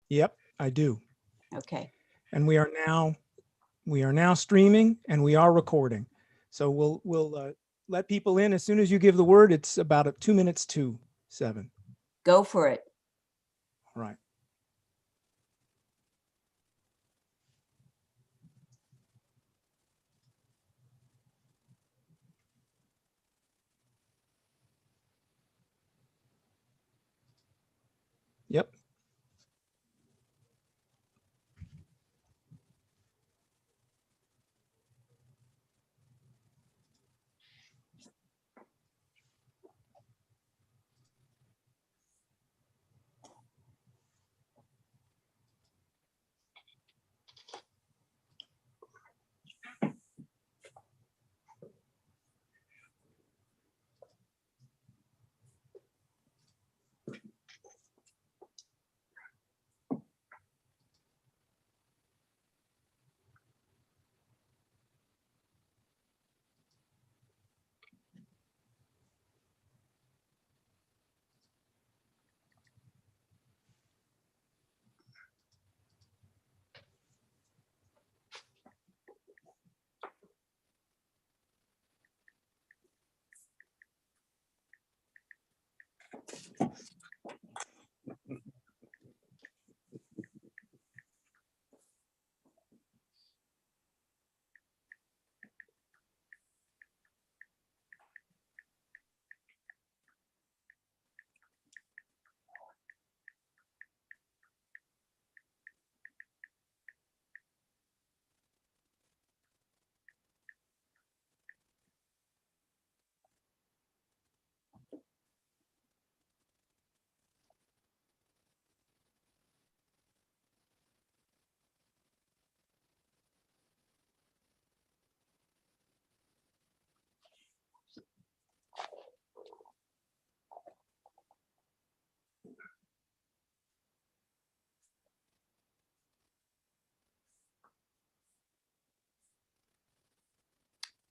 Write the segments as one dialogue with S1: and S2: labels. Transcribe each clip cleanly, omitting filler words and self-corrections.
S1: Yep, I do.
S2: Okay.
S1: And we are now streaming and we are recording. So we'll let people in as soon as you give the word. It's about 2 minutes to 7.
S2: Go for it.
S1: All right. Yep.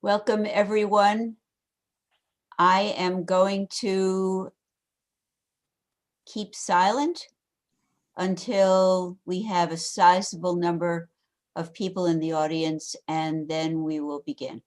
S2: Welcome, everyone. I am going to keep silent until we have a sizable number of people in the audience, and then we will begin.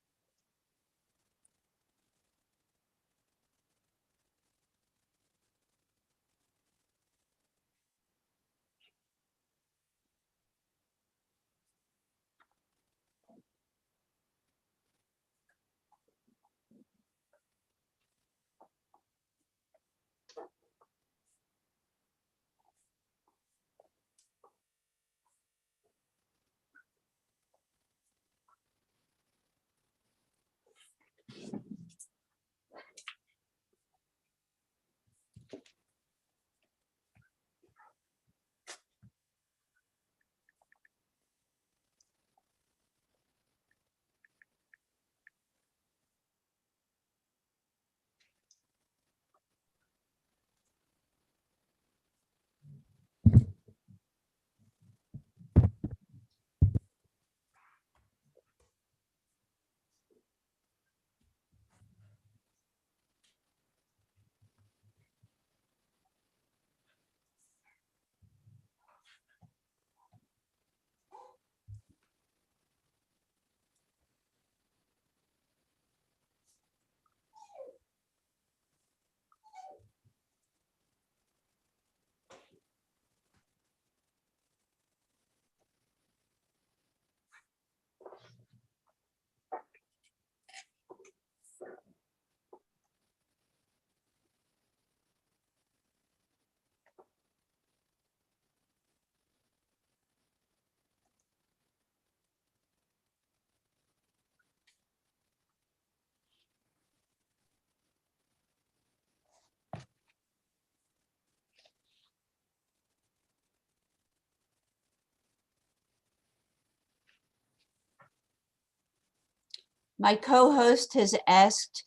S2: My co-host has asked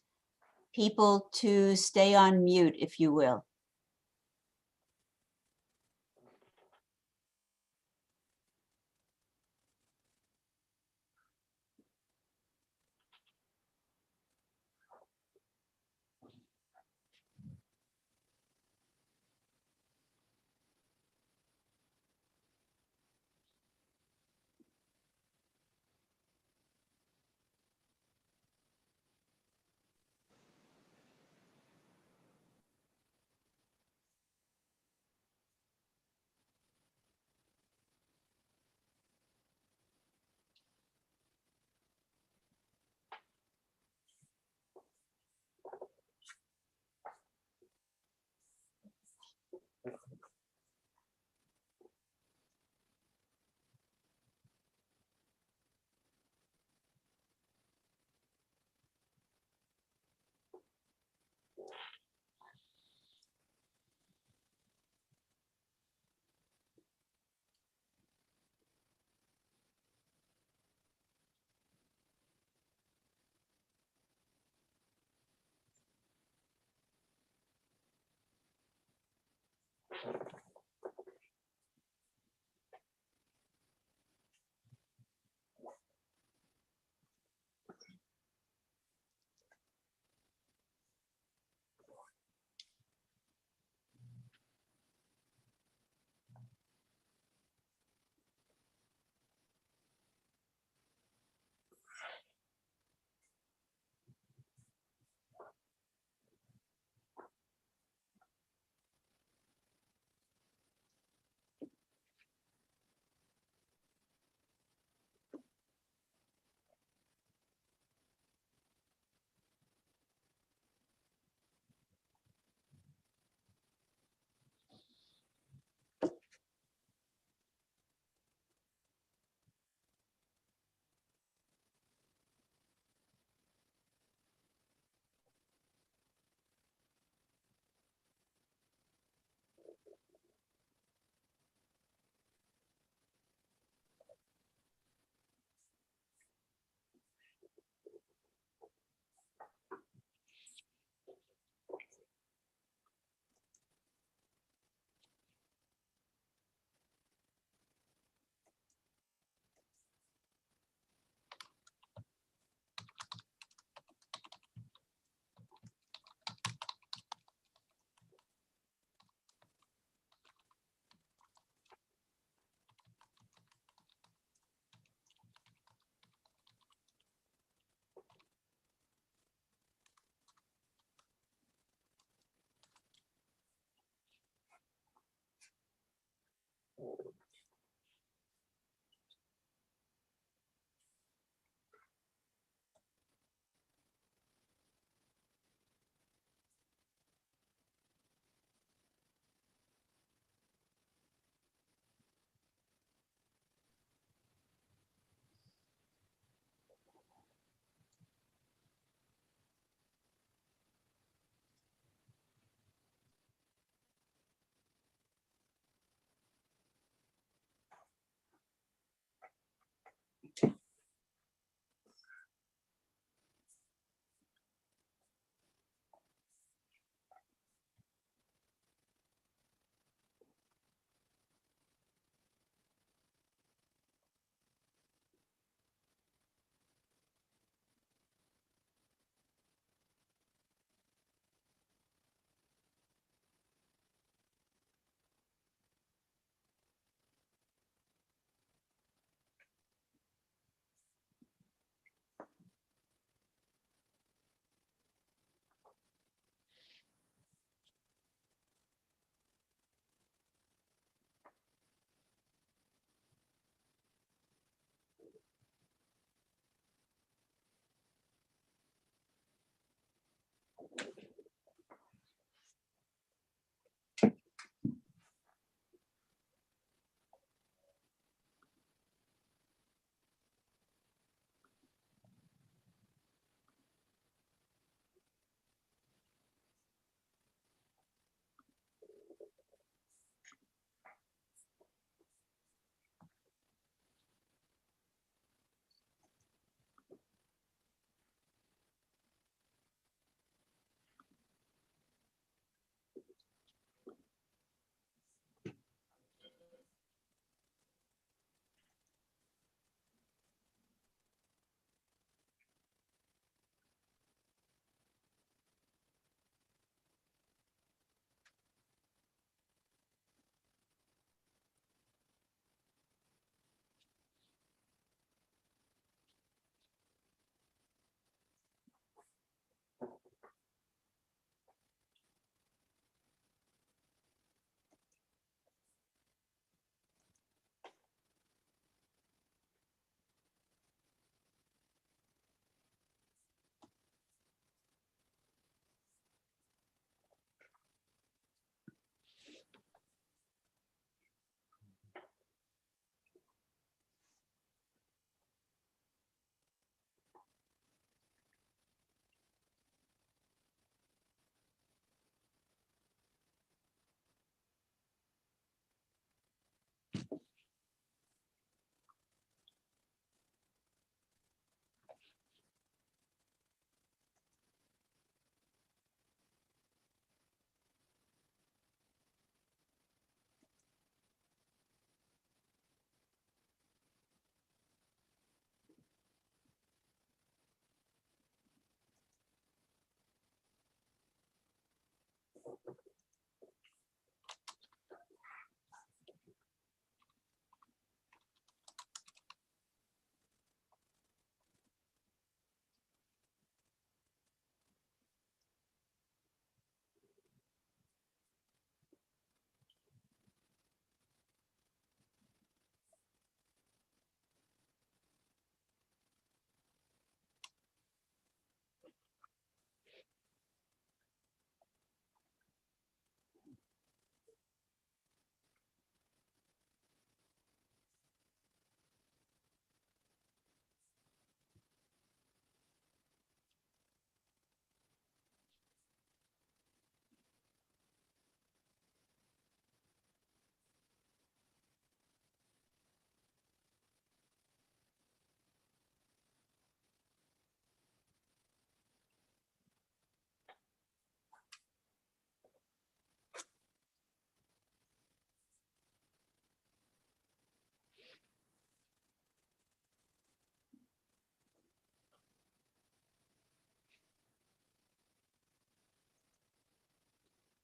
S2: people to stay on mute, if you will.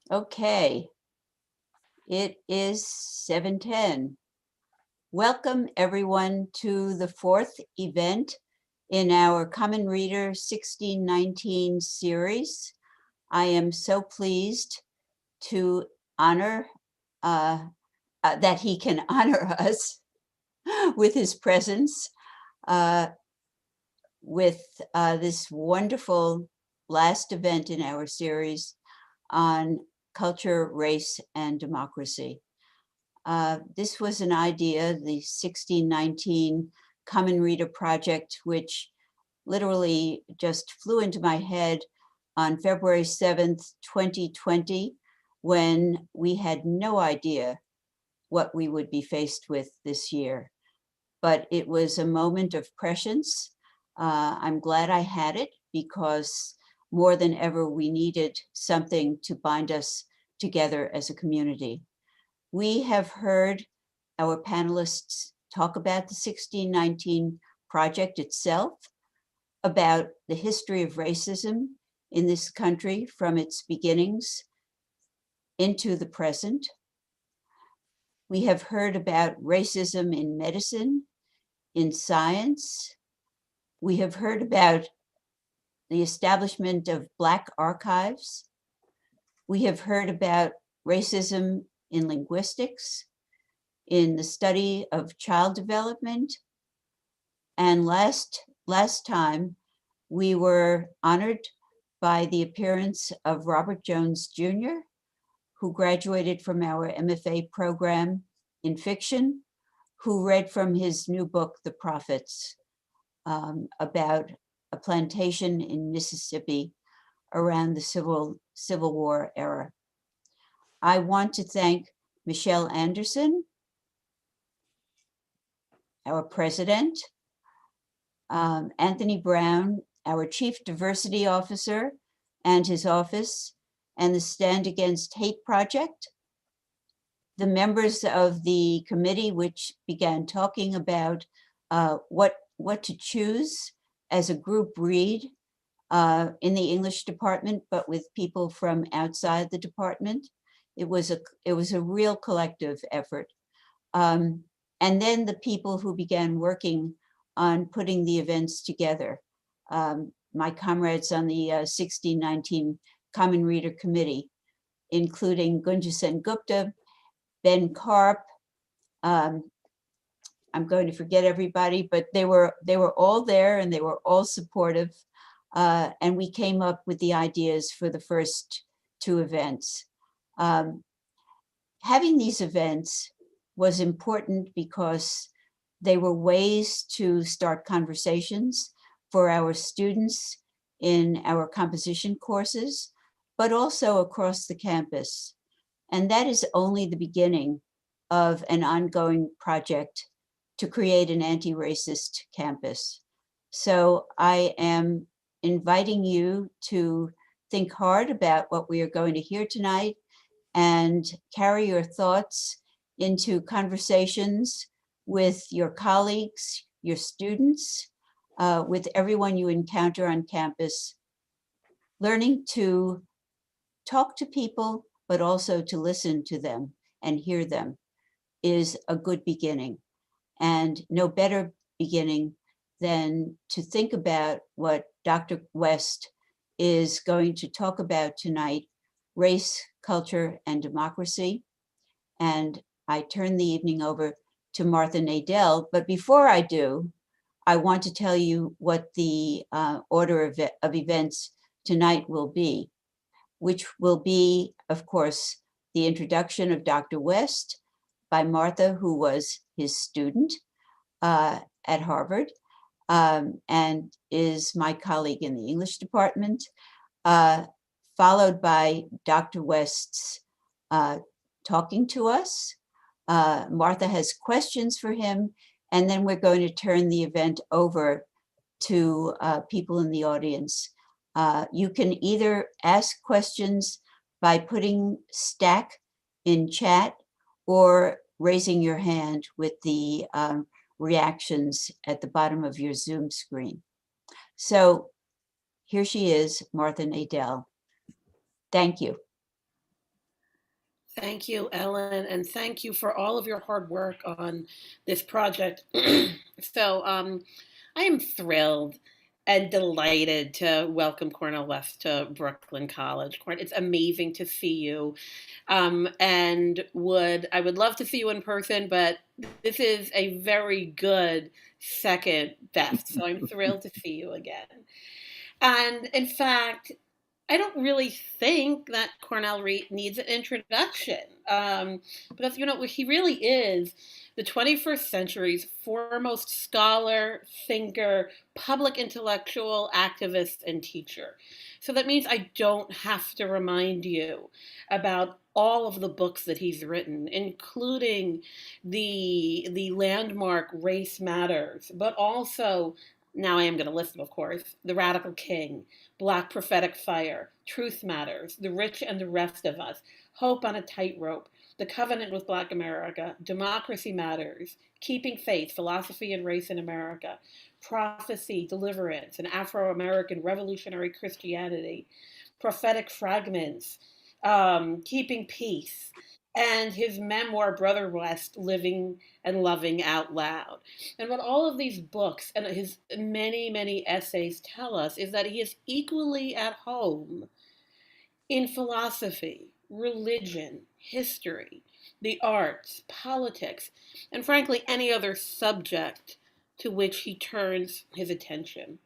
S2: Okay, it is 7:10. Welcome everyone to the fourth event in our Common Reader 1619 series. I am so pleased to honor that he can honor us with his presence with this wonderful last event in our series on culture, race, and democracy. This was an idea, the 1619 Common Reader Project, which literally just flew into my head on February 7th, 2020, when we had no idea what we would be faced with this year. But it was a moment of prescience. I'm glad I had it because more than ever, we needed something to bind us together as a community. We have heard our panelists talk about the 1619 project itself, about the history of racism in this country from its beginnings into the present. We have heard about racism in medicine, in science. We have heard about the establishment of Black archives. We have heard about racism in linguistics, in the study of child development. And last time, we were honored by the appearance of Robert Jones Jr., who graduated from our MFA program in fiction, who read from his new book, The Prophets, about a plantation in Mississippi around the Civil War era. I want to thank Michelle Anderson, our president, Anthony Brown, our chief diversity officer, and his office, and the Stand Against Hate Project, the members of the committee which began talking about what to choose as a group read in the English department, but with people from outside the department. It was a real collective effort. And then the people who began working on putting the events together. My comrades on the 1619 Common Reader Committee, including Gunja Sen Gupta, Ben Karp. I'm going to forget everybody, but they were all there and they were all supportive. And we came up with the ideas for the first two events. Having these events was important because they were ways to start conversations for our students in our composition courses, but also across the campus. And that is only the beginning of an ongoing project to create an anti-racist campus. So I am inviting you to think hard about what we are going to hear tonight and carry your thoughts into conversations with your colleagues, your students, with everyone you encounter on campus, learning to talk to people, but also to listen to them and hear them is a good beginning. And no better beginning than to think about what Dr. West is going to talk about tonight, race, culture, and democracy. And I turn the evening over to Martha Nadell. But before I do, I want to tell you what the order of events tonight will be, which will be, of course, the introduction of Dr. West by Martha, who was his student at Harvard and is my colleague in the English department, followed by Dr. West's talking to us. Martha has questions for him, and then we're going to turn the event over to people in the audience. You can either ask questions by putting stack in chat or raising your hand with the reactions at the bottom of your Zoom screen. So here she is, Martha Nadell. Thank you.
S3: Thank you, Ellen, and thank you for all of your hard work on this project. I am thrilled and delighted to welcome Cornel West to Brooklyn College. It's amazing to see you, and I would love to see you in person, but this is a very good second best. So I'm thrilled to see you again. And in fact, I don't really think that Cornell needs an introduction, because he really is the 21st century's foremost scholar, thinker, public intellectual, activist, and teacher. So that means I don't have to remind you about all of the books that he's written, including the landmark Race Matters, but also, now I am going to list them, of course, The Radical King, Black Prophetic Fire, Truth Matters, The Rich and the Rest of Us, Hope on a Tightrope, The Covenant with Black America, Democracy Matters, Keeping Faith, Philosophy and Race in America, Prophecy, Deliverance, and Afro-American Revolutionary Christianity, Prophetic Fragments, Keeping Peace, and his memoir, Brother West, Living and Loving Out Loud. And what all of these books and his many, many essays tell us is that he is equally at home in philosophy, religion, history, the arts, politics, and frankly, any other subject to which he turns his attention.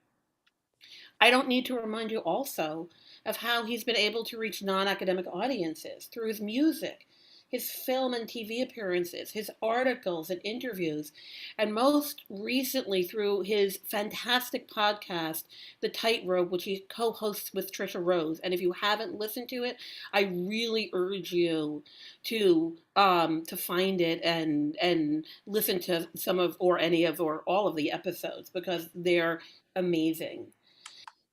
S3: I don't need to remind you also of how he's been able to reach non academic audiences through his music, his film and TV appearances, his articles and interviews, and most recently through his fantastic podcast, The Tightrope, which he co hosts with Trisha Rose. And if you haven't listened to it, I really urge you to find it and listen to some of or any of or all of the episodes because they're amazing.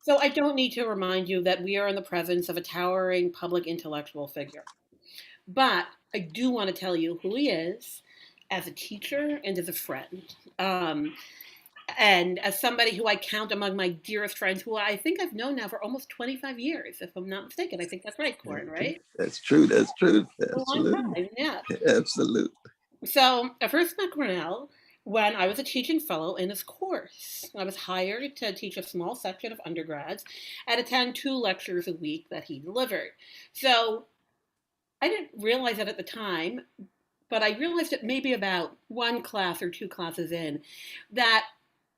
S3: So I don't need to remind you that we are in the presence of a towering public intellectual figure. But I do want to tell you who he is as a teacher and as a friend. Um, and as somebody who I count among my dearest friends, who I think I've known now for almost 25 years, if I'm not mistaken. I think that's right, Corin, right?
S4: That's true. That's true.
S3: A long
S4: Absolutely.
S3: time, yeah.
S4: Absolutely.
S3: So I first met Cornel when I was a teaching fellow in his course. I was hired to teach a small section of undergrads and attend 2 lectures a week that he delivered. So I didn't realize it at the time, but I realized it maybe about 1 class or 2 classes in that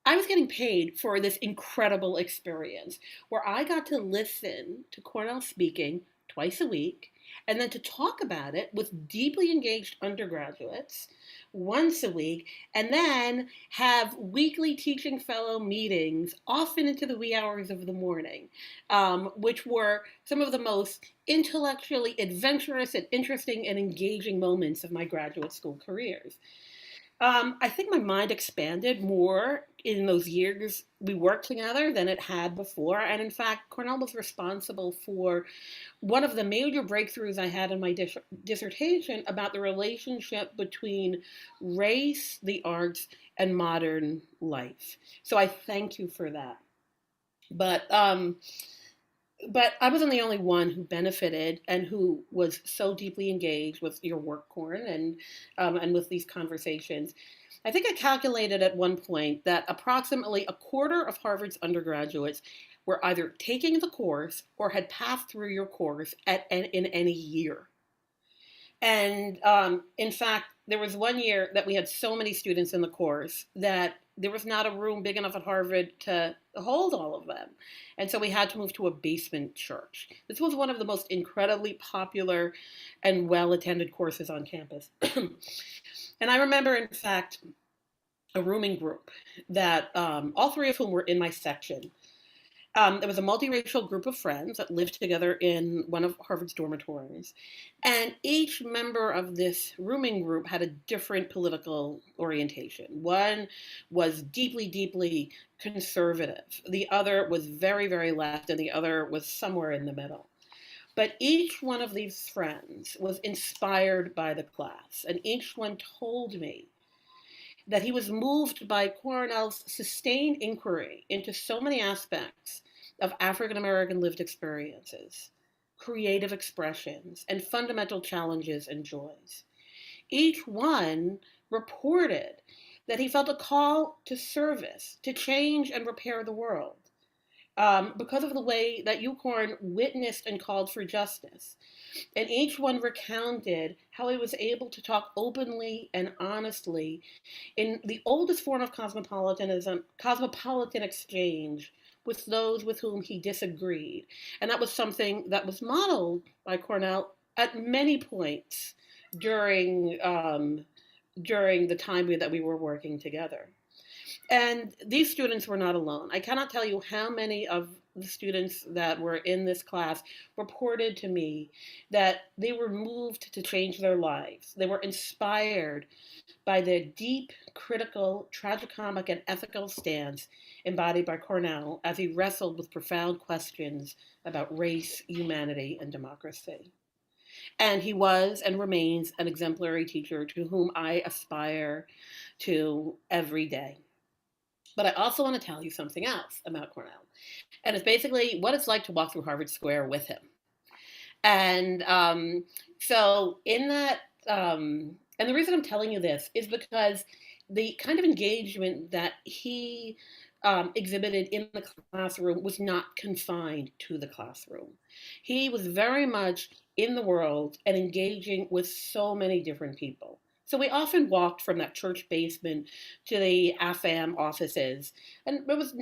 S3: I was getting paid for this incredible experience where I got to listen to Cornell speaking twice a week and then to talk about it with deeply engaged undergraduates once a week, and then have weekly teaching fellow meetings, often into the wee hours of the morning, which were some of the most intellectually adventurous and interesting and engaging moments of my graduate school careers. I think my mind expanded more in those years we worked together than it had before. And in fact, Cornell was responsible for one of the major breakthroughs I had in my dissertation about the relationship between race, the arts, and modern life. So I thank you for that. But but I wasn't the only one who benefited and who was so deeply engaged with your work, Corin, and with these conversations. I think I calculated at one point that approximately a quarter of Harvard's undergraduates were either taking the course or had passed through your course in any year. And in fact, there was one year that we had so many students in the course that there was not a room big enough at Harvard to hold all of them. And so we had to move to a basement church. This was one of the most incredibly popular and well-attended courses on campus. And I remember, in fact, a rooming group that all 3 of whom were in my section. There was a multiracial group of friends that lived together in one of Harvard's dormitories. And each member of this rooming group had a different political orientation. One was deeply, deeply conservative. The other was very, very left, and the other was somewhere in the middle. But each one of these friends was inspired by the class, and each one told me that he was moved by Cornell's sustained inquiry into so many aspects of African American lived experiences. creative expressions, and fundamental challenges and joys. Each one reported that he felt a call to service, to change and repair the world. Because of the way that Corn witnessed and called for justice. And each one recounted how he was able to talk openly and honestly in the oldest form of cosmopolitan exchange with those with whom he disagreed. And that was something that was modeled by Cornel at many points during the time that we were working together. And these students were not alone. I cannot tell you how many of the students that were in this class reported to me that they were moved to change their lives. They were inspired by the deep, critical, tragicomic, and ethical stance embodied by Cornel as he wrestled with profound questions about race, humanity, and democracy. And he was and remains an exemplary teacher to whom I aspire to every day. But I also want to tell you something else about Cornel. And it's basically what it's like to walk through Harvard Square with him. And so in that, and the reason I'm telling you this is because the kind of engagement that he exhibited in the classroom was not confined to the classroom. He was very much in the world and engaging with so many different people. So we often walked from that church basement to the AFAM offices. And it was,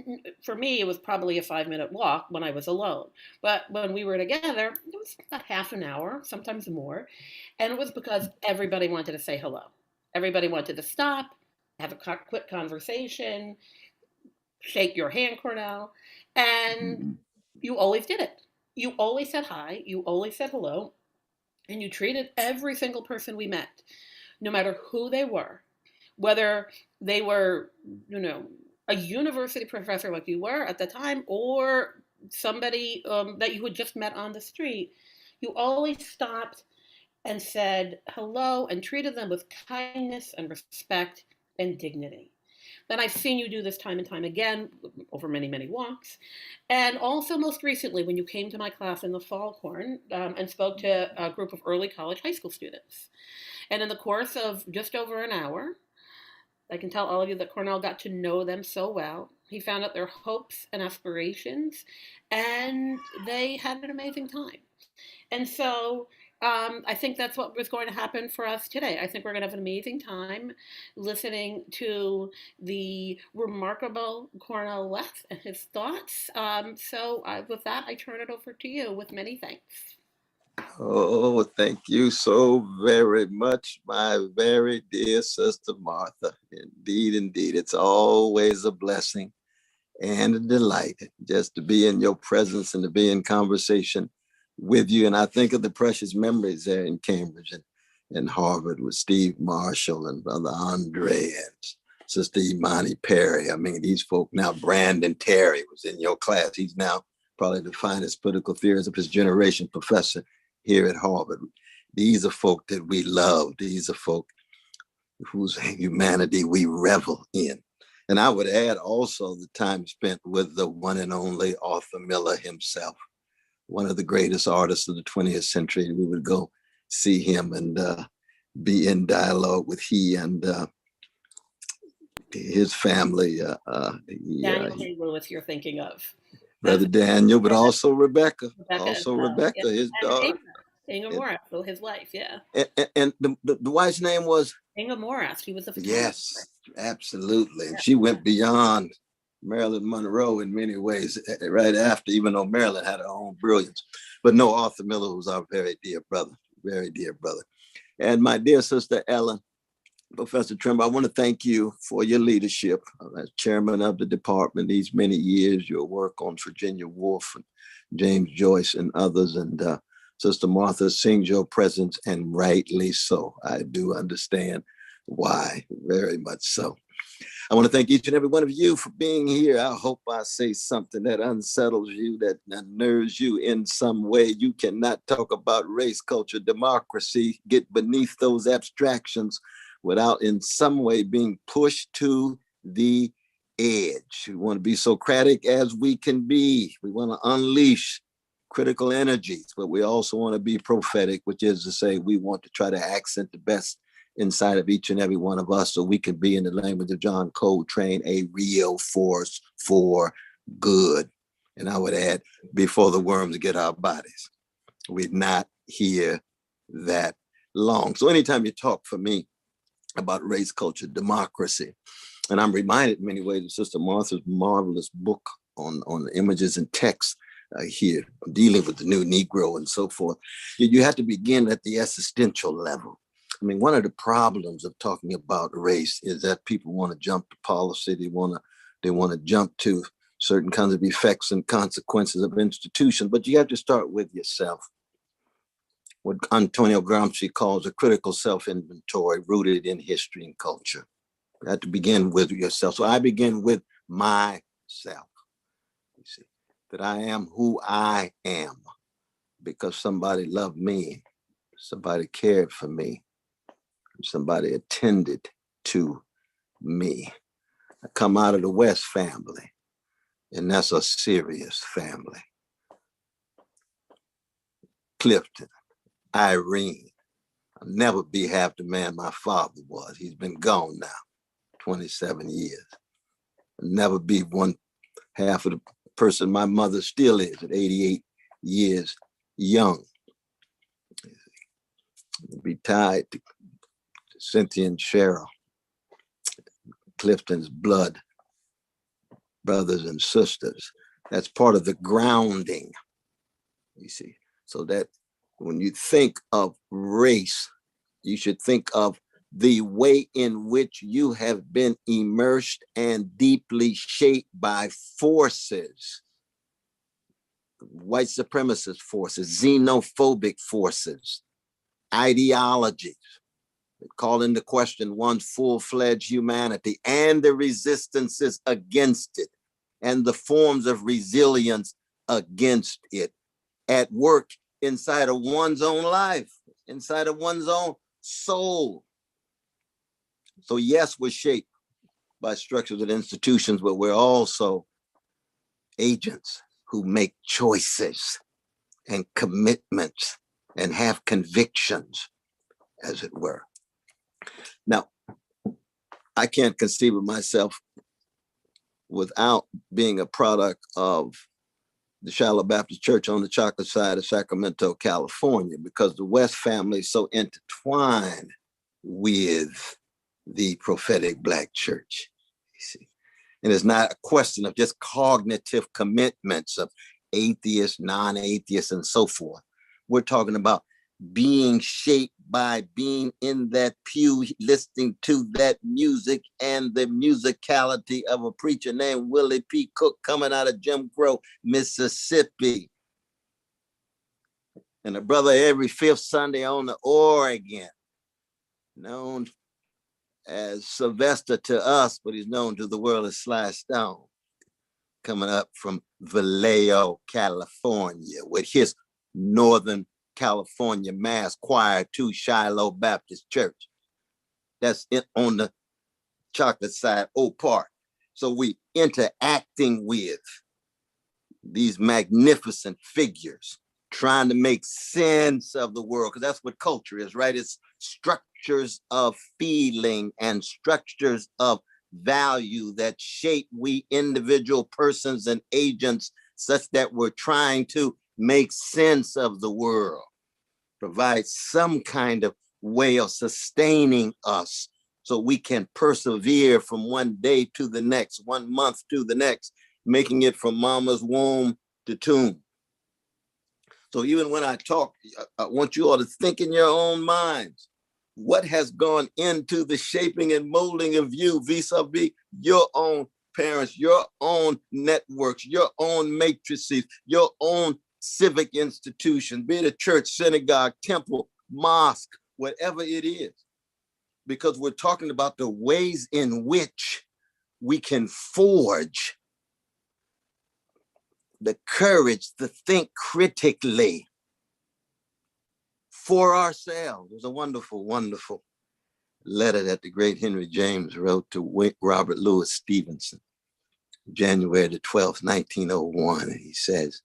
S3: for me, it was probably a 5-minute walk when I was alone. But when we were together, it was about half an hour, sometimes more. And it was because everybody wanted to say hello. Everybody wanted to stop, have a quick conversation, shake your hand, Cornel. And you always did it. You always said hi. You always said hello. And you treated every single person we met, no matter who they were, whether they were, a university professor like you were at the time or somebody that you had just met on the street, you always stopped and said hello and treated them with kindness and respect and dignity. And I've seen you do this time and time again over many, many walks. And also most recently when you came to my class in the fall, Corn, and spoke to a group of early college high school students. And in the course of just over an hour, I can tell all of you that Cornel got to know them so well. He found out their hopes and aspirations, and they had an amazing time. And so I think that's what was going to happen for us today. I think we're going to have an amazing time listening to the remarkable Cornel West and his thoughts. With that, I turn it over to you with many thanks.
S4: Oh, thank you so very much, my very dear sister Martha. Indeed, indeed. It's always a blessing and a delight just to be in your presence and to be in conversation with you. And I think of the precious memories there in Cambridge and Harvard with Steve Marshall and Brother Andre and Sister Imani Perry. I mean, these folk now, Brandon Terry was in your class. He's now probably the finest political theorist of his generation professor here at Harvard. These are folk that we love. These are folk whose humanity we revel in. And I would add also the time spent with the one and only Arthur Miller himself, one of the greatest artists of the 20th century. We would go see him and be in dialogue with he and his family.
S3: Daniel Day-Lewis you're thinking of.
S4: Brother Daniel, but also Rebecca.
S3: Rebecca,
S4: his daughter.
S3: Inga Morris, so his wife, yeah.
S4: And the wife's name was?
S3: Inga Morris. She was the photographer.
S4: Yes, absolutely. And she went beyond Marilyn Monroe in many ways right after, even though Marilyn had her own brilliance. But no, Arthur Miller was our very dear brother. And my dear sister Ellen, Professor Trimble, I want to thank you for your leadership as chairman of the department these many years, your work on Virginia Woolf and James Joyce and others. And Sister Martha sings your presence, and rightly so. I do understand why, very much so. I want to thank each and every one of you for being here. I hope I say something that unsettles you, that unnerves you in some way. You cannot talk about race, culture, democracy, get beneath those abstractions without in some way being pushed to the edge. We want to be Socratic as we can be. We want to unleash critical energies, but we also want to be prophetic, which is to say we want to try to accent the best inside of each and every one of us so we can be, in the language of John Coltrane, a real force for good. And I would add, before the worms get our bodies. We're not here that long. So anytime you talk for me about race, culture, democracy, and I'm reminded in many ways of Sister Martha's marvelous book on images and text here, dealing with the new Negro and so forth, you have to begin at the existential level. I mean, one of the problems of talking about race is that people want to jump to policy. They want to jump to certain kinds of effects and consequences of institutions, but you have to start with yourself. What Antonio Gramsci calls a critical self-inventory rooted in history and culture. You have to begin with yourself. So I begin with myself. You see, that I am who I am because somebody loved me, somebody cared for me, somebody attended to me. I come out of the West family, and that's a serious family. Clifton, Irene, I'll never be half the man my father was. He's been gone now, 27 years. I'll never be one half of the person my mother still is at 88 years young. Be tied to Cynthia and Cheryl, Clifton's blood brothers and sisters. That's part of the grounding, you see. So that when you think of race, you should think of the way in which you have been immersed and deeply shaped by forces, white supremacist forces, xenophobic forces, ideologies that call into question one's full-fledged humanity and the resistances against it and the forms of resilience against it at work inside of one's own life, inside of one's own soul. So yes, we're shaped by structures and institutions, but we're also agents who make choices and commitments and have convictions, as it were. Now, I can't conceive of myself without being a product of the Shiloh Baptist Church on the chocolate side of Sacramento, California, because the West family is so intertwined with the prophetic Black church, you see. And it's not a question of just cognitive commitments of atheists, non-atheists, and so forth. We're talking about being shaped by being in that pew, listening to that music and the musicality of a preacher named Willie P. Cook coming out of Jim Crow, Mississippi. And a brother every fifth Sunday on the Oregon, known as Sylvester to us, but he's known to the world as Sly Stone, coming up from Vallejo, California, with his Northern California Mass Choir to Shiloh Baptist Church. That's it on the chocolate side, Oak Park. So we interacting with these magnificent figures, trying to make sense of the world, because that's what culture is, right? It's structures of feeling and structures of value that shape we individual persons and agents such that we're trying to make sense of the world, provide some kind of way of sustaining us so we can persevere from one day to the next, 1 month to the next, making it from mama's womb to tomb. So even when I talk, I want you all to think in your own minds, what has gone into the shaping and molding of you vis-a-vis your own parents, your own networks, your own matrices, your own civic institution, be it a church, synagogue, temple, mosque, whatever it is. Because we're talking about the ways in which we can forge the courage to think critically for ourselves. There's a wonderful, wonderful letter that the great Henry James wrote to Robert Louis Stevenson, January the 12th, 1901. And he says,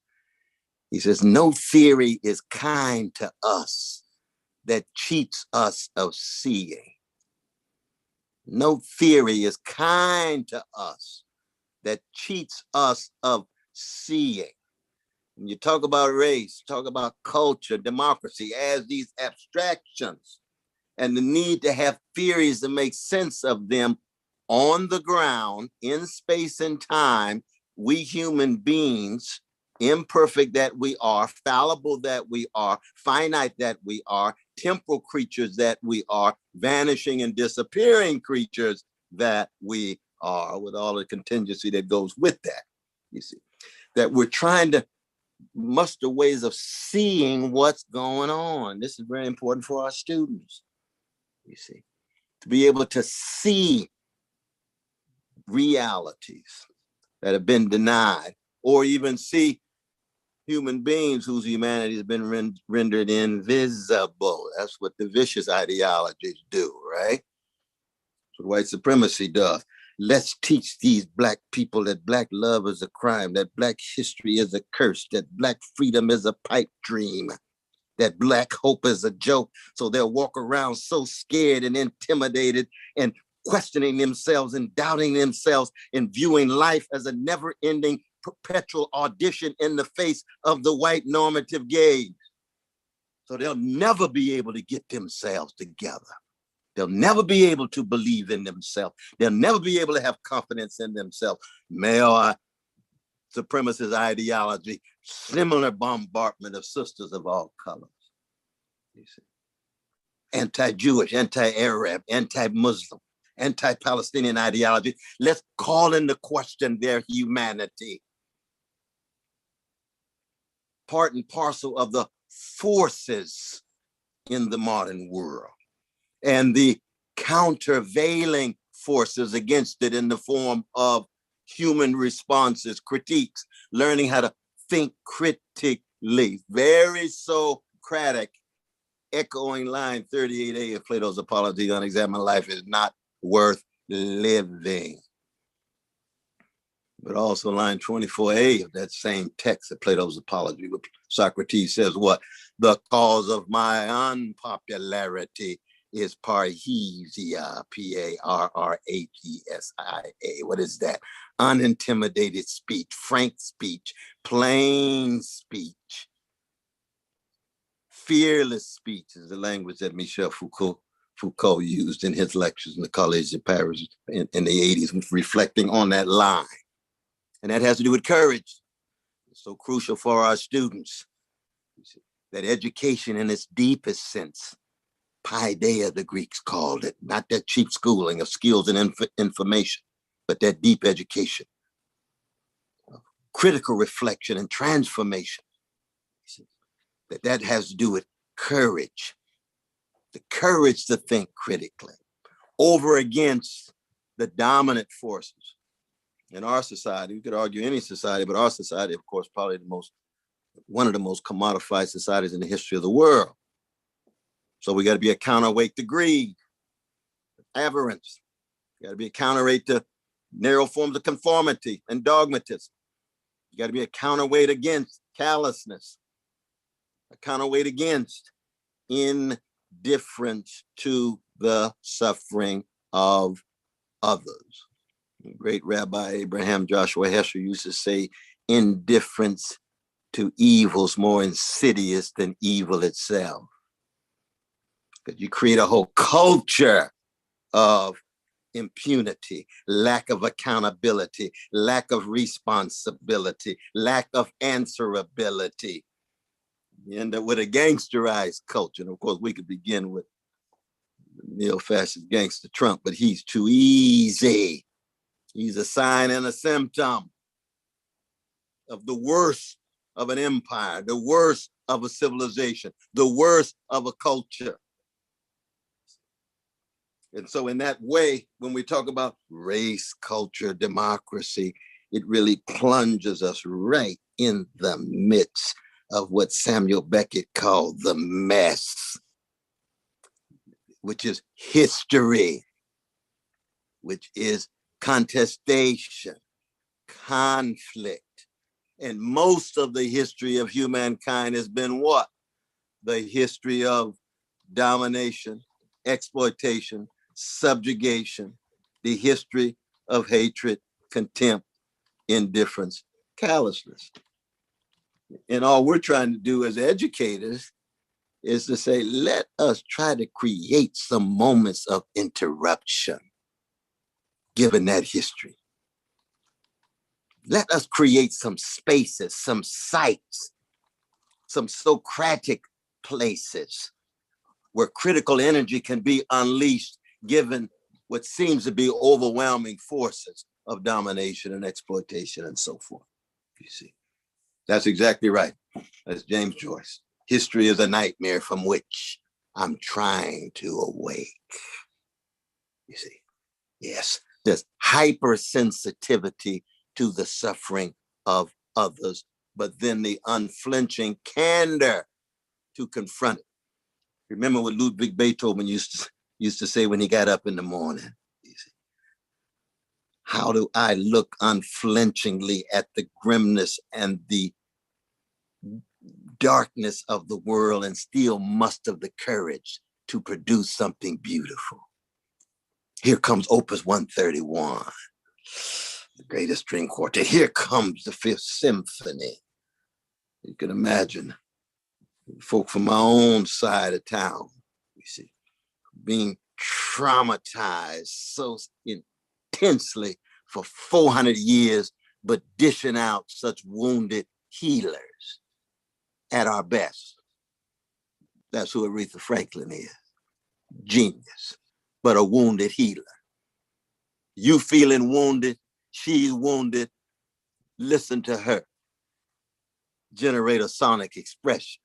S4: He says, no theory is kind to us that cheats us of seeing. No theory is kind to us that cheats us of seeing. When you talk about race, talk about culture, democracy as these abstractions, and the need to have theories to make sense of them on the ground, in space and time, we human beings, imperfect that we are, fallible that we are, finite that we are, temporal creatures that we are, vanishing and disappearing creatures that we are, with all the contingency that goes with that. You see, that we're trying to muster ways of seeing what's going on. This is very important for our students, you see, to be able to see realities that have been denied, or even see human beings whose humanity has been rendered invisible. That's what the vicious ideologies do, right? That's what white supremacy does. Let's teach these Black people that Black love is a crime, that Black history is a curse, that Black freedom is a pipe dream, that Black hope is a joke. So they'll walk around so scared and intimidated and questioning themselves and doubting themselves and viewing life as a never-ending perpetual audition in the face of the white normative gaze. So they'll never be able to get themselves together. They'll never be able to believe in themselves. They'll never be able to have confidence in themselves. Male supremacist ideology, similar bombardment of sisters of all colors. You see, anti-Jewish, anti-Arab, anti-Muslim, anti-Palestinian ideology. Let's call into question their humanity. Part and parcel of the forces in the modern world, and the countervailing forces against it in the form of human responses, critiques, learning how to think critically. Very Socratic, echoing line 38A of Plato's Apology on Examined Life is not worth living. But also line 24A of that same text of Plato's Apology, where Socrates says what? The cause of my unpopularity is parrhesia, P-A-R-R-H-E-S-I-A. What is that? Unintimidated speech, frank speech, plain speech. Fearless speech is the language that Michel Foucault used in his lectures in the Collège de Paris in the 80s, reflecting on that line. And that has to do with courage. It's so crucial for our students. That education in its deepest sense, paideia, the Greeks called it, not that cheap schooling of skills and information, but that deep education, critical reflection and transformation. That has to do with courage, the courage to think critically over against the dominant forces in our society. We could argue any society, but our society, of course, probably one of the most commodified societies in the history of the world. So we got to be a counterweight to greed, avarice. You got to be a counterweight to narrow forms of conformity and dogmatism. You got to be a counterweight against callousness, a counterweight against indifference to the suffering of others. The great Rabbi Abraham Joshua Heschel used to say, indifference to evil is more insidious than evil itself. Because you create a whole culture of impunity, lack of accountability, lack of responsibility, lack of answerability. You end up with a gangsterized culture. And of course, we could begin with neo-fascist gangster Trump, but he's too easy. He's a sign and a symptom of the worst of an empire, the worst of a civilization, the worst of a culture. And so in that way, when we talk about race, culture, democracy, it really plunges us right in the midst of what Samuel Beckett called the mess, which is history, which is contestation, conflict, And most of the history of humankind has been what? The history of domination, exploitation, subjugation, the history of hatred, contempt, indifference, callousness. And all we're trying to do as educators is to say, let us try to create some moments of interruption, given that history. Let us create some spaces, some sites, some Socratic places where critical energy can be unleashed, given what seems to be overwhelming forces of domination and exploitation and so forth. You see, that's exactly right. That's James Joyce. History is a nightmare from which I'm trying to awake. You see, yes, there's hypersensitivity to the suffering of others, but then the unflinching candor to confront it. Remember what Ludwig Beethoven used to say when he got up in the morning? How do I look unflinchingly at the grimness and the darkness of the world and still muster the courage to produce something beautiful? Here comes Opus 131, the greatest string quartet. Here comes the Fifth Symphony. You can imagine folk from my own side of town, you see, being traumatized so intensely for 400 years, but dishing out such wounded healers at our best. That's who Aretha Franklin is. Genius, but a wounded healer. You feeling wounded, she's wounded, listen to her. Generate a sonic expression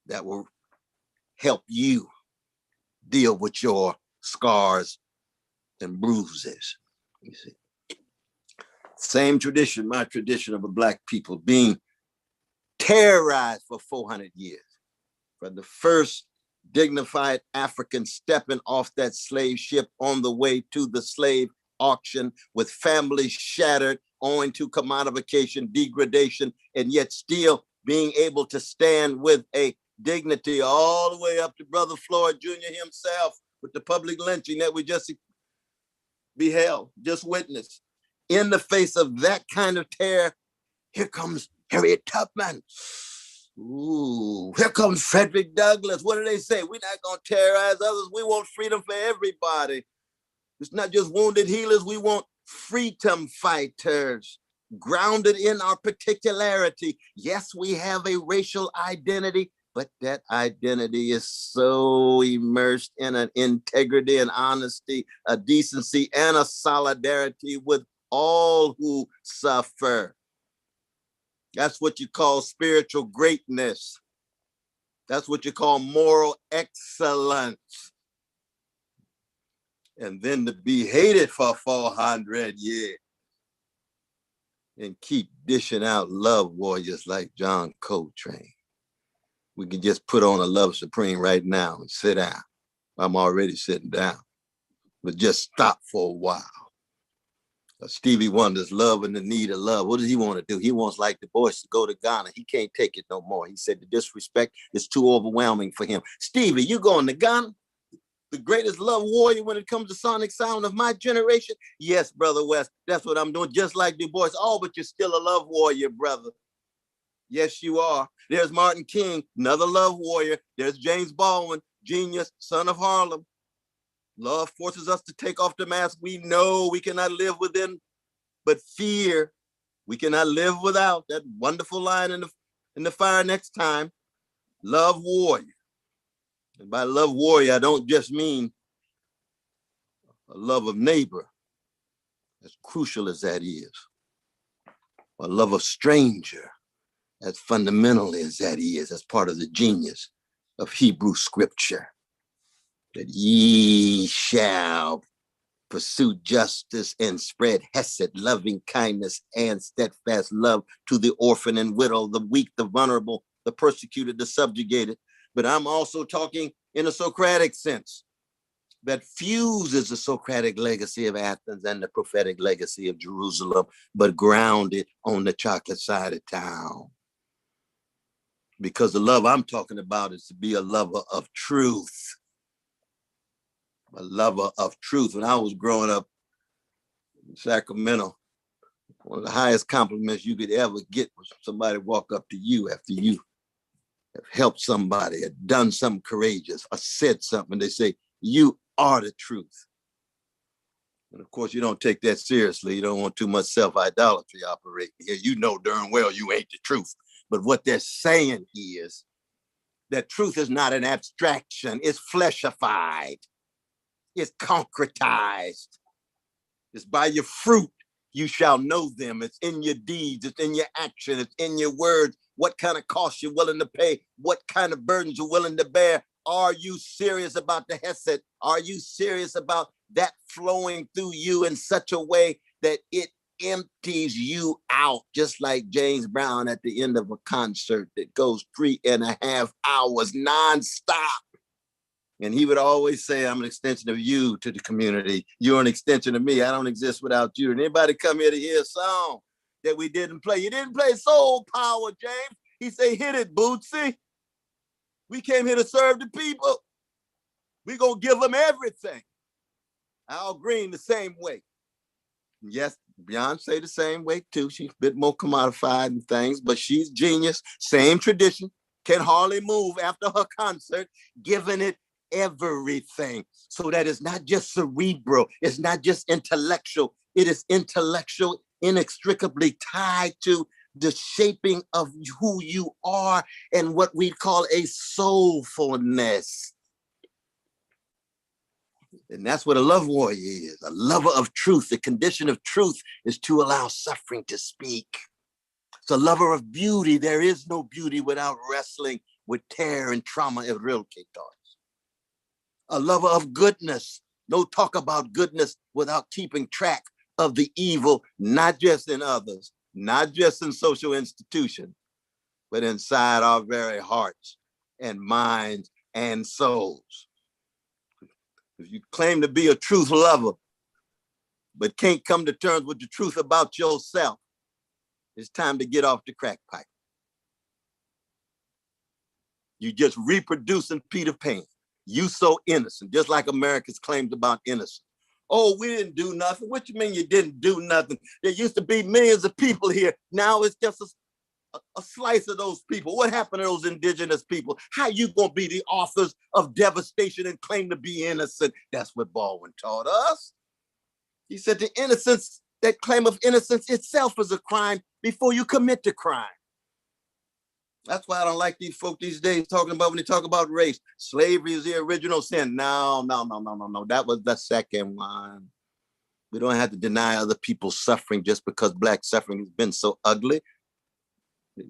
S4: that will help you deal with your scars and bruises. You see, same tradition, my tradition of a Black people being terrorized for 400 years. From the first dignified African stepping off that slave ship on the way to the slave auction with families shattered owing to commodification, degradation, and yet still being able to stand with a dignity all the way up to Brother Floyd Jr. himself with the public lynching that we just beheld, just witnessed. In the face of that kind of terror, here comes Harriet Tubman. Ooh, here comes Frederick Douglass. What do they say? We're not going to terrorize others. We want freedom for everybody. It's not just wounded healers. We want freedom fighters grounded in our particularity. Yes, we have a racial identity, but that identity is so immersed in an integrity and honesty, a decency and a solidarity with all who suffer. That's what you call spiritual greatness. That's what you call moral excellence. And then to be hated for 400 years and keep dishing out love warriors like John Coltrane. We can just put on a Love Supreme right now and sit down. I'm already sitting down, but just stop for a while. Stevie Wonder's Love and the Need of Love. What does he want to do? He wants like the boys to go to Ghana. He can't take it no more. He said the disrespect is too overwhelming for him. Stevie, you going to Ghana? The greatest love warrior when it comes to sonic sound of my generation? Yes, Brother West, that's what I'm doing, just like Du Bois. Oh, but you're still a love warrior, brother. Yes, you are. There's Martin King, another love warrior. There's James Baldwin, genius, son of Harlem. Love forces us to take off the mask. We know we cannot live within, but fear we cannot live without. That wonderful line in the Fire Next Time. Love warrior. And by love warrior, I don't just mean a love of neighbor, as crucial as that is. A love of stranger, as fundamentally as that is, as part of the genius of Hebrew scripture. That ye shall pursue justice and spread hesed, loving kindness and steadfast love to the orphan and widow, the weak, the vulnerable, the persecuted, the subjugated. But I'm also talking in a Socratic sense. that fuses the Socratic legacy of Athens and the prophetic legacy of Jerusalem, but grounded on the chocolate side of town. Because the love I'm talking about is to be a lover of truth. A lover of truth. When I was growing up in Sacramento, one of the highest compliments you could ever get was somebody walk up to you after you have helped somebody, or done something courageous, or said something. They say, "You are the truth." And of course, you don't take that seriously. You don't want too much self-idolatry operating here. You know darn well you ain't the truth. But what they're saying is that truth is not an abstraction. It's fleshified. It's concretized. It's by your fruit you shall know them. It's in your deeds. It's in your action. It's in your words. What kind of cost you're willing to pay? What kind of burdens you're willing to bear? Are you serious about the hesed? Are you serious about that flowing through you in such a way that it empties you out, just like James Brown at the end of a concert that goes 3.5 hours nonstop? And he would always say, "I'm an extension of you to the community. You're an extension of me. I don't exist without you." And anybody come here to hear a song that we didn't play? You didn't play Soul Power, James. He say, "Hit it, Bootsy. We came here to serve the people. We gonna give them everything." Al Green the same way. Yes, Beyonce the same way too. She's a bit more commodified and things, but she's genius. Same tradition. Can hardly move after her concert, giving it everything. So that it's not just cerebral, it's not just intellectual, it is intellectual, inextricably tied to the shaping of who you are and what we call a soulfulness. And that's what a love warrior is, a lover of truth. The condition of truth is to allow suffering to speak. It's a lover of beauty. There is no beauty without wrestling with terror and trauma, as Rilke taught us. A lover of goodness. No talk about goodness without keeping track of the evil, not just in others, not just in social institutions, but inside our very hearts and minds and souls. If you claim to be a truth lover, but can't come to terms with the truth about yourself, it's time to get off the crack pipe. You just reproducing Peter Pan. You so innocent, just like America's claims about innocence. Oh, we didn't do nothing. What you mean you didn't do nothing? There used to be millions of people here. Now it's just a slice of those people. What happened to those indigenous people? How you gonna be the authors of devastation and claim to be innocent? That's what Baldwin taught us. He said the innocence, that claim of innocence itself is a crime before you commit the crime. That's why I don't like these folk these days talking about, when they talk about race, slavery is the original sin. No. That was the second one. We don't have to deny other people's suffering just because Black suffering has been so ugly.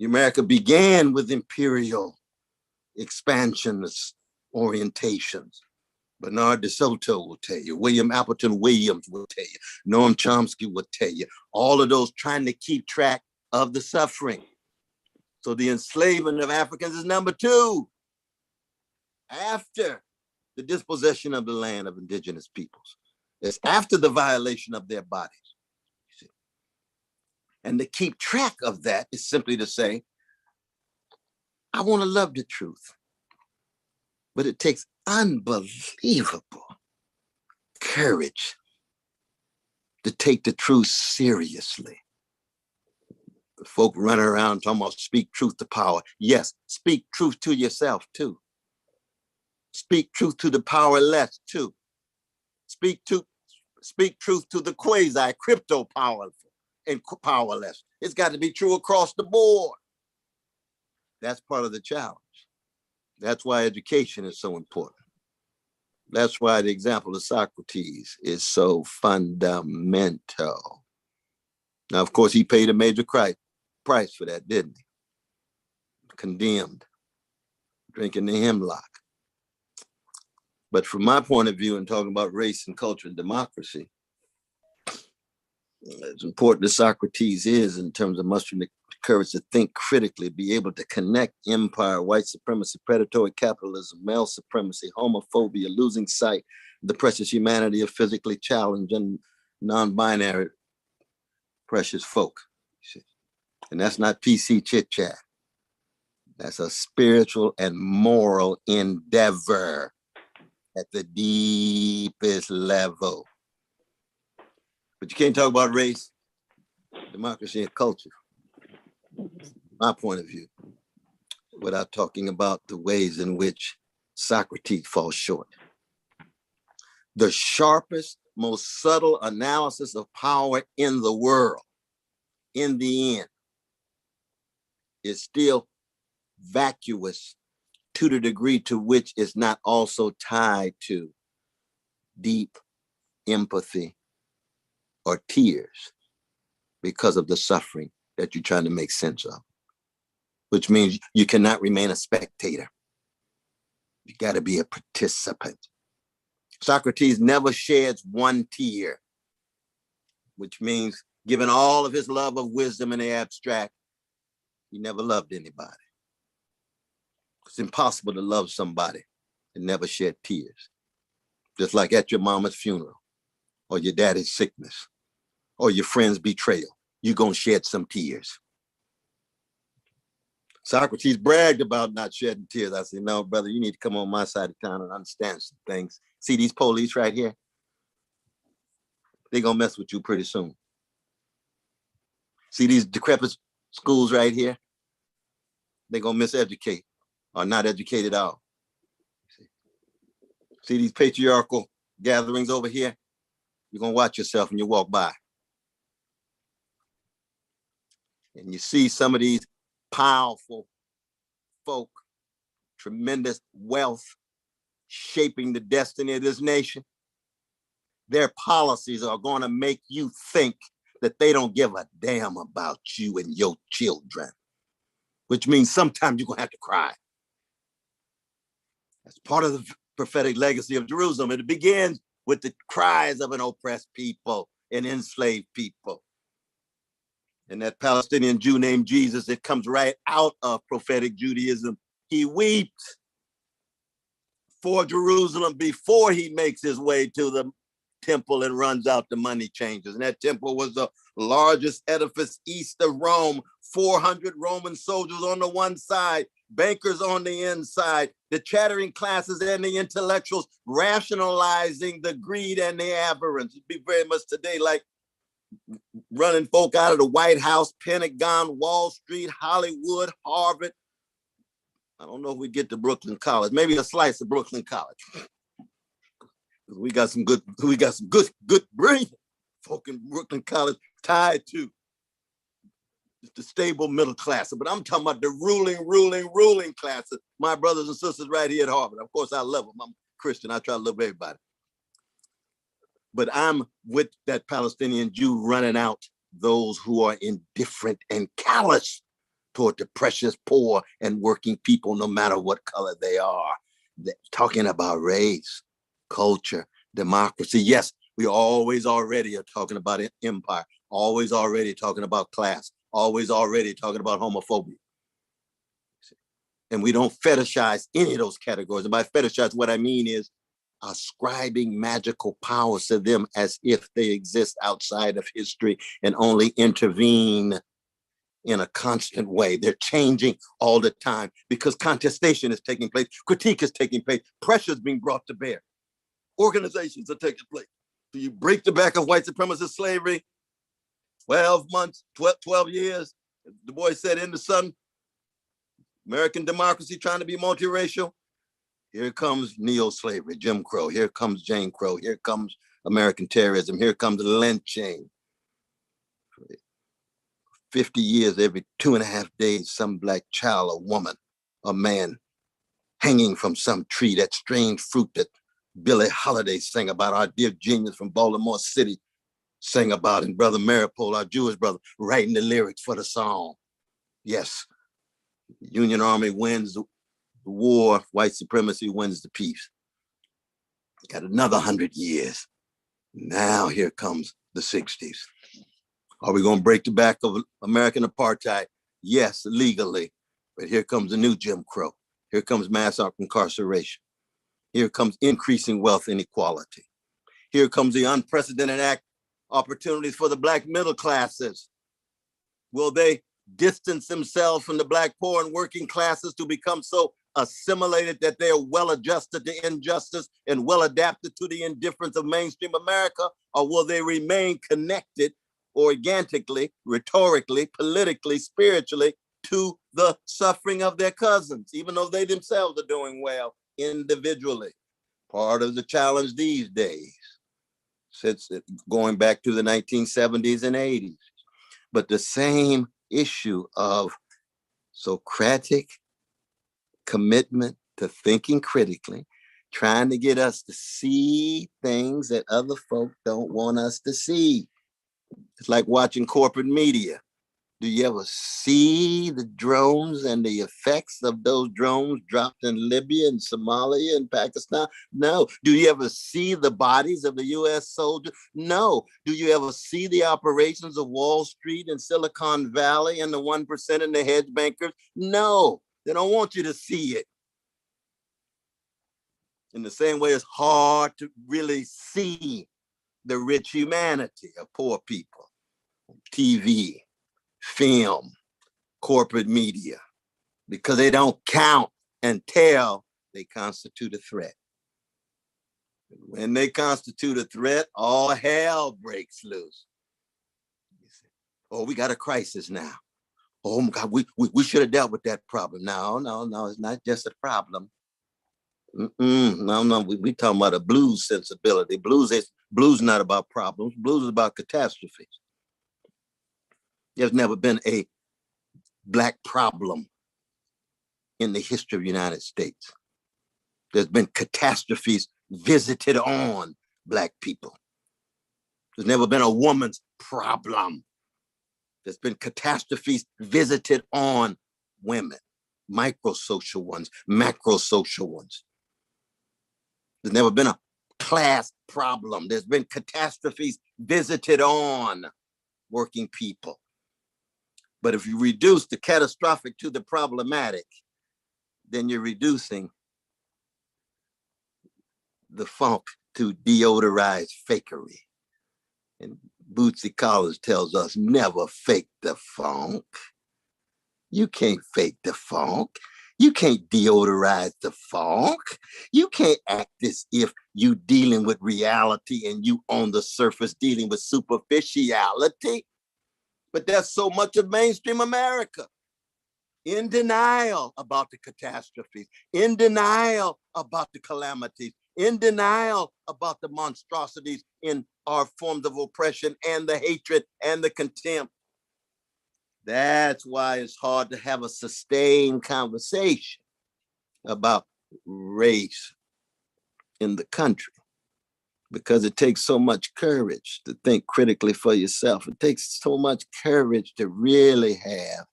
S4: America began with imperial expansionist orientations. Bernard de Soto will tell you, William Appleton Williams will tell you, Noam Chomsky will tell you, all of those trying to keep track of the suffering. So the enslavement of Africans is number two, after the dispossession of the land of indigenous peoples. It's after the violation of their bodies. And to keep track of that is simply to say, I want to love the truth, but it takes unbelievable courage to take the truth seriously. The folk running around talking about speak truth to power. Yes, speak truth to yourself too. Speak truth to the powerless too. Speak truth to the quasi crypto powerful and powerless. It's got to be true across the board. That's part of the challenge. That's why education is so important. That's why the example of Socrates is so fundamental. Now, of course, he paid a major price for that, didn't he? Condemned, drinking the hemlock. But from my point of view, in talking about race and culture and democracy, as important as Socrates is in terms of mustering the courage to think critically, be able to connect empire, white supremacy, predatory capitalism, male supremacy, homophobia, losing sight, the precious humanity of physically challenged and non-binary precious folk. And that's not PC chit chat. That's a spiritual and moral endeavor at the deepest level. But you can't talk about race, democracy, and culture, my point of view, without talking about the ways in which Socrates falls short. The sharpest, most subtle analysis of power in the world, in the end, is still vacuous to the degree to which it's not also tied to deep empathy or tears because of the suffering that you're trying to make sense of, which means you cannot remain a spectator. You got to be a participant. Socrates never sheds one tear, which means given all of his love of wisdom in the abstract, he never loved anybody. It's impossible to love somebody and never shed tears. Just like at your mama's funeral, or your daddy's sickness, or your friend's betrayal, you're gonna shed some tears. Socrates bragged about not shedding tears. I said, no, brother, you need to come on my side of town and understand some things. See these police right here? They're gonna mess with you pretty soon. See these decrepit schools right here? They're gonna miseducate or not educate at all. See these patriarchal gatherings over here? You're gonna watch yourself when you walk by. And you see some of these powerful folk, tremendous wealth, shaping the destiny of this nation. Their policies are gonna make you think that they don't give a damn about you and your children, which means sometimes you're gonna have to cry. That's part of the prophetic legacy of Jerusalem. It begins with the cries of an oppressed people, an enslaved people. And that Palestinian Jew named Jesus, it comes right out of prophetic Judaism. He weeps for Jerusalem before he makes his way to the temple and runs out the money changers. And that temple was the largest edifice east of Rome, 400 Roman soldiers on the one side, bankers on the inside, the chattering classes and the intellectuals rationalizing the greed and the avarice. It'd be very much today like running folk out of the White House, Pentagon, Wall Street, Hollywood, Harvard. I don't know if we get to Brooklyn College, maybe a slice of Brooklyn College. We got some good brain folk in Brooklyn College tied to the stable middle class. But I'm talking about the ruling class. My brothers and sisters right here at Harvard. Of course, I love them. I'm Christian. I try to love everybody. But I'm with that Palestinian Jew running out those who are indifferent and callous toward the precious poor and working people, no matter what color they are. They're talking about race, culture, democracy. Yes, we always already are talking about empire, always already talking about class, always already talking about homophobia. And we don't fetishize any of those categories. And by fetishize, what I mean is ascribing magical powers to them as if they exist outside of history and only intervene in a constant way. They're changing all the time because contestation is taking place, critique is taking place, pressure is being brought to bear. Organizations are taking place. Do you break the back of white supremacist slavery? 12 months, 12 years. Du Bois said in the sun, American democracy trying to be multiracial. Here comes neo-slavery, Jim Crow. Here comes Jane Crow. Here comes American terrorism. Here comes lynching. 50 years, every 2.5 days, some black child, a woman, a man hanging from some tree, that strange fruit that Billie Holiday sang about, our dear genius from Baltimore City sang about, and Brother Maripol, our Jewish brother, writing the lyrics for the song. Yes, the Union Army wins the war, white supremacy wins the peace. Got another 100 years. Now here comes the 60s. Are we going to break the back of American apartheid? Yes, legally. But here comes a new Jim Crow. Here comes mass incarceration. Here comes increasing wealth inequality. Here comes the unprecedented opportunities for the Black middle classes. Will they distance themselves from the Black poor and working classes to become so assimilated that they are well adjusted to injustice and well adapted to the indifference of mainstream America? Or will they remain connected organically, rhetorically, politically, spiritually to the suffering of their cousins, even though they themselves are doing well individually? Part of the challenge these days, since going back to the 1970s and 80s. But the same issue of Socratic commitment to thinking critically, trying to get us to see things that other folk don't want us to see. It's like watching corporate media. Do you ever see the drones and the effects of those drones dropped in Libya and Somalia and Pakistan? No. Do you ever see the bodies of the US soldiers? No. Do you ever see the operations of Wall Street and Silicon Valley and the 1% and the hedge bankers? No. They don't want you to see it. In the same way, it's hard to really see the rich humanity of poor people. TV, film, corporate media, because they don't count until they constitute a threat. When they constitute a threat, all hell breaks loose. Oh, we got a crisis now. Oh my God, we should have dealt with that problem. No, it's not just a problem. No, we talking about a blues sensibility. Blues not about problems. Blues is about catastrophes. There's never been a Black problem in the history of the United States. There's been catastrophes visited on Black people. There's never been a woman's problem. There's been catastrophes visited on women, micro-social ones, macro-social ones. There's never been a class problem. There's been catastrophes visited on working people. But if you reduce the catastrophic to the problematic, then you're reducing the funk to deodorized fakery. And Bootsy Collins tells us, never fake the funk. You can't fake the funk. You can't deodorize the funk. You can't act as if you dealing with reality and you on the surface dealing with superficiality. But that's so much of mainstream America. In denial about the catastrophes, in denial about the calamities, in denial about the monstrosities in our forms of oppression and the hatred and the contempt. That's why it's hard to have a sustained conversation about race in the country, because it takes so much courage to think critically for yourself. It takes so much courage to really have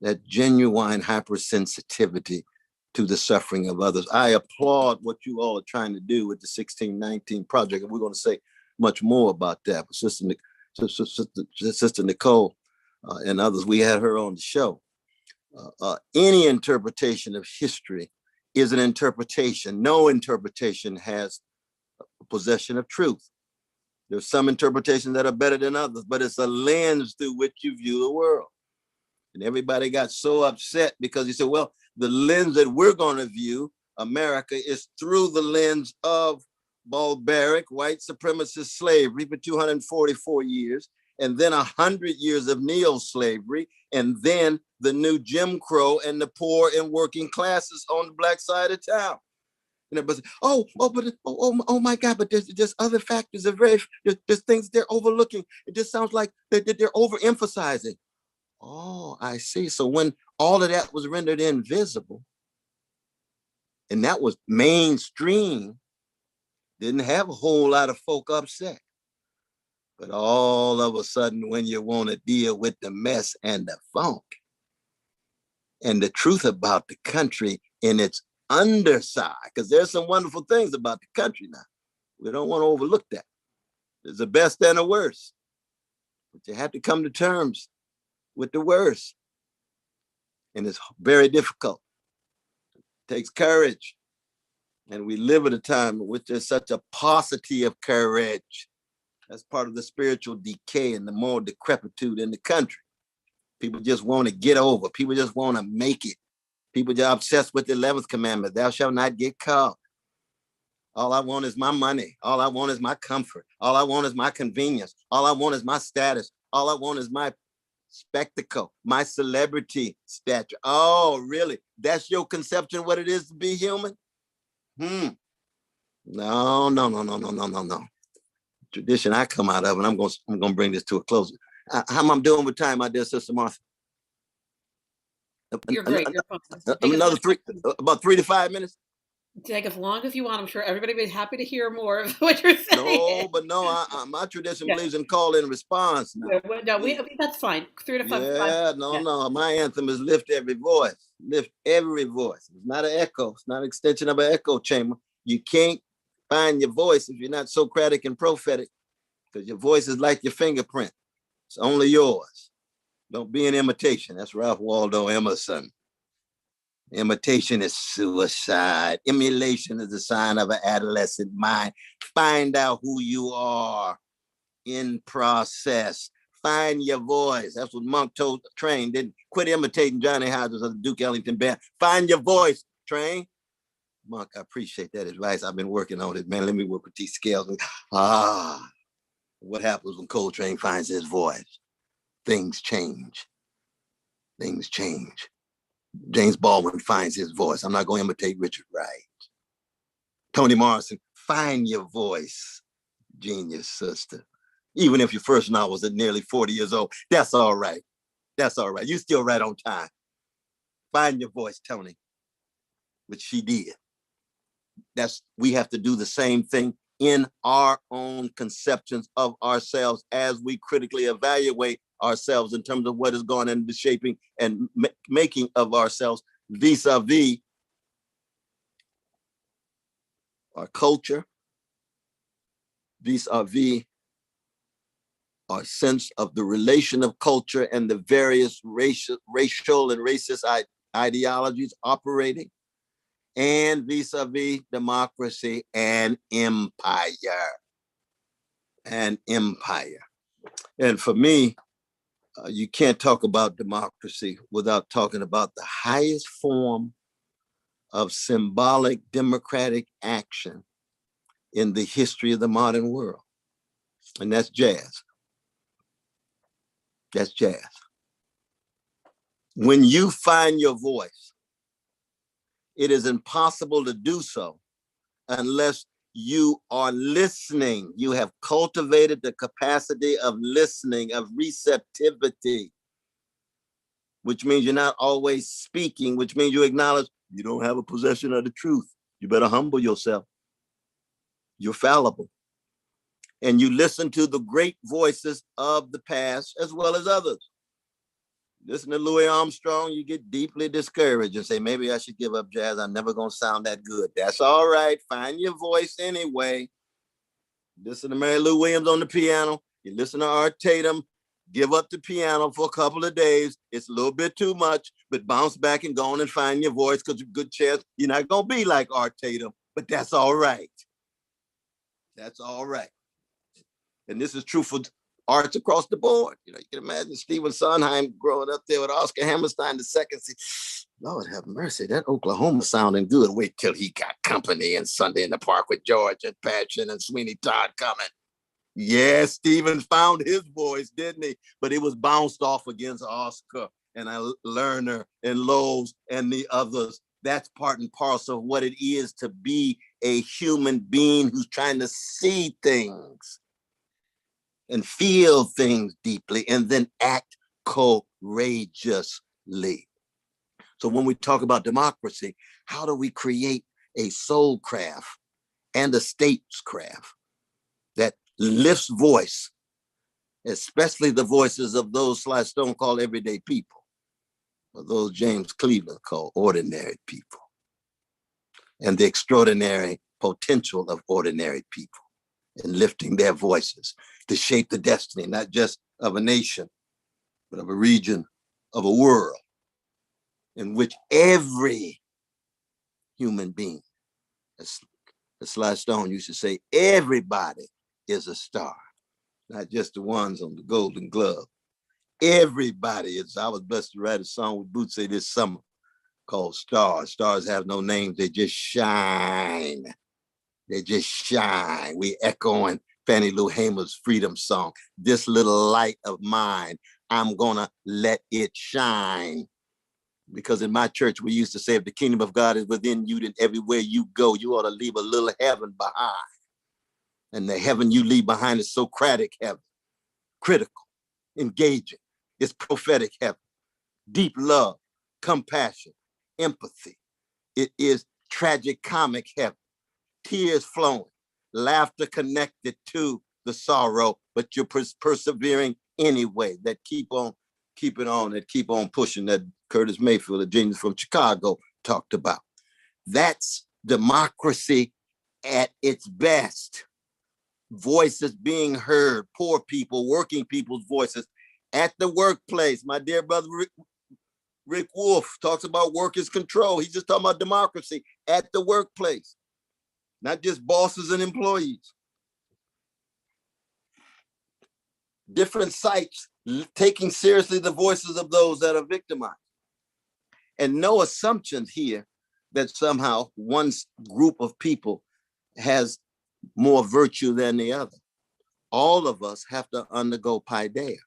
S4: that genuine hypersensitivity to the suffering of others. I applaud what you all are trying to do with the 1619 project, and we're going to say much more about that. But Sister Nicole and others, we had her on the show. Any interpretation of history is an interpretation. No interpretation has possession of truth. There's some interpretations that are better than others, but it's a lens through which you view the world. And everybody got so upset because he said, well, the lens that we're going to view America is through the lens of barbaric white supremacist slavery for 244 years, and then 100 years of neo-slavery, and then the new Jim Crow and the poor and working classes on the Black side of town. And everybody says, oh my God, but there's other factors. There's things they're overlooking. It just sounds like they're overemphasizing. Oh, I see. So when all of that was rendered invisible, and that was mainstream, didn't have a whole lot of folk upset. But all of a sudden, when you want to deal with the mess and the funk and the truth about the country in its underside, because there's some wonderful things about the country now. We don't want to overlook that. There's the best and the worst. But you have to come to terms with the worst. And it's very difficult. It takes courage. And we live at a time in which there's such a paucity of courage. That's part of the spiritual decay and the moral decrepitude in the country. People just want to get over. People just want to make it. People just obsessed with the 11th commandment. Thou shalt not get caught. All I want is my money. All I want is my comfort. All I want is my convenience. All I want is my status. All I want is my spectacle, my celebrity stature. Oh, really? That's your conception of what it is to be human? No. Tradition I come out of, and I'm gonna bring this to a close. How am I doing with time, my dear Sister Martha?
S3: You're great. You're fine.
S4: Another about 3 to 5 minutes.
S3: Take as long as you want. I'm sure everybody will be happy to hear more of what you're saying.
S4: My tradition believes in call and response. Now.
S3: That's fine. 3 to 5.
S4: Yeah, no. My anthem is lift every voice. Lift every voice. It's not an echo. It's not an extension of an echo chamber. You can't find your voice if you're not Socratic and prophetic, because your voice is like your fingerprint. It's only yours. Don't be an imitation. That's Ralph Waldo Emerson. Imitation is suicide. Emulation is a sign of an adolescent mind. Find out who you are in process. Find your voice. That's what Monk told Train. Didn't quit imitating Johnny Hodges of the Duke Ellington Band. Find your voice, Train. Monk, I appreciate that advice. I've been working on it, man. Let me work with these scales. What happens when Coltrane finds his voice? Things change. Things change. James Baldwin finds his voice. I'm not going to imitate Richard Wright. Toni Morrison, find your voice, genius sister. Even if your first novel was at nearly 40 years old, that's all right. That's all right. You still right on time. Find your voice, Toni, which she did. We have to do the same thing in our own conceptions of ourselves as we critically evaluate ourselves in terms of what is going into shaping and making of ourselves vis-a-vis our culture, vis-a-vis our sense of the relation of culture and the various racial and racist ideologies operating, and vis-a-vis democracy and empire. And for me, you can't talk about democracy without talking about the highest form of symbolic democratic action in the history of the modern world. And that's jazz. That's jazz. When you find your voice, it is impossible to do so unless you are listening. You have cultivated the capacity of listening, of receptivity, which means you're not always speaking, which means you acknowledge you don't have a possession of the truth. You better humble yourself. You're fallible. And you listen to the great voices of the past as well as others. Listen to Louis Armstrong, you get deeply discouraged and say, maybe I should give up jazz. I'm never going to sound that good. That's all right. Find your voice anyway. Listen to Mary Lou Williams on the piano. You listen to Art Tatum. Give up the piano for a couple of days. It's a little bit too much, but bounce back and go on and find your voice, because a good chance you're not going to be like Art Tatum, but that's all right. That's all right. And this is true for arts across the board. You can imagine Stephen Sondheim growing up there with Oscar Hammerstein II. See, Lord have mercy, that Oklahoma sounding good. Wait till he got company and Sunday in the Park with George and Passion and Sweeney Todd coming. Yeah, Stephen found his voice, didn't he? But it was bounced off against Oscar and Lerner and Lowe's and the others. That's part and parcel of what it is to be a human being who's trying to see things and feel things deeply and then act courageously. So when we talk about democracy, how do we create a soul craft and a statescraft that lifts voice, especially the voices of those Sly Stone called everyday people, or those James Cleveland called ordinary people, and the extraordinary potential of ordinary people, and lifting their voices to shape the destiny, not just of a nation, but of a region, of a world in which every human being As Sly Stone used to say, everybody is a star, not just the ones on the Golden Glove. Everybody is. I was blessed to write a song with Bootsy this summer called Stars. Stars have no names, they just shine. They just shine. We echoing Fannie Lou Hamer's Freedom Song. This little light of mine, I'm gonna let it shine. Because in my church, we used to say, if the kingdom of God is within you, then everywhere you go, you ought to leave a little heaven behind. And the heaven you leave behind is Socratic heaven, critical, engaging. It's prophetic heaven, deep love, compassion, empathy. It is tragic comic heaven, tears flowing, laughter connected to the sorrow, but you're persevering anyway. That keep on pushing, that Curtis Mayfield, a genius from Chicago, talked about. That's democracy at its best. Voices being heard, poor people, working people's voices at the workplace. My dear brother Rick Wolf talks about workers' control. He's just talking about democracy at the workplace, not just bosses and employees. Different sites taking seriously the voices of those that are victimized. And no assumptions here that somehow one group of people has more virtue than the other. All of us have to undergo paideia,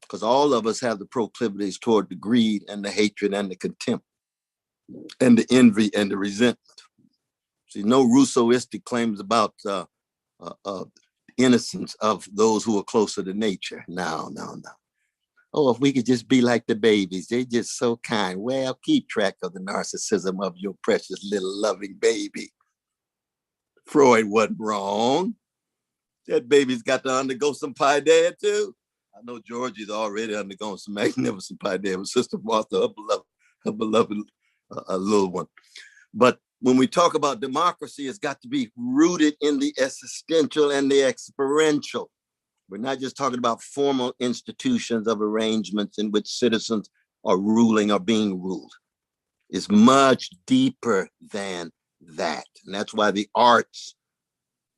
S4: because all of us have the proclivities toward the greed and the hatred and the contempt and the envy and the resentment. See, no Rousseauistic claims about innocence of those who are closer to nature. No. Oh, if we could just be like the babies, they're just so kind. Well, keep track of the narcissism of your precious little loving baby. Freud wasn't wrong. That baby's got to undergo some paideia too. I know Georgie's already undergone some magnificent paideia with Sister Martha, her beloved little one. But when we talk about democracy, it's got to be rooted in the existential and the experiential. We're not just talking about formal institutions of arrangements in which citizens are ruling or being ruled. It's much deeper than that. And that's why the arts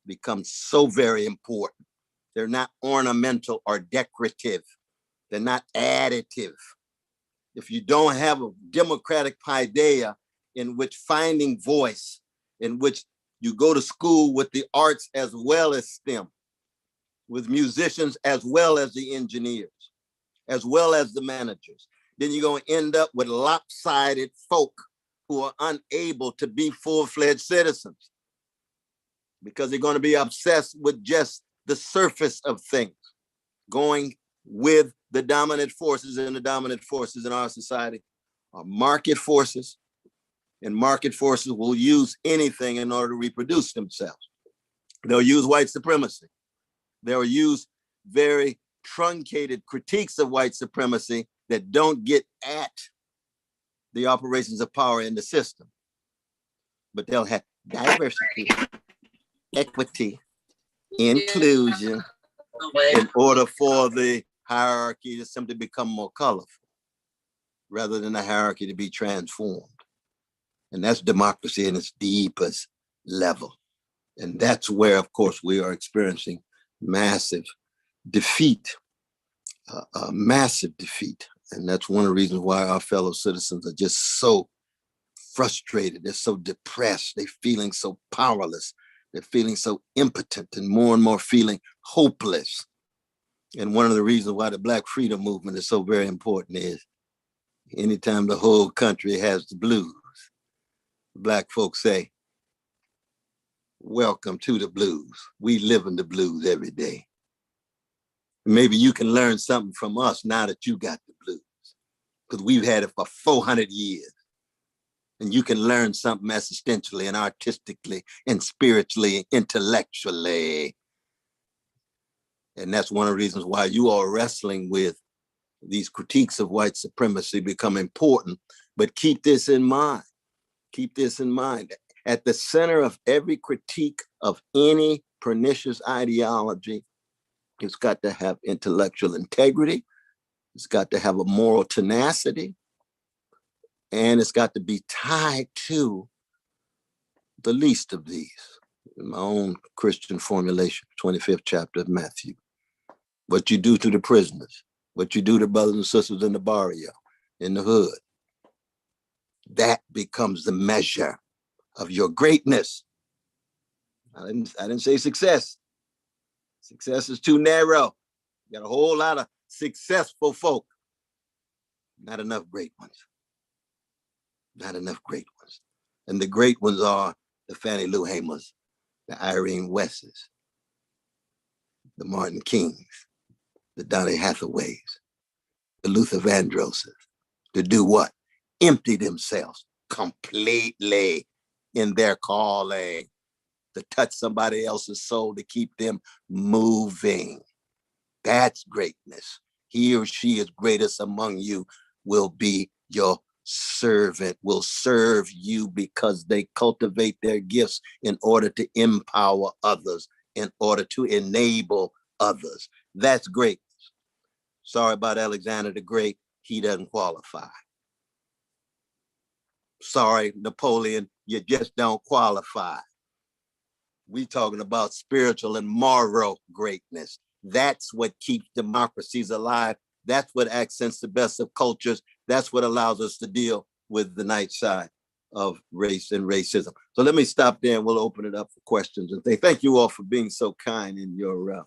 S4: become so very important. They're not ornamental or decorative. They're not additive. If you don't have a democratic paideia in which finding voice, in which you go to school with the arts as well as STEM, with musicians as well as the engineers, as well as the managers, then you're going to end up with lopsided folk who are unable to be full-fledged citizens because they're going to be obsessed with just the surface of things, going with the dominant forces, and the dominant forces in our society are market forces, and market forces will use anything in order to reproduce themselves. They'll use white supremacy. They'll use very truncated critiques of white supremacy that don't get at the operations of power in the system. But they'll have diversity, equity, inclusion, in order for the hierarchy to simply become more colorful, rather than the hierarchy to be transformed. And that's democracy in its deepest level. And that's where, of course, we are experiencing massive defeat, massive defeat. And that's one of the reasons why our fellow citizens are just so frustrated. They're so depressed. They're feeling so powerless. They're feeling so impotent, and more feeling hopeless. And one of the reasons why the Black freedom movement is so very important is anytime the whole country has the blues, Black folks say, welcome to the blues. We live in the blues every day. Maybe you can learn something from us now that you got the blues, because we've had it for 400 years. And you can learn something existentially and artistically and spiritually, intellectually. And that's one of the reasons why you are wrestling with these critiques of white supremacy become important. But keep this in mind. Keep this in mind. At the center of every critique of any pernicious ideology, it's got to have intellectual integrity. It's got to have a moral tenacity. And it's got to be tied to the least of these, in my own Christian formulation, 25th chapter of Matthew. What you do to the prisoners, what you do to brothers and sisters in the barrio, in the hood, that becomes the measure of your greatness. I didn't say success. Success is too narrow. You got a whole lot of successful folk. Not enough great ones. Not enough great ones. And the great ones are the Fannie Lou Hamers, the Irene Wesses, the Martin Kings, the Donny Hathaways, the Luther Vandrosses, to do what? Empty themselves completely in their calling, to touch somebody else's soul, to keep them moving. That's greatness. He or she is greatest among you will be your servant, will serve you because they cultivate their gifts in order to empower others, in order to enable others. That's greatness. Sorry about Alexander the Great, he doesn't qualify. Sorry, Napoleon, you just don't qualify. We talking about spiritual and moral greatness. That's what keeps democracies alive. That's what accents the best of cultures. That's what allows us to deal with the night side of race and racism. So let me stop there and we'll open it up for questions. And thank you all for being so kind in your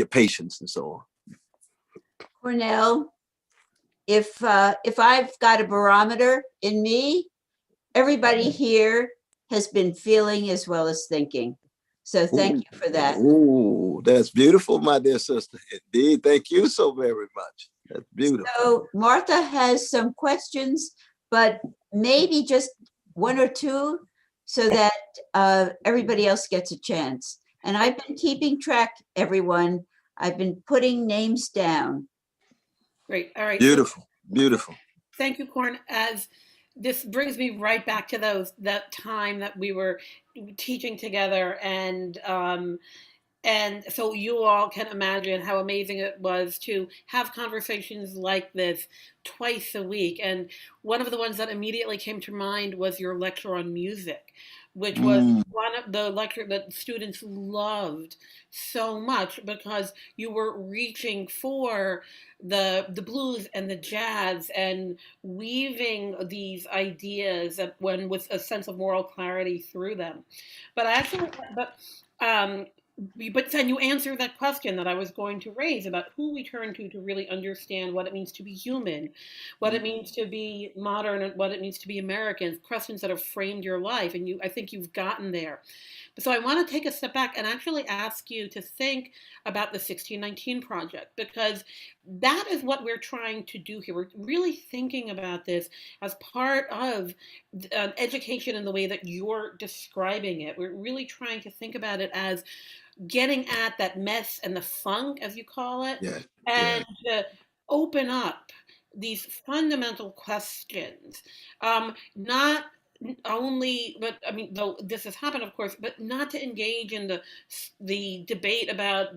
S4: patience and so on.
S2: Cornel, if I've got a barometer in me, everybody here has been feeling as well as thinking. So thank you for that.
S4: Oh, that's beautiful, my dear sister. Indeed, thank you so very much. That's beautiful.
S2: So Martha has some questions, but maybe just one or two so that everybody else gets a chance. And I've been keeping track, everyone. I've been putting names down.
S3: Great. All right.
S4: Beautiful. Beautiful.
S3: Thank you, Corn. As this brings me right back to that time that we were teaching together, and so you all can imagine how amazing it was to have conversations like this twice a week. And one of the ones that immediately came to mind was your lecture on music, which was one of the lecture that students loved so much because you were reaching for the blues and the jazz and weaving these ideas with a sense of moral clarity through them. But then you answered that question that I was going to raise about who we turn to really understand what it means to be human, what it means to be modern, and what it means to be American, questions that have framed your life. And I think you've gotten there. So I want to take a step back and actually ask you to think about the 1619 Project, because that is what we're trying to do here. We're really thinking about this as part of education in the way that you're describing it. We're really trying to think about it as getting at that mess and the funk, as you call it, and to open up these fundamental questions, not only, but I mean, though this has happened, of course, but not to engage in the debate about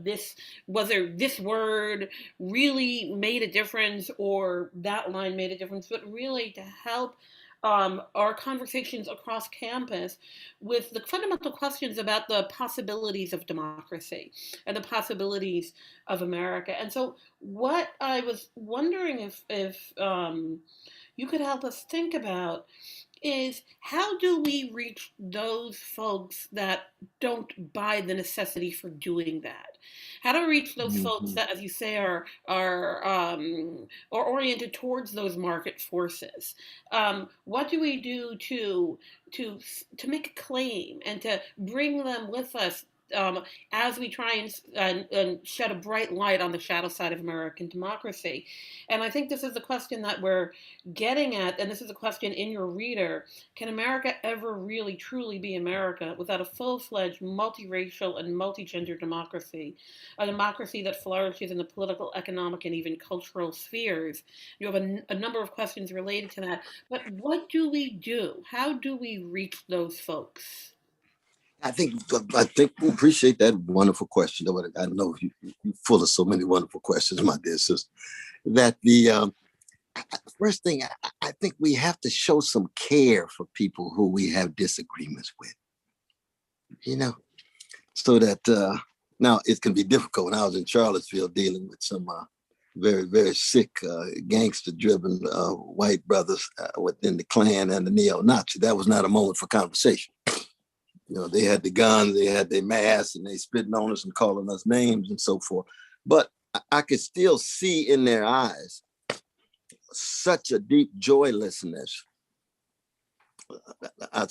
S3: whether this word really made a difference or that line made a difference, but really to help our conversations across campus with the fundamental questions about the possibilities of democracy and the possibilities of America. And so what I was wondering if you could help us think about is, how do we reach those folks that don't buy the necessity for doing that? How do we reach those folks that, as you say, are oriented towards those market forces? What do we do to make a claim and to bring them with us as we try and shed a bright light on the shadow side of American democracy? And I think this is the question that we're getting at, and this is a question in your reader: can America ever really truly be America without a full-fledged multiracial and multigender democracy, a democracy that flourishes in the political, economic, and even cultural spheres? You have a number of questions related to that, but what do we do? How do we reach those folks?
S4: I think we appreciate that wonderful question. I know you're full of so many wonderful questions, my dear sister. That first thing, I think we have to show some care for people who we have disagreements with, you know, so that now it can be difficult. When I was in Charlottesville dealing with some very, very sick, gangster-driven white brothers within the Klan and the neo-Nazi, that was not a moment for conversation. You know, they had the guns, they had their masks, and they spitting on us and calling us names and so forth. But I could still see in their eyes such a deep joylessness.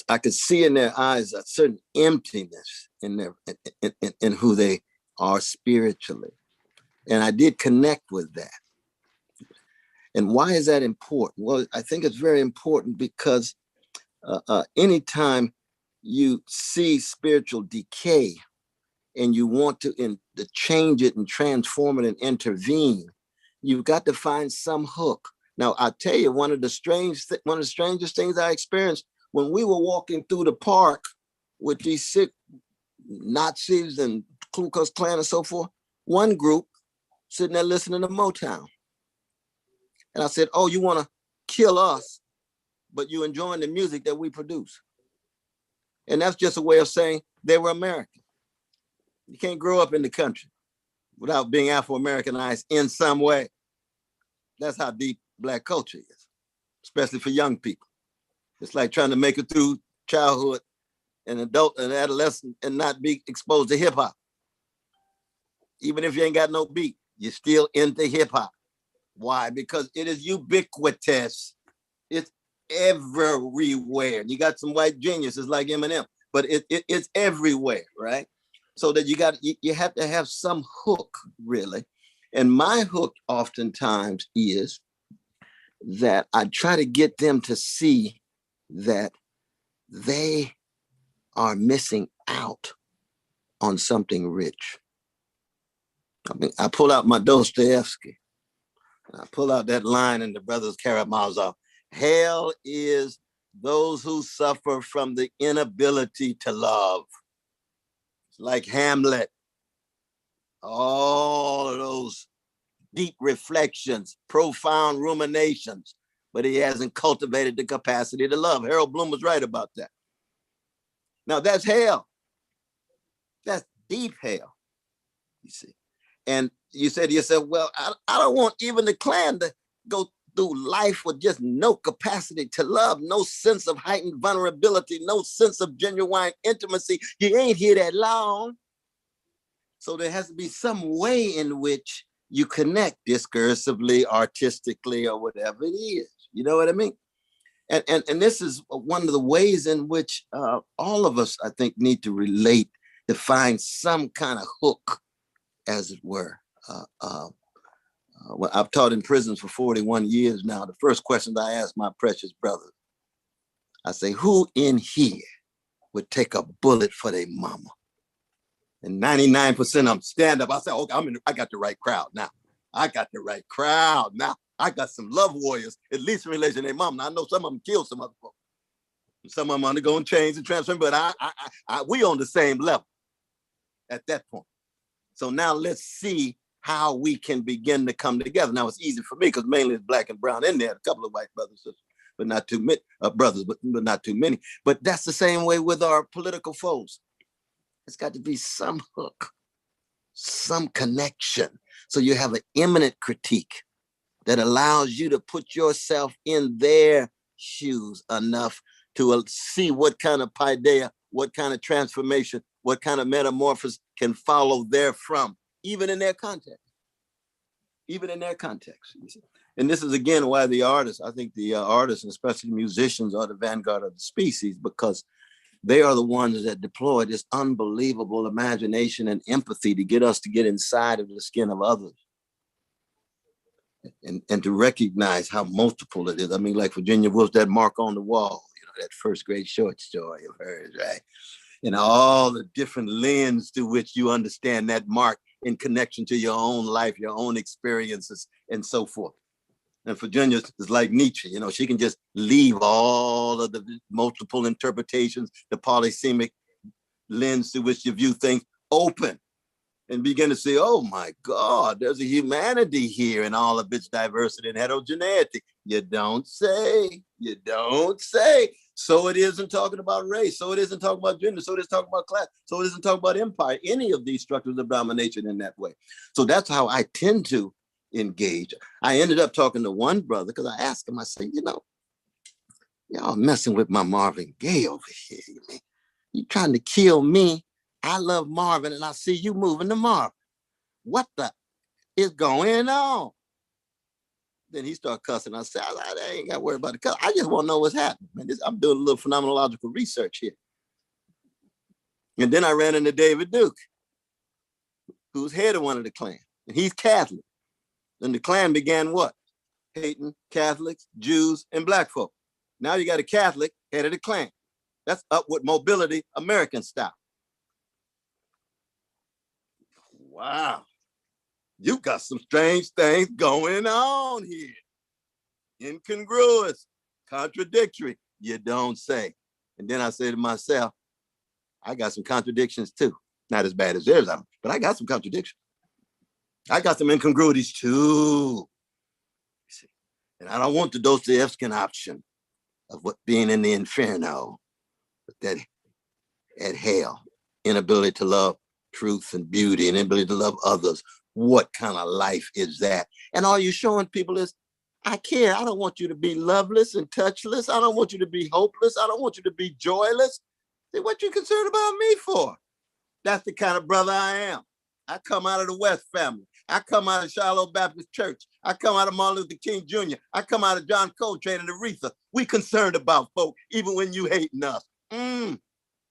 S4: I could see in their eyes a certain emptiness in their in who they are spiritually. And I did connect with that. And why is that important? Well, I think it's very important because anytime you see spiritual decay and you want to change it and transform it and intervene, you've got to find some hook. Now, I'll tell you, one of the strangest things I experienced when we were walking through the park with these sick Nazis and Ku Klux Klan and so forth, one group sitting there listening to Motown. And I said, oh, you want to kill us, but you enjoying the music that we produce. And that's just a way of saying they were American. You can't grow up in the country without being Afro-Americanized in some way. That's how deep Black culture is, especially for young people. It's like trying to make it through childhood and adult and adolescent and not be exposed to hip hop. Even if you ain't got no beat, you're still into hip hop. Why? Because it is ubiquitous. It's everywhere. You got some white geniuses like Eminem, but it's everywhere, right? So that you have to have some hook, really. And my hook oftentimes is that I try to get them to see that they are missing out on something rich. I mean, I pull out my Dostoevsky, and I pull out that line in the Brothers Karamazov. Hell is those who suffer from the inability to love. It's like Hamlet. All of those deep reflections, profound ruminations, but he hasn't cultivated the capacity to love. Harold Bloom was right about that. Now that's hell. That's deep hell, you see. And you said to yourself, well, I don't want even the Klan to go through life with just no capacity to love, no sense of heightened vulnerability, no sense of genuine intimacy. You ain't here that long. So there has to be some way in which you connect discursively, artistically, or whatever it is. You know what I mean? And this is one of the ways in which all of us, I think, need to relate, to find some kind of hook, as it were. Well, I've taught in prisons for 41 years now. The first question I ask my precious brothers, I say, who in here would take a bullet for their mama? And 99% of them stand up. I say, okay, I got the right crowd now. I got the right crowd now. I got some love warriors, at least in relation to their mom. Now, I know some of them killed some other folks. Some of them undergoing change and transform, but we on the same level at that point. So now let's see how we can begin to come together. Now it's easy for me because mainly it's black and brown in there, a couple of white brothers, but not too many brothers, but not too many. But that's the same way with our political foes. It's got to be some hook, some connection. So you have an imminent critique that allows you to put yourself in their shoes enough to see what kind of paideia, what kind of transformation, what kind of metamorphosis can follow therefrom, even in their context. Even in their context. And this is, again, why the artists, I think the artists, and especially musicians, are the vanguard of the species, because they are the ones that deploy this unbelievable imagination and empathy to get us to get inside of the skin of others. And to recognize how multiple it is. I mean, like Virginia Woolf's That Mark on the Wall, that first great short story of hers, right? And all the different lens through which you understand that mark in connection to your own life, your own experiences, and so forth. And Virginia is like Nietzsche, she can just leave all of the multiple interpretations, the polysemic lens through which you view things open, and begin to say, oh my God, there's a humanity here in all of its diversity and heterogeneity. You don't say. You don't say. So it isn't talking about race. So it isn't talking about gender. So it isn't talking about class. So it isn't talking about empire. Any of these structures of domination in that way. So that's how I tend to engage. I ended up talking to one brother because I asked him, I said, you know, y'all messing with my Marvin Gaye over here. Man. You trying to kill me. I love Marvin and I see you moving to Marvin. What the is going on? Then he started cussing. I said, I ain't got to worry about the cuss. I just want to know what's happening. Man, I'm doing a little phenomenological research here. And then I ran into David Duke, who's head of one of the clans. And he's Catholic. And the clan began what? Hating Catholics, Jews, and Black folk. Now you got a Catholic head of the clan. That's upward mobility, American style. Wow. You got some strange things going on here. Incongruous, contradictory, you don't say. And then I say to myself, I got some contradictions too. Not as bad as theirs, but I got some contradictions. I got some incongruities too. And I don't want the Dostoevsky option of what being in the inferno, but that at hell, inability to love truth and beauty, and inability to love others. What kind of life is that? And all you're showing people is, I care. I don't want you to be loveless and touchless. I don't want you to be hopeless. I don't want you to be joyless. Then what you concerned about me for? That's the kind of brother I am. I come out of the West family. I come out of Shiloh Baptist Church. I come out of Martin Luther King Jr. I come out of John Coltrane and Aretha. We concerned about folk, even when you hating us.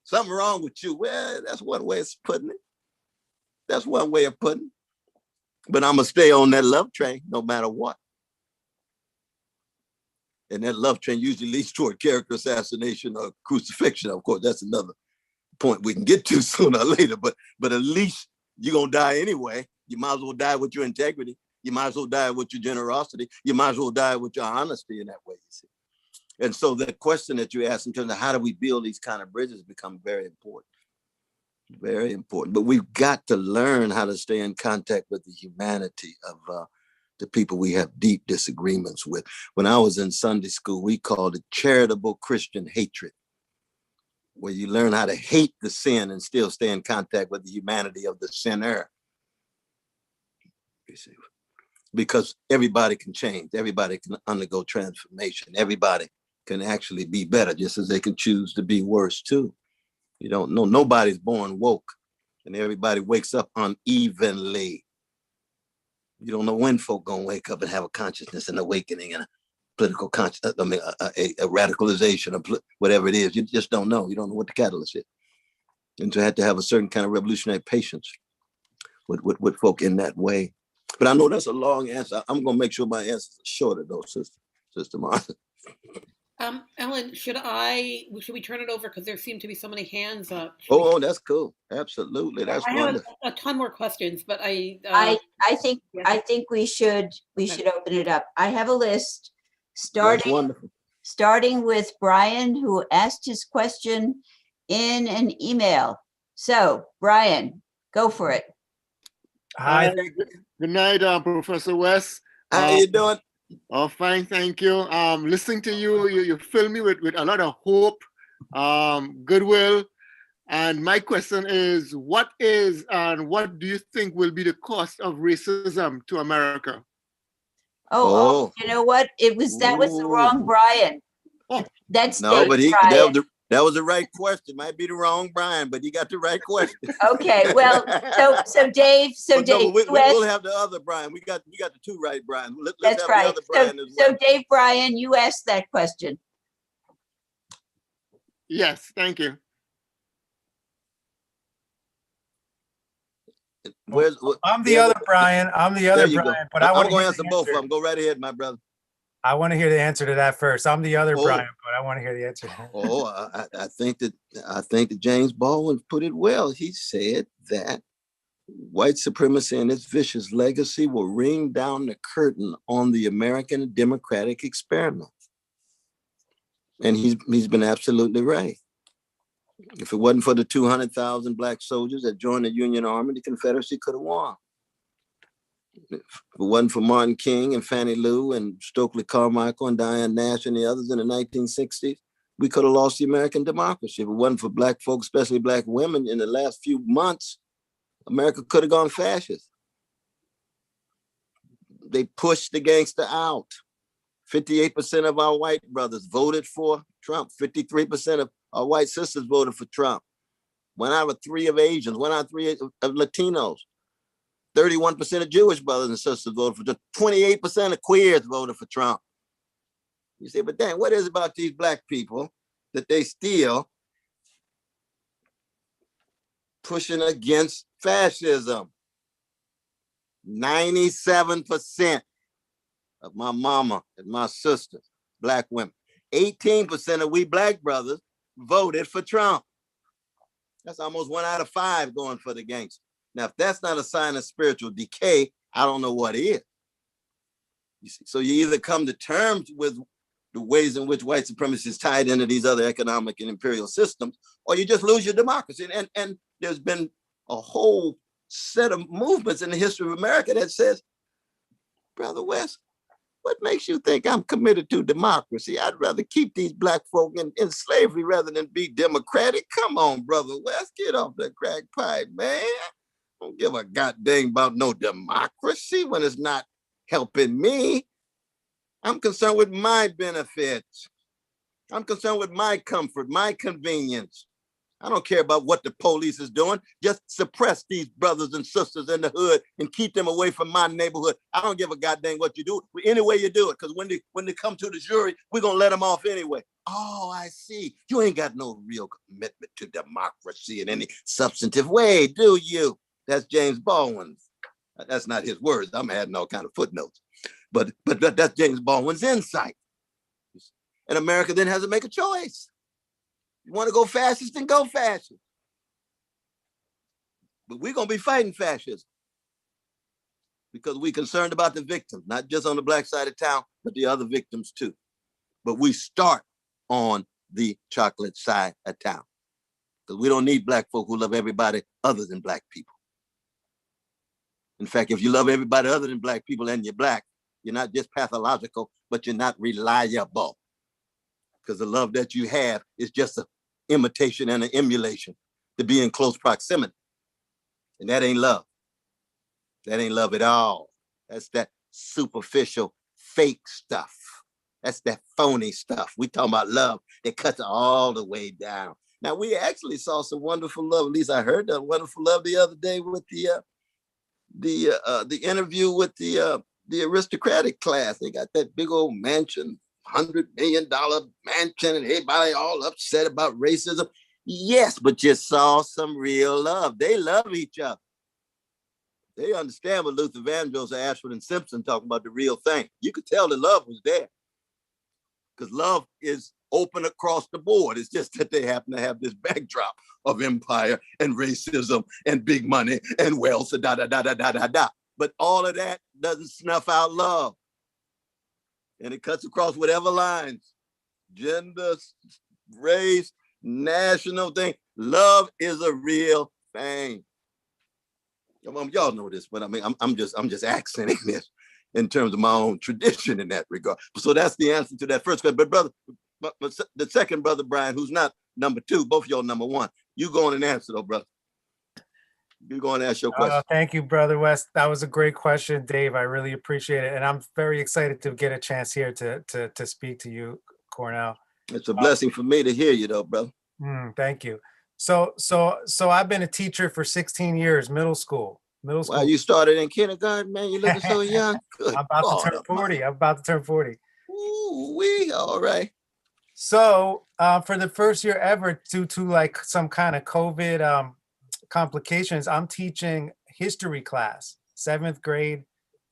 S4: Something wrong with you. Well, that's one way of putting it. That's one way of putting it. But I'm going to stay on that love train no matter what. And that love train usually leads toward character assassination or crucifixion. Of course, that's another point we can get to sooner or later. But at least you're going to die anyway. You might as well die with your integrity. You might as well die with your generosity. You might as well die with your honesty in that way, you see. And so the question that you asked in terms of how do we build these kind of bridges become very important. Very important. But we've got to learn how to stay in contact with the humanity of the people we have deep disagreements with. When I was in Sunday school, we called it charitable Christian hatred, where you learn how to hate the sin and still stay in contact with the humanity of the sinner. You see, because everybody can change. Everybody can undergo transformation. Everybody can actually be better, just as they can choose to be worse too. You don't know, nobody's born woke, and everybody wakes up unevenly. You don't know when folk gonna wake up and have a consciousness and awakening and a political consciousness, a radicalization of whatever it is. You just don't know. You don't know what the catalyst is. And to have a certain kind of revolutionary patience with folk in that way. But I know that's a long answer. I'm gonna make sure my answers are shorter though, Sister Martha.
S3: Ellen, should we turn it over? Because there seem to be so many hands up.
S4: Oh, that's cool. Absolutely. That's wonderful.
S3: I have a ton more questions, but
S2: I think
S3: yeah.
S2: I think we should open it up. I have a list
S4: That's wonderful.
S2: starting with Brian, who asked his question in an email. So Brian, go for it.
S5: Hi. Good night, Professor West.
S4: How you doing?
S5: Oh, fine, thank you. Listening to you fill me with a lot of hope, goodwill. And my question is, what is and what do you think will be the cost of racism to America?
S2: Oh, you know what? That was the wrong Brian.
S5: Oh.
S2: That's
S4: no,
S2: Dave,
S4: but
S2: Brian.
S4: that was the right question. Might be the wrong Brian, but you got the right question.
S2: Okay, well, so Dave,
S4: we'll have the other Brian. We got the two right Brian. Let's
S2: that's
S4: have
S2: right.
S4: The other Brian as well.
S2: So Dave, Brian, you asked that question.
S5: Yes, thank you.
S6: I'm the other Brian. I'm the other Brian, but
S4: I'm going to answer both of them. Go right ahead, my brother.
S6: I want to hear the answer to that first. I'm the other Brian, but I want to hear the answer.
S4: I think that James Baldwin put it well. He said that white supremacy and its vicious legacy will ring down the curtain on the American democratic experiment. And he's been absolutely right. If it wasn't for the 200,000 Black soldiers that joined the Union Army, the Confederacy could have won. If it wasn't for Martin King and Fannie Lou and Stokely Carmichael and Diane Nash and the others in the 1960s, we could have lost the American democracy. If it wasn't for Black folks, especially Black women, in the last few months, America could have gone fascist. They pushed the gangster out. 58% of our white brothers voted for Trump. 53% of our white sisters voted for Trump. 1 out of 3 of Asians, 1 out of 3 of Latinos. 31% of Jewish brothers and sisters voted for Trump. 28% of queers voted for Trump. You say, but dang, what is it about these Black people that they still pushing against fascism? 97% of my mama and my sisters, Black women. 18% of we Black brothers voted for Trump. That's almost 1 out of 5 going for the gangster. Now, if that's not a sign of spiritual decay, I don't know what is. You see, so you either come to terms with the ways in which white supremacy is tied into these other economic and imperial systems, or you just lose your democracy. And there's been a whole set of movements in the history of America that says, Brother West, what makes you think I'm committed to democracy? I'd rather keep these Black folk in slavery rather than be democratic. Come on, Brother West, get off that crack pipe, man. Don't give a goddamn about no democracy when it's not helping me. I'm concerned with my benefits. I'm concerned with my comfort, my convenience. I don't care about what the police is doing. Just suppress these brothers and sisters in the hood and keep them away from my neighborhood. I don't give a goddamn what you do, any way you do it, because when they come to the jury, we're going to let them off anyway. Oh, I see. You ain't got no real commitment to democracy in any substantive way, do you? That's James Baldwin's. That's not his words. I'm adding all kind of footnotes. But that's James Baldwin's insight. And America then has to make a choice. You want to go fascist, then go fascist. But we're going to be fighting fascism because we're concerned about the victims, not just on the Black side of town, but the other victims too. But we start on the chocolate side of town because we don't need Black folk who love everybody other than Black people. In fact, if you love everybody other than Black people and you're Black, you're not just pathological, but you're not reliable. Because the love that you have is just an imitation and an emulation to be in close proximity. And that ain't love. That ain't love at all. That's that superficial, fake stuff. That's that phony stuff. We talking about love that cuts all the way down. Now, we actually saw some wonderful love. At least I heard that wonderful love the other day with the interview with the aristocratic class. They got that big old mansion, $100 million mansion, and everybody all upset about racism. Yes, but you saw some real love. They love each other. They understand what Luther Vandross, Ashford, and Simpson talking about, the real thing. You could tell the love was there because love is open across the board. It's just that they happen to have this backdrop of empire and racism and big money and wealth, da, da, da, da, da, da, da. But all of that doesn't snuff out love. And it cuts across whatever lines, gender, race, national thing. Love is a real thing. Y'all know this, but I mean, I'm just accenting this in terms of my own tradition in that regard. So that's the answer to that first question. But brother, but the second brother, Brian, who's not number 2, both of y'all number 1. You go on and answer though, brother. You go and ask your question.
S6: Thank you, Brother West. That was a great question, Dave. I really appreciate it. And I'm very excited to get a chance here to speak to you, Cornel.
S4: It's a blessing for me to hear you though, brother.
S6: Thank you. So I've been a teacher for 16 years, middle school.
S4: Wow, you started in kindergarten, man. You looking so young. Good
S6: I'm about to turn 40. I'm about to turn 40.
S4: Ooh, we all right.
S6: So for the first year ever, due to like some kind of COVID complications, I'm teaching history class, 7th grade.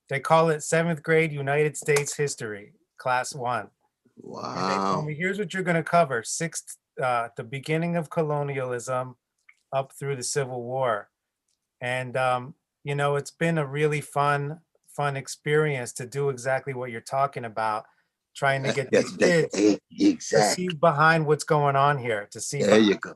S6: They call it 7th grade United States history, class 1.
S4: Wow.
S6: And they told me, here's what you're going to cover: the beginning of colonialism up through the Civil War. And you know, it's been a really fun experience to do exactly what you're talking about, trying to get these kids to see behind what's going on here, to see.
S4: There you go.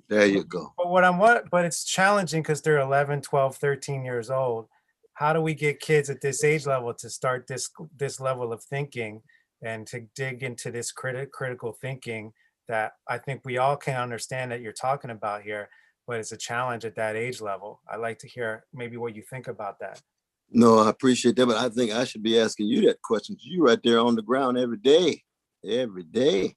S4: There you go.
S6: But but it's challenging because they're 11, 12, 13 years old. how do we get kids at this age level to start this level of thinking and to dig into this critical thinking that I think we all can understand that you're talking about here, but it's a challenge at that age level. I'd like to hear maybe what you think about that.
S4: No, I appreciate that, but I think I should be asking you that question. You right there on the ground every day, every day.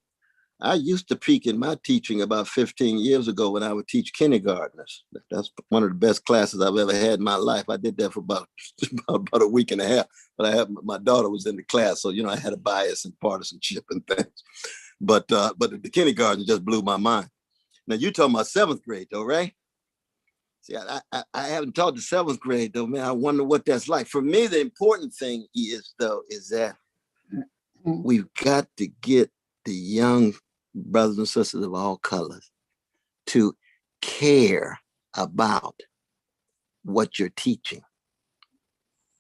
S4: I used to peak in my teaching about 15 years ago when I would teach kindergartners. That's one of the best classes I've ever had in my life. I did that for about a week and a half, but my daughter was in the class, so I had a bias and partisanship and things. But the kindergarten just blew my mind. Now you're talking about 7th grade though, right? See, I haven't taught the 7th grade though, man. I wonder what that's like. For me, the important thing is that we've got to get the young brothers and sisters of all colors to care about what you're teaching,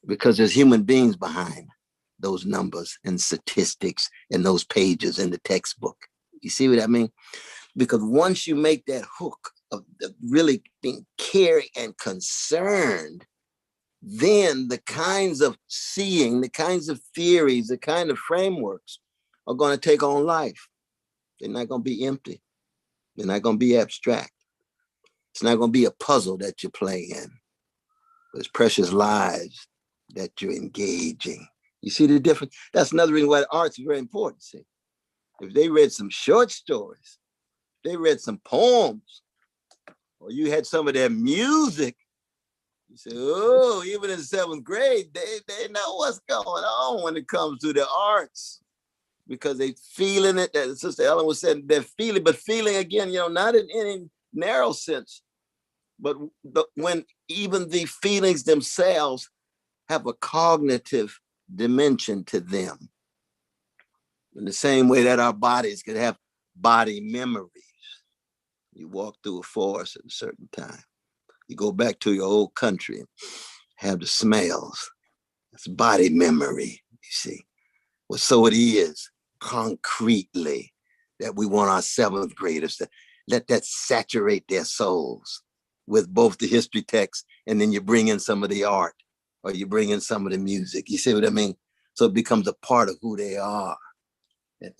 S4: because there's human beings behind those numbers and statistics and those pages in the textbook. You see what I mean? Because once you make that hook of really being caring and concerned, then the kinds of seeing, the kinds of theories, the kind of frameworks are going to take on life. They're not going to be empty. They're not going to be abstract. It's not going to be a puzzle that you play in. It's precious lives that you're engaging. You see the difference? That's another reason why the arts is very important. See, if they read some short stories, they read some poems, or you had some of their music, you say, oh, even in 7th grade, they know what's going on when it comes to the arts, because they feeling it. That Sister Ellen was saying, they're feeling, but feeling again, not in any narrow sense, but when even the feelings themselves have a cognitive dimension to them, in the same way that our bodies could have body memories. You walk through a forest at a certain time. You go back to your old country and have the smells. It's body memory, you see. Well, so it is concretely that we want our 7th graders to let that saturate their souls with both the history text, and then you bring in some of the art, or you bring in some of the music. You see what I mean? So it becomes a part of who they are.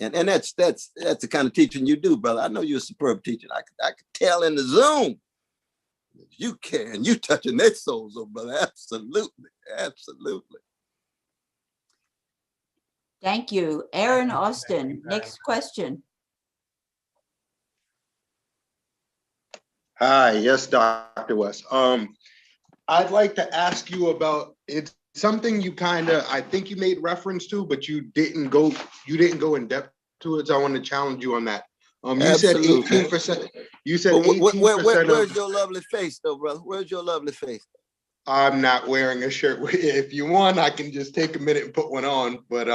S4: And that's the kind of teaching you do, brother. I know you're a superb teacher. I could tell in the Zoom. You can, you touching their souls, oh brother. Absolutely, absolutely.
S2: Thank you. Aaron Austin, next question.
S7: Hi, yes, Dr. West. I'd like to ask you about, it's something you I think you made reference to, but you didn't go in depth to it. So I want to challenge you on that. You said 18%. You said 18%.
S4: Where's your lovely face though, brother? Where's your lovely face?
S7: I'm not wearing a shirt. If you want, I can just take a minute and put one on, but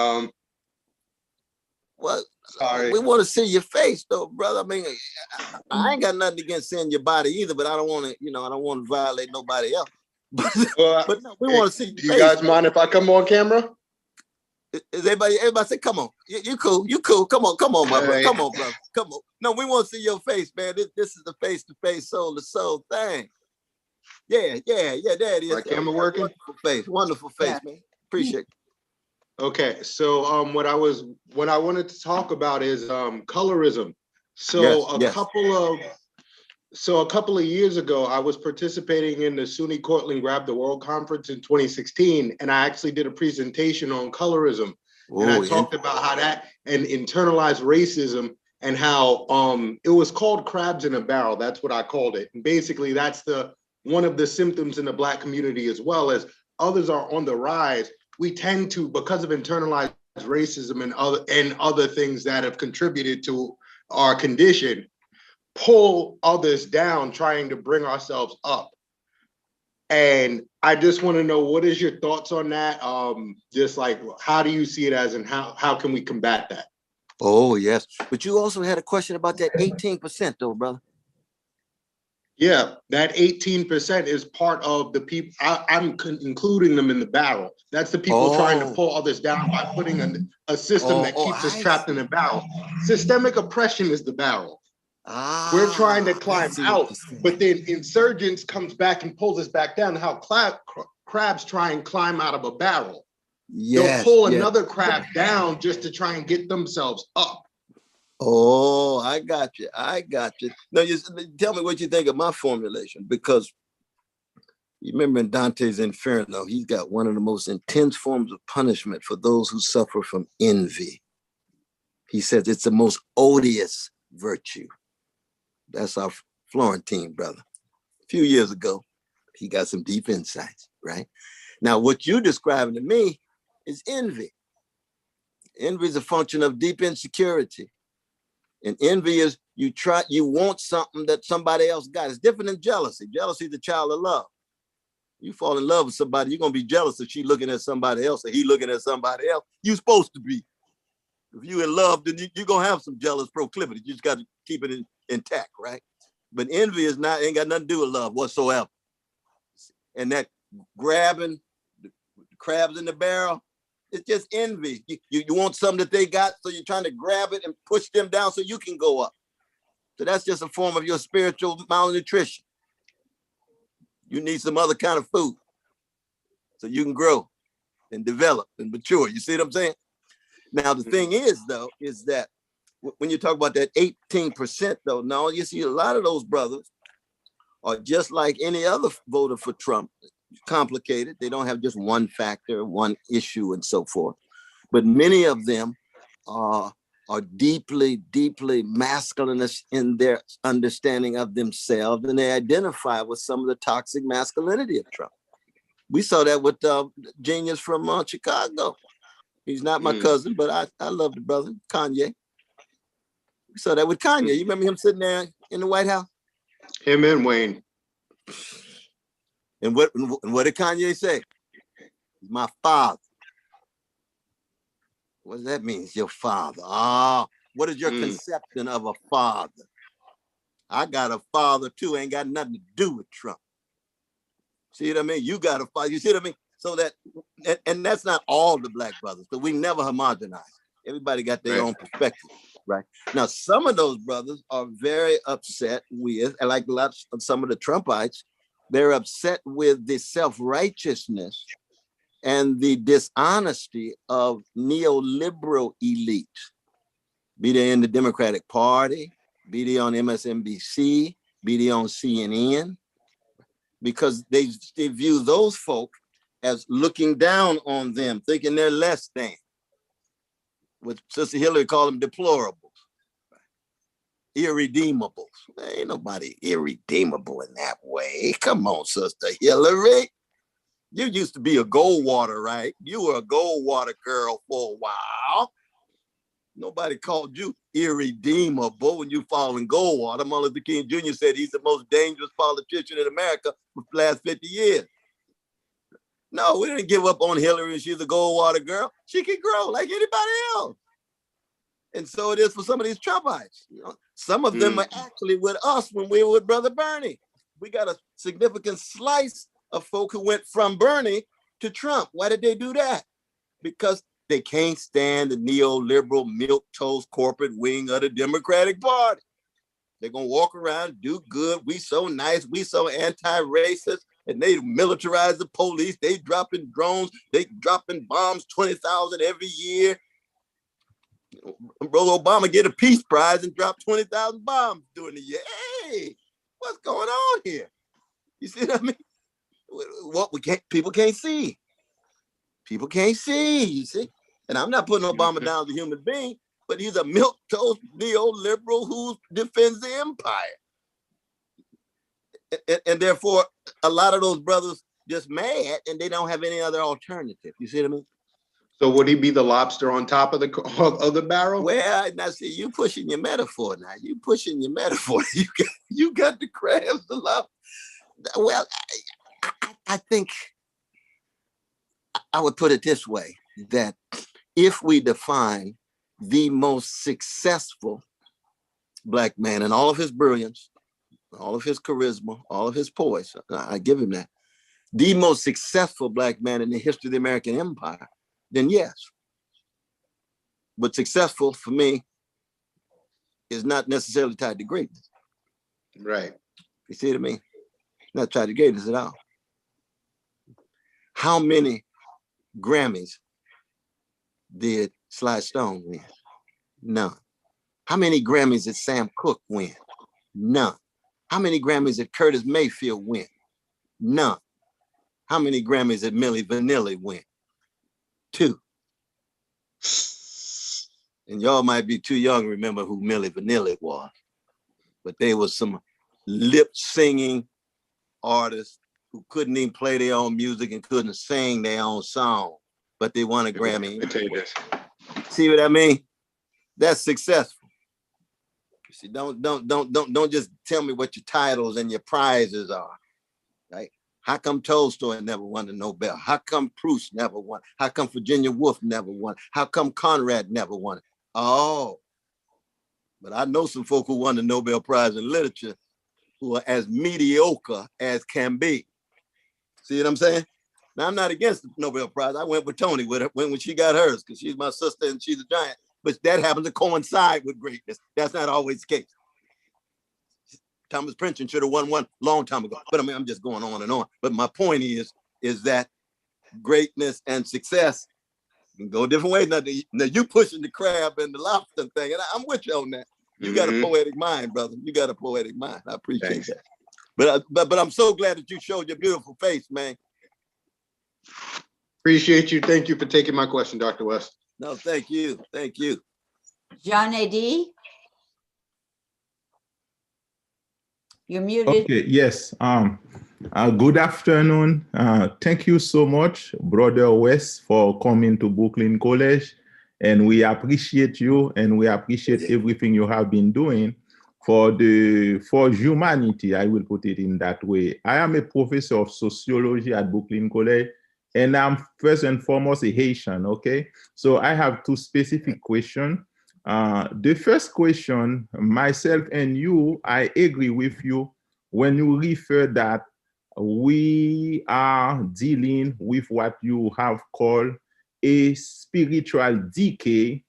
S4: well,
S7: sorry.
S4: We want to see your face though, brother. I mean, I ain't got nothing against seeing your body either, but I don't want to, I don't want to violate nobody else. But no, we want to see your face.
S7: Do you guys mind if I come on camera?
S4: Is everybody say, come on, you cool, come on, my brother, come on, brother, come on. No, we want to see your face, man. This is the face-to-face, soul-to-soul thing. Yeah, there it is.
S7: My camera working?
S4: Wonderful face, man. Appreciate it.
S7: Okay, so what I wanted to talk about is colorism. So a couple of years ago, I was participating in the SUNY Cortland Grab the World Conference in 2016, and I actually did a presentation on colorism. And I talked about how that and internalized racism, and how it was called crabs in a barrel. That's what I called it. And basically, that's one of the symptoms in the Black community, as well as others are on the rise. We tend to, because of internalized racism and other things that have contributed to our condition, pull others down, trying to bring ourselves up. And I just want to know, what is your thoughts on that? Just like, how do you see it as, and how can we combat that?
S4: Oh, yes. But you also had a question about that 18% though, brother.
S7: Yeah, that 18% is part of the people. I'm including them in the barrel. That's the people trying to pull others down by putting a system that keeps us trapped in a barrel. Systemic oppression is the barrel. We're trying to climb out, but then insurgents comes back and pulls us back down. How crabs try and climb out of a barrel.
S4: Yes,
S7: They'll pull
S4: yes.
S7: another crab down just to try and get themselves up.
S4: Oh, I got you. I got you. Now, tell me what you think of my formulation, because you remember in Dante's Inferno, he's got one of the most intense forms of punishment for those who suffer from envy. He says it's the most odious virtue. That's our Florentine brother. A few years ago, he got some deep insights, right? Now, what you're describing to me is envy. Envy is a function of deep insecurity. And envy is you want something that somebody else got. It's different than jealousy. Jealousy is the child of love. You fall in love with somebody, you're gonna be jealous if she's looking at somebody else or he looking at somebody else. You're supposed to be. If you're in love, then you're gonna have some jealous proclivity. You just got to keep it intact, right? But envy ain't got nothing to do with love whatsoever. And that grabbing the crabs in the barrel, it's just envy. You want something that they got, so you're trying to grab it and push them down so you can go up. So that's just a form of your spiritual malnutrition. You need some other kind of food so you can grow and develop and mature. You see what I'm saying? Now, the thing is, though, is that when you talk about that 18%, though, now you see a lot of those brothers are just like any other voter for Trump. Complicated. They don't have just one factor, one issue, and so forth. But many of them are deeply, deeply masculine in their understanding of themselves, and they identify with some of the toxic masculinity of Trump. We saw that with Genius from Chicago. He's not my cousin, but I love the brother, Kanye. We saw that with Kanye. You remember him sitting there in the White House?
S7: Him and Wayne.
S4: And what did Kanye say? He's my father. What does that mean? It's your father. What is your conception of a father? I got a father too, ain't got nothing to do with Trump. See what I mean? You got a father, you see what I mean? So that, and that's not all the black brothers, but we never homogenize. Everybody got their own perspective, right? Now, some of those brothers are very upset with, and like lots of some of the Trumpites, they're upset with the self-righteousness and the dishonesty of neoliberal elites, be they in the Democratic Party, be they on MSNBC, be they on CNN, because they view those folk as looking down on them, thinking they're less than. What Sister Hillary called them deplorables, irredeemables. There ain't nobody irredeemable in that way. Come on, Sister Hillary. You used to be a Goldwater, right? You were a Goldwater girl for a while. Nobody called you irredeemable when you fall in Goldwater. Martin Luther King Jr. said he's the most dangerous politician in America for the last 50 years. No, we didn't give up on Hillary. She's a Goldwater girl. She can grow like anybody else. And so it is for some of these Trumpites. You know, some of them are actually with us when we were with Brother Bernie. We got a significant slice of folk who went from Bernie to Trump. Why did they do that? Because they can't stand the neoliberal milquetoast corporate wing of the Democratic Party. They're gonna walk around, do good. We so nice, we so anti-racist, and they militarize the police. They dropping drones, they dropping bombs, 20,000 every year. Bro, Obama get a peace prize and drop 20,000 bombs during the year. Hey, what's going on here? You see what I mean? What people can't see. People can't see, you see? And I'm not putting Obama down as a human being, but he's a milquetoast neoliberal who defends the empire. And therefore, a lot of those brothers just mad and they don't have any other alternative. You see what I mean?
S7: So would he be the lobster on top of the barrel?
S4: Well, now see, you pushing your metaphor now. You pushing your metaphor. You got the crabs, the lobster. Well, I think I would put it this way, that if we define the most successful Black man and all of his brilliance, all of his charisma, all of his poise, I give him that, the most successful Black man in the history of the American empire, then yes. But successful for me is not necessarily tied to greatness.
S7: Right.
S4: You see what I mean? Not tied to greatness at all. How many Grammys did Sly Stone win? None. How many Grammys did Sam Cooke win? None. How many Grammys did Curtis Mayfield win? None. How many Grammys did Milli Vanilli win? 2. And y'all might be too young to remember who Milli Vanilli was, but they was some lip singing artists who couldn't even play their own music and couldn't sing their own song, but they won a Grammy.
S7: I tell you this.
S4: See what I mean? That's successful. See, don't just tell me what your titles and your prizes are. Right? How come Tolstoy never won the Nobel? How come Proust never won? How come Virginia Woolf never won? How come Conrad never won? Oh, but I know some folk who won the Nobel Prize in Literature who are as mediocre as can be. See what I'm saying? Now, I'm not against the Nobel Prize. I went with Toni with her when she got hers because she's my sister and she's a giant. But that happens to coincide with greatness. That's not always the case. Thomas Pynchon should have won one long time ago. But I mean, I'm just going on and on. But my point is that greatness and success can go different ways. Now you pushing the crab and the lobster thing, and I'm with you on that. You got a poetic mind, brother. You got a poetic mind. I appreciate that. But I'm so glad that you showed your beautiful face, man.
S7: Appreciate you. Thank you for taking my question, Dr. West.
S4: No, thank you. Thank you.
S2: John A.D., you're muted.
S8: Okay, yes. Good afternoon. Thank you so much, Brother West, for coming to Brooklyn College. And we appreciate you and we appreciate everything you have been doing for humanity. I will put it in that way. I am a professor of sociology at Brooklyn College, and I'm first and foremost a Haitian, okay? So I have 2 specific questions. The first question, myself and you, I agree with you when you refer that we are dealing with what you have called a spiritual decay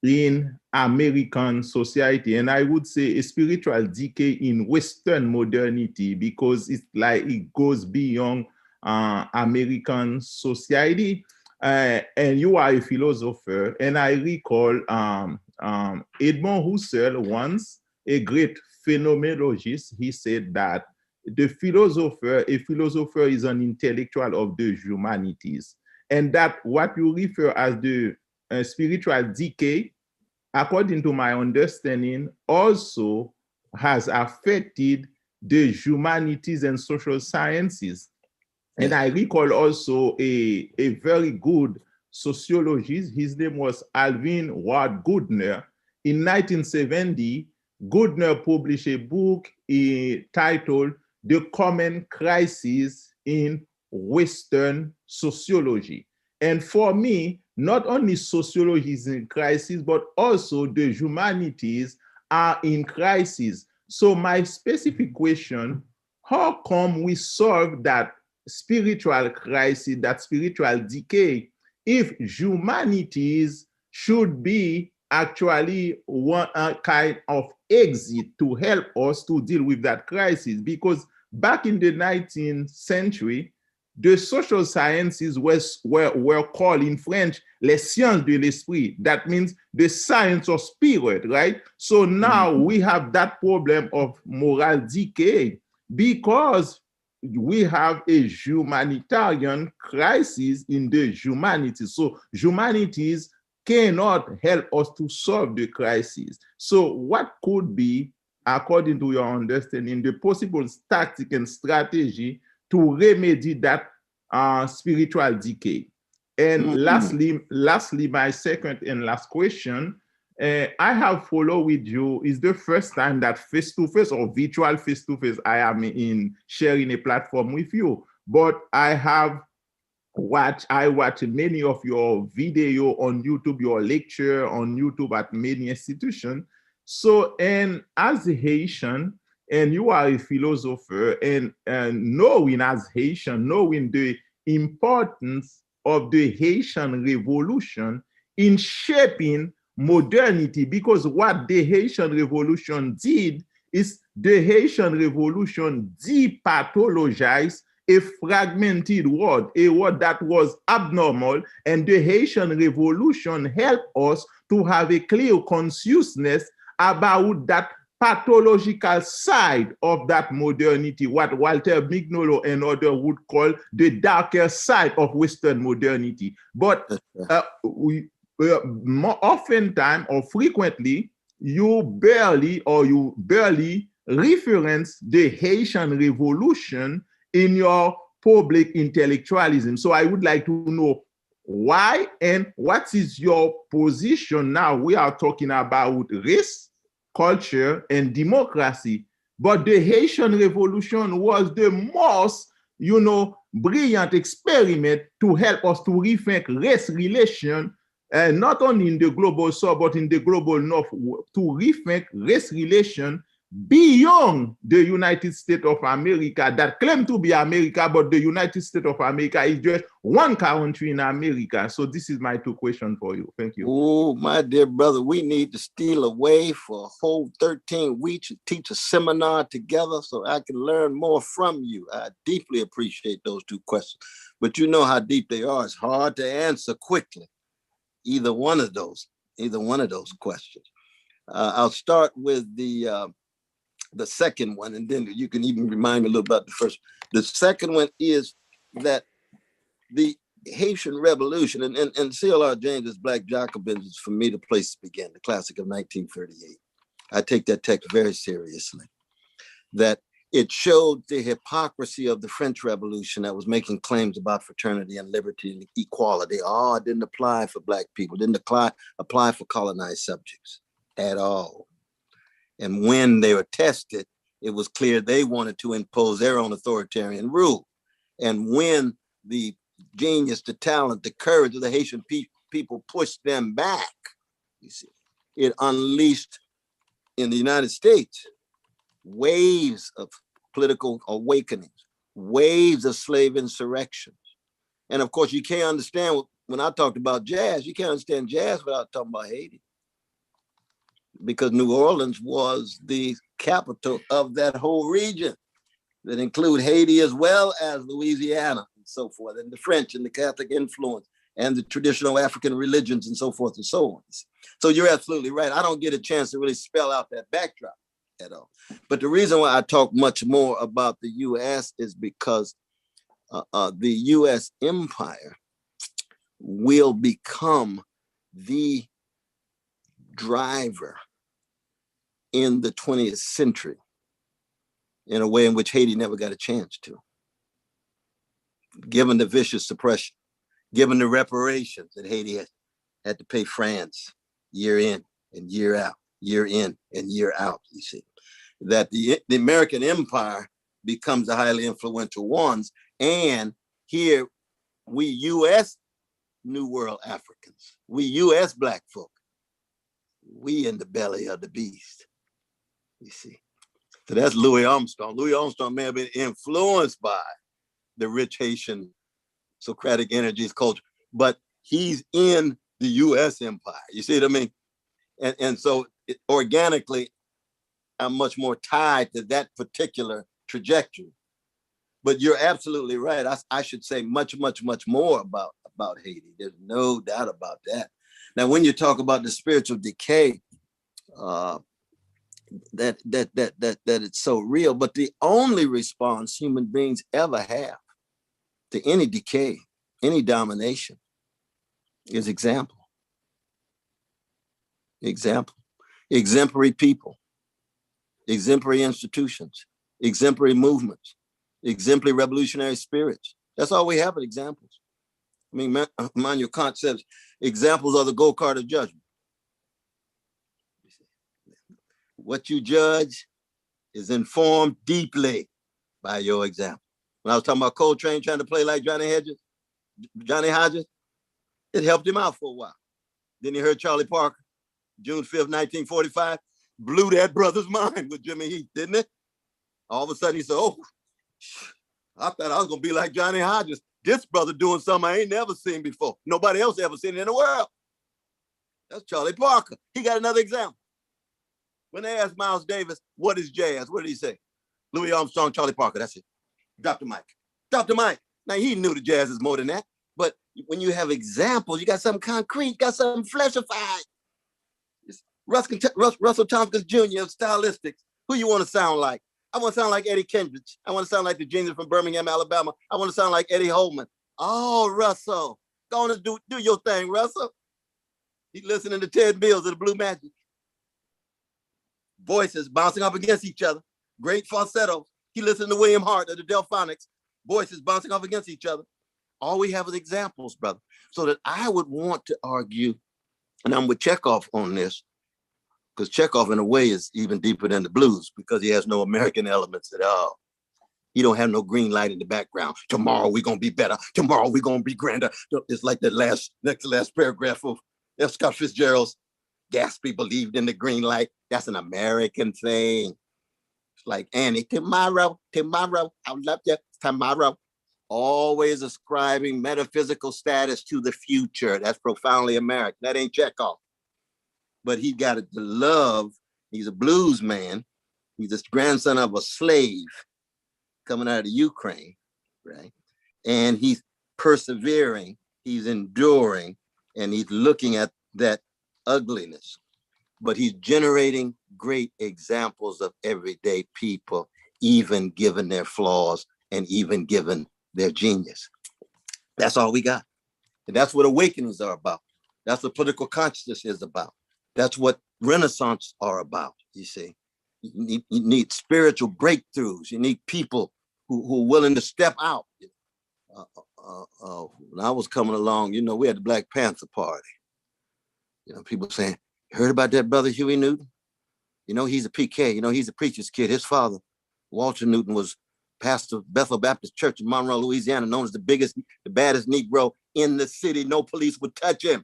S8: in American society. And I would say a spiritual decay in Western modernity, because it's like it goes beyond American society. And you are a philosopher, and I recall Edmond Husserl, once a great phenomenologist, he said that a philosopher is an intellectual of the humanities, and that what you refer as the spiritual decay, according to my understanding, also has affected the humanities and social sciences. And I recall also a very good sociologist, his name was Alvin Ward Goodner. In 1970, Goodner published a book titled The Common Crisis in Western Sociology. And for me, not only sociology is in crisis, but also the humanities are in crisis. So my specific question, how come we solve that spiritual crisis, that spiritual decay, if humanities should be actually one kind of exit to help us to deal with that crisis? Because back in the 19th century, the social sciences were called in French les sciences de l'esprit. That means the science of spirit, right? So now we have that problem of moral decay because we have a humanitarian crisis in the humanities. So humanities cannot help us to solve the crisis. So what could be, according to your understanding, the possible tactic and strategy to remedy that spiritual decay? And lastly, my second and last question, I have followed with you, is the first time that face-to-face or virtual face-to-face I am in sharing a platform with you, but I watch many of your video on YouTube, your lecture on YouTube at many institutions. So, and as a Haitian, and you are a philosopher, and knowing as Haitian, knowing the importance of the Haitian Revolution in shaping modernity, because what the Haitian Revolution did is the Haitian Revolution depathologized a fragmented world, a world that was abnormal, and the Haitian Revolution helped us to have a clear consciousness about that pathological side of that modernity, what Walter Mignolo and others would call the darker side of Western modernity. But more oftentimes or frequently, you barely reference the Haitian Revolution in your public intellectualism. So I would like to know why and what is your position now? We are talking about race, culture, and democracy. But the Haitian Revolution was the most, brilliant experiment to help us to rethink race relation, not only in the global south, but in the global north, to rethink race relation beyond the United States of America that claim to be America, but the United States of America is just one country in America. So this is my two questions for you. Thank you.
S4: Oh, my dear brother, we need to steal away for a whole 13 weeks and teach a seminar together so I can learn more from you. I deeply appreciate those two questions, but you know how deep they are. It's hard to answer quickly. Either one of those questions. I'll start with the second one, and then you can even remind me a little about the first. The second one is that the Haitian Revolution, and C.L.R. James's Black Jacobins is, for me, the place to begin, the classic of 1938. I take that text very seriously, that it showed the hypocrisy of the French Revolution that was making claims about fraternity and liberty and equality. Oh, it didn't apply for Black people, didn't apply for colonized subjects at all. And when they were tested, it was clear they wanted to impose their own authoritarian rule. And when the genius, the talent, the courage of the Haitian people pushed them back, you see, it unleashed in the United States waves of political awakenings, waves of slave insurrections. And of course, you can't understand, when I talked about jazz, you can't understand jazz without talking about Haiti, because New Orleans was the capital of that whole region that include Haiti as well as Louisiana and so forth, and the French and the Catholic influence and the traditional African religions and so forth and so on. So you're absolutely right. I don't get a chance to really spell out that backdrop at all. But the reason why I talk much more about the US is because the US empire will become the driver in the 20th century in a way in which Haiti never got a chance to. Given the vicious suppression, given the reparations that Haiti had to pay France year in and year out, year in and year out, you see, that the American empire becomes the highly influential ones. And here we US New World Africans, we US Black folk, we in the belly of the beast, you see. So that's Louis Armstrong. Louis Armstrong may have been influenced by the rich Haitian Socratic energies culture, but he's in the US empire. You see what I mean? And so organically, I'm much more tied to that particular trajectory. But you're absolutely right. I should say much, much, much more about Haiti. There's no doubt about that. Now, when you talk about the spiritual decay, that it's so real, but the only response human beings ever have to any decay, any domination, is example. Example. Exemplary people, exemplary institutions, exemplary movements, exemplary revolutionary spirits. That's all we have at examples. I mean, mind your concepts, examples are the go-kart of judgment. What you judge is informed deeply by your example. When I was talking about Coltrane trying to play like Johnny Hodges, it helped him out for a while. Then he heard Charlie Parker, June 5th, 1945, blew that brother's mind with Jimmy Heath, didn't it? All of a sudden he said, oh, I thought I was gonna be like Johnny Hodges. This brother doing something I ain't never seen before. Nobody else ever seen it in the world. That's Charlie Parker. He got another example. When they asked Miles Davis, what is jazz? What did he say? Louis Armstrong, Charlie Parker, that's it. Drop the mic. Dr. Mike. Now, he knew the jazz is more than that. But when you have examples, you got something concrete, you got something fleshified. Russell Tompkins Jr. of Stylistics. Who you want to sound like? I want to sound like Eddie Kendrick. I want to sound like the genius from Birmingham, Alabama. I want to sound like Eddie Holman. Oh, Russell. Go on and do your thing, Russell. He's listening to Ted Mills of the Blue Magic. Voices bouncing up against each other. Great falsetto. He listened to William Hart of the Delphonics. Voices bouncing off against each other. All we have is examples, brother. So that I would want to argue, and I'm with Chekhov on this, because Chekhov in a way is even deeper than the blues because he has no American elements at all. He don't have no green light in the background. Tomorrow we're gonna be better. Tomorrow we're gonna be grander. It's like that next to last paragraph of F. Scott Fitzgerald's Gatsby believed in the green light. That's an American thing. It's like Annie, tomorrow, I love you, tomorrow. Always ascribing metaphysical status to the future. That's profoundly American. That ain't Chekhov. But he got the love. He's a blues man. He's the grandson of a slave coming out of the Ukraine, right? And he's persevering, he's enduring, and he's looking at that ugliness. But he's generating great examples of everyday people, even given their flaws and even given their genius. That's all we got. And that's what awakenings are about. That's what political consciousness is about. That's what Renaissance are about, you see. You need spiritual breakthroughs. You need people who are willing to step out. When I was coming along, you know, we had the Black Panther Party. You know, people saying, heard about that brother Huey Newton? You know, he's a PK. You know, he's a preacher's kid. His father, Walter Newton, was pastor of Bethel Baptist Church in Monroe, Louisiana, known as the baddest Negro in the city. No police would touch him.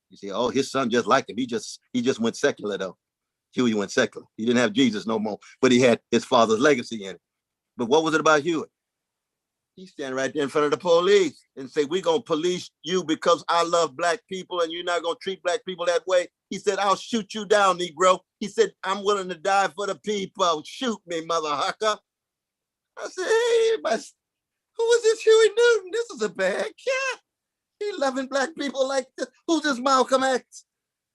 S4: You see, oh, his son just liked him. He just went secular though. Huey went secular. He didn't have Jesus no more, but he had his father's legacy in it. But what was it about Huey? He stand right there in front of the police and say, we're going to police you because I love Black people and you're not going to treat Black people that way. He said, I'll shoot you down, Negro. He said, I'm willing to die for the people. Shoot me, mother hucker. I said, hey, who is this Huey Newton? This is a bad cat. He loving Black people like this. Who's this Malcolm X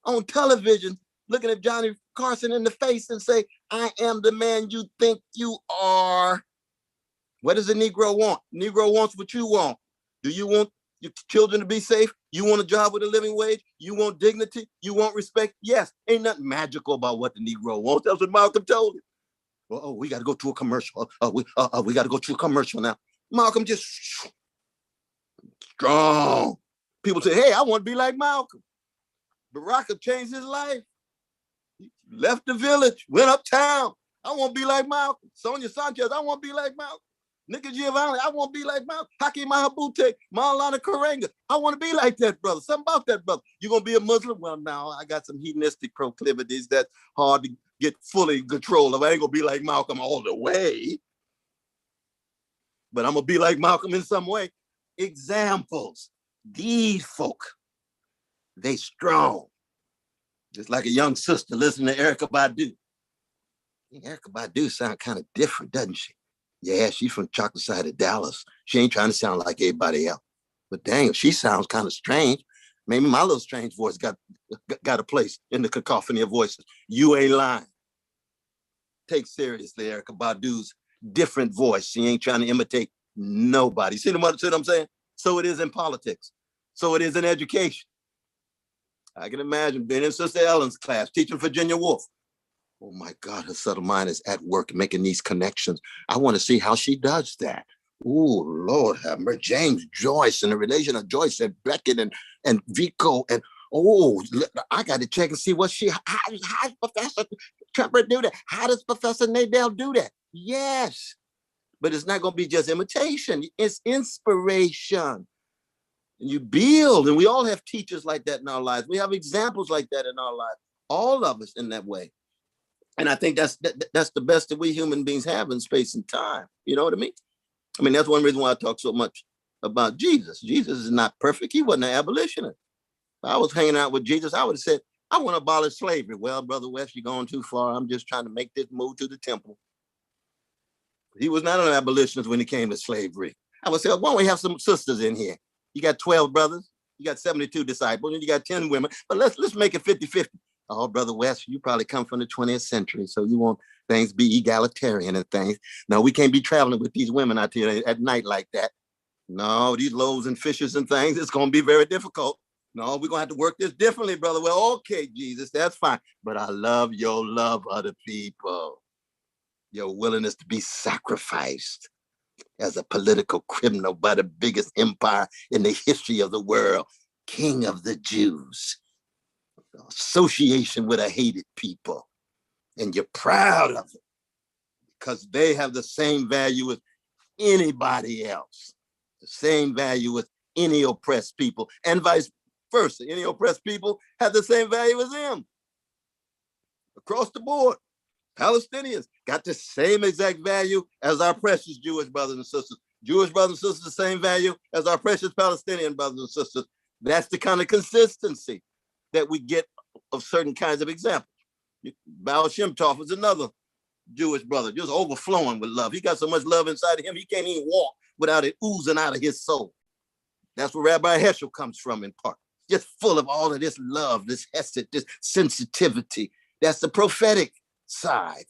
S4: on television looking at Johnny Carson in the face and say, I am the man you think you are. What does a Negro want? Negro wants what you want. Do you want your children to be safe? You want a job with a living wage? You want dignity? You want respect? Yes. Ain't nothing magical about what the Negro wants. That's what Malcolm told him. Oh, we got to go to a commercial. We got to go to a commercial now. Malcolm just strong. People say, hey, I want to be like Malcolm. Baraka changed his life. He left the village, went uptown. I want to be like Malcolm. Sonia Sanchez, I want to be like Malcolm. Nicky Giovanni, I want to be like Malcolm. Haki Mahabute, Maulana Karenga. I want to be like that brother. Something about that brother. You going to be a Muslim? Well, now I got some hedonistic proclivities that's hard to get fully in control of. I ain't going to be like Malcolm all the way. But I'm going to be like Malcolm in some way. Examples. These folk, they strong. Just like a young sister listening to Erykah Badu. Erykah Badu sound kind of different, doesn't she? Yeah, she's from chocolate side of Dallas. She ain't trying to sound like everybody else. But dang, she sounds kind of strange. Maybe my little strange voice got a place in the cacophony of voices. You ain't lying. Take seriously Erykah Badu's different voice. She ain't trying to imitate nobody. See what I'm saying? So it is in politics. So it is in education. I can imagine being in Sister Ellen's class, teaching Virginia Woolf. Oh my God, her subtle mind is at work making these connections. I want to see how she does that. Oh, Lord have mercy. James Joyce and the relation of Joyce and Beckett and Vico. And oh, I got to check and see how does Professor Trevor do that? How does Professor Nadell do that? Yes, but it's not going to be just imitation. It's inspiration. And you build, and we all have teachers like that in our lives. We have examples like that in our lives. All of us in that way. And I think that's the best that we human beings have in space and time. You know what I mean? I mean, that's one reason why I talk so much about Jesus. Jesus is not perfect. He wasn't an abolitionist. If I was hanging out with Jesus, I would have said, I want to abolish slavery. Well, Brother West, you're going too far. I'm just trying to make this move to the temple. He was not an abolitionist when it came to slavery. I would say, why don't we have some sisters in here? You got 12 brothers, you got 72 disciples, and you got 10 women, but let's make it 50-50. Oh, Brother West, you probably come from the 20th century, so you want things be egalitarian and things. No, we can't be traveling with these women out here at night like that. No, these loaves and fishes and things, it's going to be very difficult. No, we're going to have to work this differently, brother. Well, okay, Jesus, that's fine. But I love your love of the people, your willingness to be sacrificed as a political criminal by the biggest empire in the history of the world, King of the Jews. Association with a hated people, and you're proud of it because they have the same value as anybody else, the same value as any oppressed people, and vice versa. Any oppressed people have the same value as them. Across the board, Palestinians got the same exact value as our precious Jewish brothers and sisters. Jewish brothers and sisters, the same value as our precious Palestinian brothers and sisters. That's the kind of consistency that we get of certain kinds of examples. Baal Shem Tov is another Jewish brother, just overflowing with love. He got so much love inside of him, he can't even walk without it oozing out of his soul. That's where Rabbi Heschel comes from in part, just full of all of this love, this hesed, this sensitivity. That's the prophetic side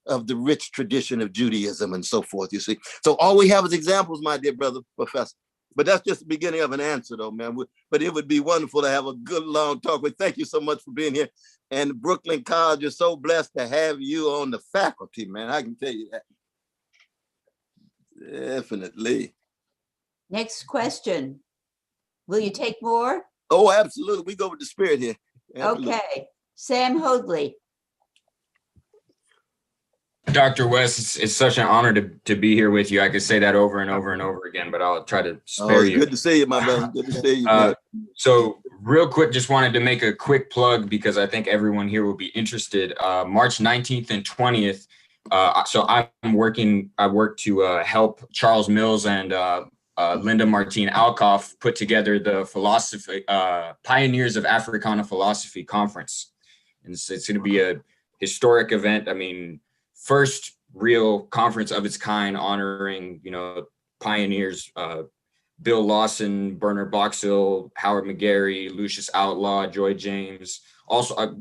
S4: of the rich tradition of Judaism and so forth, you see. So all we have is examples, my dear brother professor. But that's just the beginning of an answer, though, man. But it would be wonderful to have a good, long talk. But thank you so much for being here. And Brooklyn College is so blessed to have you on the faculty, man. I can tell you that. Definitely.
S2: Next question. Will you take more?
S4: Oh, absolutely. We go with the spirit here. Absolutely.
S2: Okay. Sam Hoadley.
S9: Dr. West, it's such an honor to be here with you. I could say that over and over and over again, but I'll try to spare you.
S4: Good to see you, my brother. Good to see you. Man.
S9: So real quick, just wanted to make a quick plug because I think everyone here will be interested. March 19th and 20th. So I work to help Charles Mills and Linda Martine Alcoff put together the philosophy Pioneers of Africana Philosophy Conference. And it's going to be a historic event. I mean, first real conference of its kind honoring, pioneers, Bill Lawson, Bernard Boxill, Howard McGarry, Lucius Outlaw, Joy James. Also,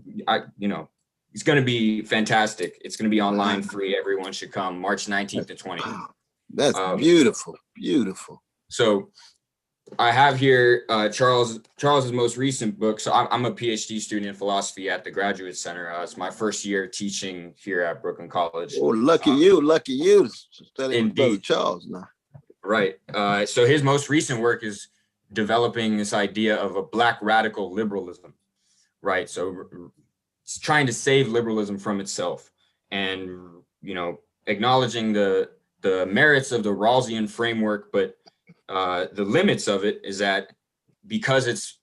S9: it's going to be fantastic. It's going to be online free. Everyone should come March 19th to 20th.
S4: That's beautiful, beautiful.
S9: So I have here Charles's most recent book. So I'm a PhD student in philosophy at the Graduate Center. It's my first year teaching here at Brooklyn College.
S4: Oh, lucky you. Studying with Brother
S9: Indeed.
S4: Charles now.
S9: Right. So his most recent work is developing this idea of a Black radical liberalism. Right. So it's trying to save liberalism from itself and, acknowledging the merits of the Rawlsian framework, but the limits of it is that because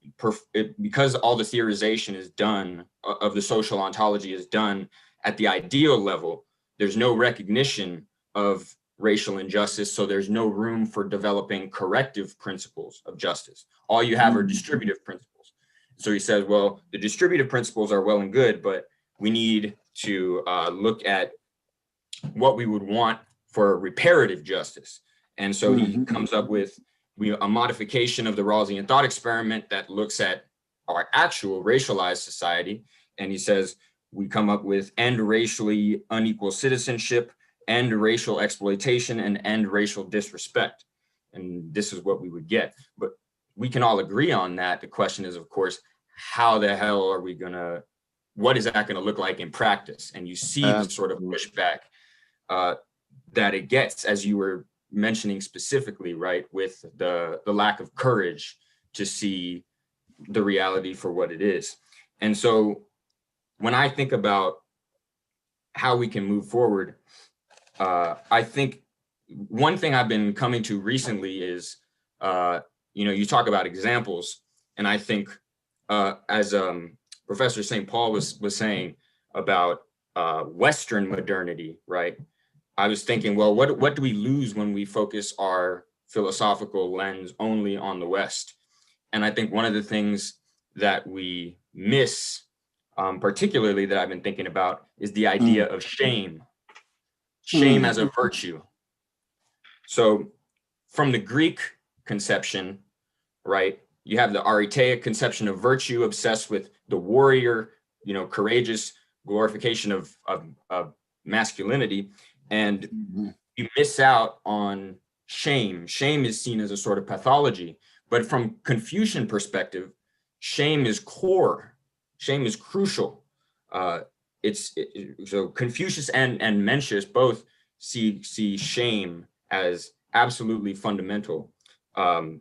S9: because all the theorization is done of the social ontology is done at the ideal level, there's no recognition of racial injustice. So there's no room for developing corrective principles of justice. All you have are distributive principles. So he says, well, the distributive principles are well and good, but we need to look at what we would want for reparative justice. And so he comes up with a modification of the Rawlsian thought experiment that looks at our actual racialized society. And he says, we come up with end racially unequal citizenship, end racial exploitation, and end racial disrespect. And this is what we would get. But we can all agree on that. The question is, of course, how the hell are we what is that gonna look like in practice? And you see the sort of pushback that it gets, as you were mentioning specifically, right, with the lack of courage to see the reality for what it is. And so when I think about how we can move forward, I think one thing I've been coming to recently is, you talk about examples, and I think as Professor St. Paul was saying about Western modernity, right? I was thinking, well, what do we lose when we focus our philosophical lens only on the West? And I think one of the things that we miss, particularly that I've been thinking about, is the idea of shame as a virtue. So from the Greek conception, right? You have the Arretaic conception of virtue, obsessed with the warrior, courageous glorification of masculinity. And you miss out on shame. Shame is seen as a sort of pathology. But from Confucian perspective, shame is core. Shame is crucial. So Confucius and Mencius both see shame as absolutely fundamental to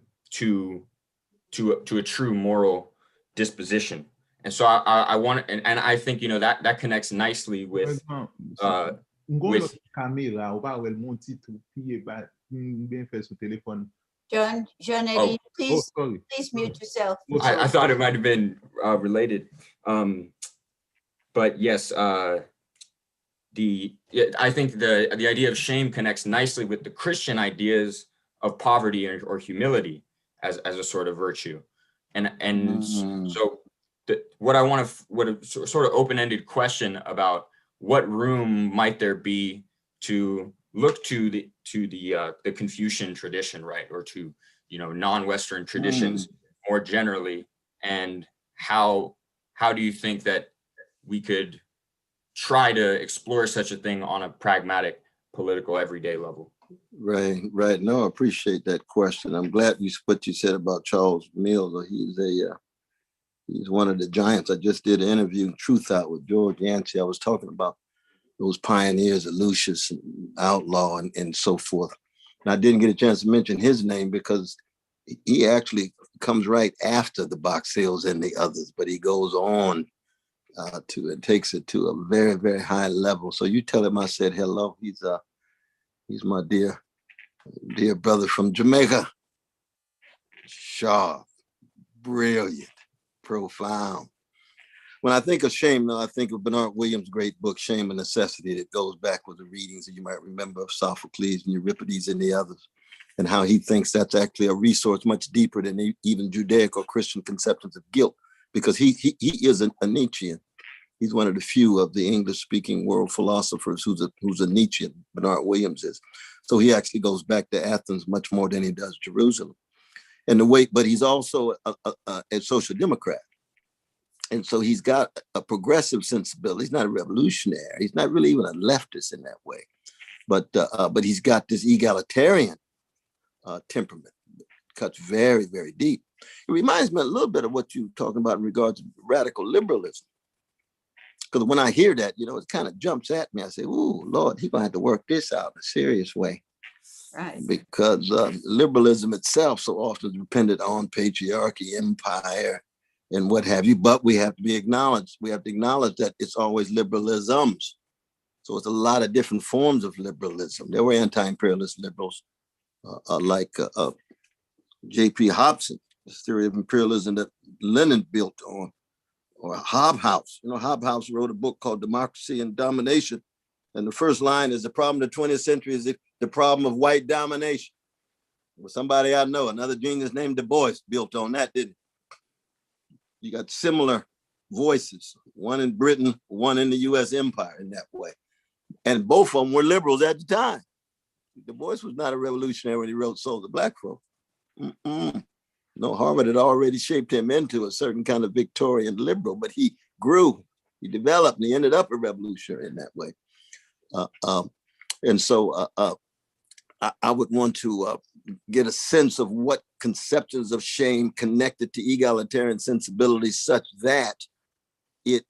S9: a true moral disposition. And so I want, and I think that connects nicely with
S2: John, please mute yourself.
S9: I thought it might have been related, but yes, I think the idea of shame connects nicely with the Christian ideas of poverty or humility as a sort of virtue, and so what a sort of open-ended question about what room might there be to look to the Confucian tradition, right, or to non-Western traditions more generally, and how do you think that we could try to explore such a thing on a pragmatic, political, everyday level?
S4: Right. No, I appreciate that question. I'm glad what you said about Charles Mills. He's one of the giants. I just did an interview, Truth Out, with George Yancey. I was talking about those pioneers, Lucius and Outlaw and so forth. And I didn't get a chance to mention his name because he actually comes right after the Box Hills and the others, but he goes on it takes it to a very, very high level. So you tell him I said hello. He's my dear brother from Jamaica. Sharp, brilliant, profound. When I think of shame, though, I think of Bernard Williams' great book, Shame and Necessity, that goes back with the readings that you might remember of Sophocles and Euripides and the others, and how he thinks that's actually a resource much deeper than even Judaic or Christian conceptions of guilt, because he is a Nietzschean. He's one of the few of the English-speaking world philosophers who's a Nietzschean. Bernard Williams is. So he actually goes back to Athens much more than he does Jerusalem. But he's also a social democrat. And so he's got a progressive sensibility. He's not a revolutionary. He's not really even a leftist in that way. But he's got this egalitarian temperament. It cuts very, very deep. It reminds me a little bit of what you're talking about in regards to radical liberalism. Because when I hear that, it kind of jumps at me. I say, "Ooh, Lord, he's going to have to work this out in a serious way."
S2: Right.
S4: Because liberalism itself so often is dependent on patriarchy, empire, and what have you. But we have to acknowledge that it's always liberalisms. So it's a lot of different forms of liberalism. There were anti-imperialist liberals like J.P. Hobson, the theory of imperialism that Lenin built on, or Hobhouse. Hobhouse wrote a book called Democracy and Domination. And the first line is, the problem of the 20th century is the problem of white domination. Well, somebody I know, another genius named Du Bois, built on that, didn't he? You got similar voices, one in Britain, one in the US empire in that way. And both of them were liberals at the time. Du Bois was not a revolutionary when he wrote Souls of Black Folk. No, Harvard had already shaped him into a certain kind of Victorian liberal, but he grew, he developed, and he ended up a revolutionary in that way. And so I would want to get a sense of what conceptions of shame connected to egalitarian sensibilities such that it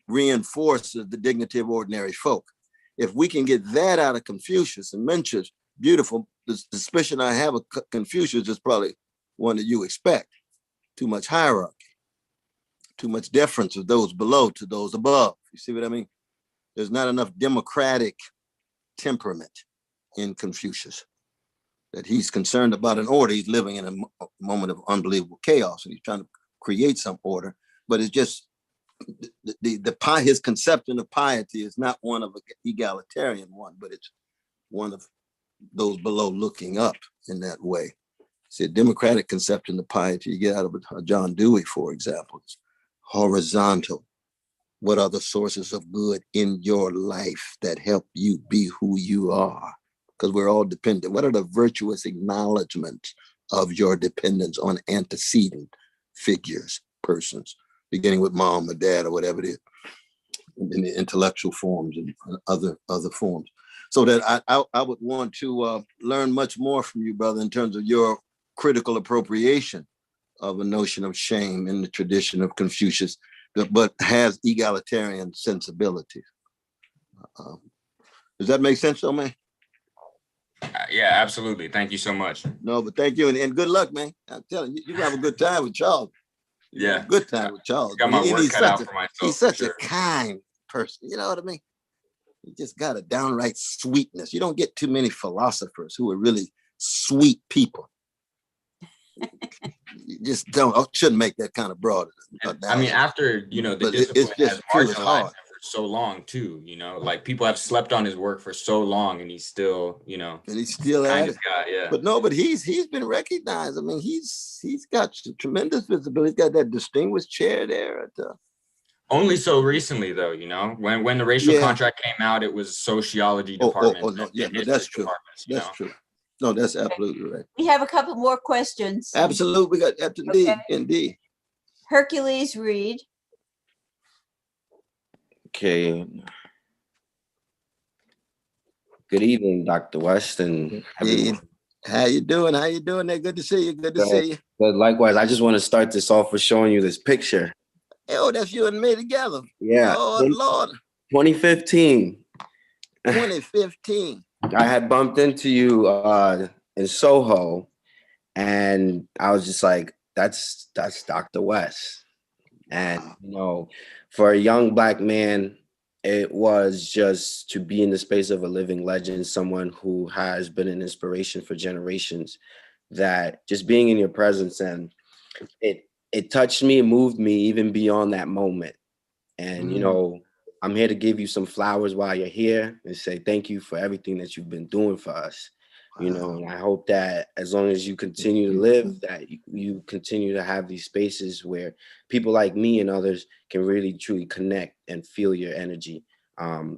S4: reinforces the dignity of ordinary folk. If we can get that out of Confucius and Mencius, beautiful. The suspicion I have of Confucius is probably one that you expect. Too much hierarchy, too much deference of those below to those above. You see what I mean? There's not enough democratic temperament in Confucius, that he's concerned about an order. He's living in a moment of unbelievable chaos and he's trying to create some order, but it's just his conception of piety is not one of an egalitarian one, but it's one of those below looking up in that way. See, a democratic conception of piety you get out of John Dewey, for example, is horizontal. What are the sources of good in your life that help you be who you are? because we're all dependent. What are the virtuous acknowledgments of your dependence on antecedent figures, persons, beginning with mom or dad or whatever it is, in the intellectual forms and other forms? So that I would want to learn much more from you, brother, in terms of your critical appropriation of a notion of shame in the tradition of Confucius, but has egalitarian sensibilities. Does that make sense, though, man?
S9: Yeah, absolutely. Thank you so much.
S4: No, but thank you, and good luck, man. I'm telling you, you have a good time with Charles.
S9: Yeah,
S4: good time with Charles.
S9: Got my work cut out for myself.
S4: He's such a kind person. You know what I mean? He just got a downright sweetness. You don't get too many philosophers who are really sweet people. You just don't. I shouldn't make that kind of broad.
S9: I mean, after the discipline has marginalized him for so long too. Like people have slept on his work for so long, and he's still,
S4: and he's still at it.
S9: Yeah.
S4: But he's been recognized. I mean, he's got tremendous visibility. He's got that distinguished chair there at the.
S9: Only so recently, though, when the racial contract came out, it was sociology department.
S4: No, that's true. That's true. No, that's absolutely right.
S2: We have a couple more questions.
S4: Absolutely, we got indeed.
S2: Hercules Reed.
S10: Okay. Good evening, Dr. West, and everyone.
S4: How you doing? How you doing there? Good to see you. Good to see you.
S10: But likewise, I just want to start this off with showing you this picture.
S4: Oh, that's you and me together.
S10: Yeah.
S4: Oh, Lord.
S10: 2015.
S4: 2015.
S10: I had bumped into you in Soho, and I was just like, that's Dr. West. And, for a young Black man, it was just to be in the space of a living legend, someone who has been an inspiration for generations, that just being in your presence, and it touched me and moved me even beyond that moment. And, I'm here to give you some flowers while you're here and say thank you for everything that you've been doing for us. And I hope that as long as you continue to live, that you continue to have these spaces where people like me and others can really truly connect and feel your energy.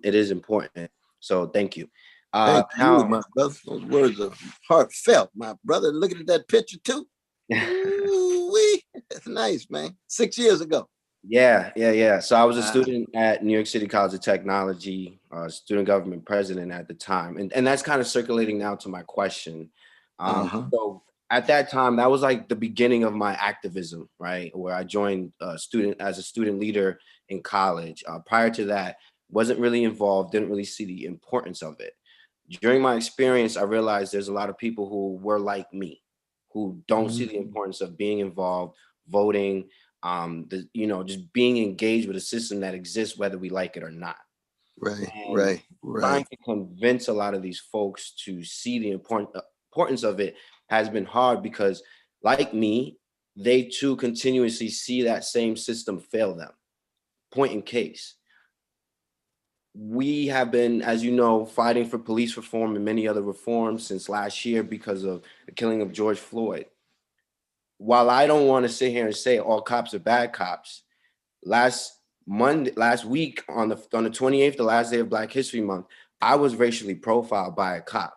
S10: It is important. So thank you.
S4: Thank you, my brother. Those words are heartfelt, my brother. Looking at that picture too. Ooh-wee. That's nice, man. 6 years ago.
S10: Yeah. So I was a student at New York City College of Technology, student government president at the time. And that's kind of circulating now to my question. So at that time, that was like the beginning of my activism, right? Where I joined as a student leader in college. Prior to that, wasn't really involved, didn't really see the importance of it. During my experience, I realized there's a lot of people who were like me, who don't see the importance of being involved, voting, just being engaged with a system that exists, whether we like it or not.
S4: Right.
S10: Trying to convince a lot of these folks to see the importance of it has been hard, because like me, they too continuously see that same system fail them. Point in case, we have been, as you know, fighting for police reform and many other reforms since last year because of the killing of George Floyd. While I don't want to sit here and say all cops are bad cops, last week on the 28th, the last day of Black History Month, I was racially profiled by a cop.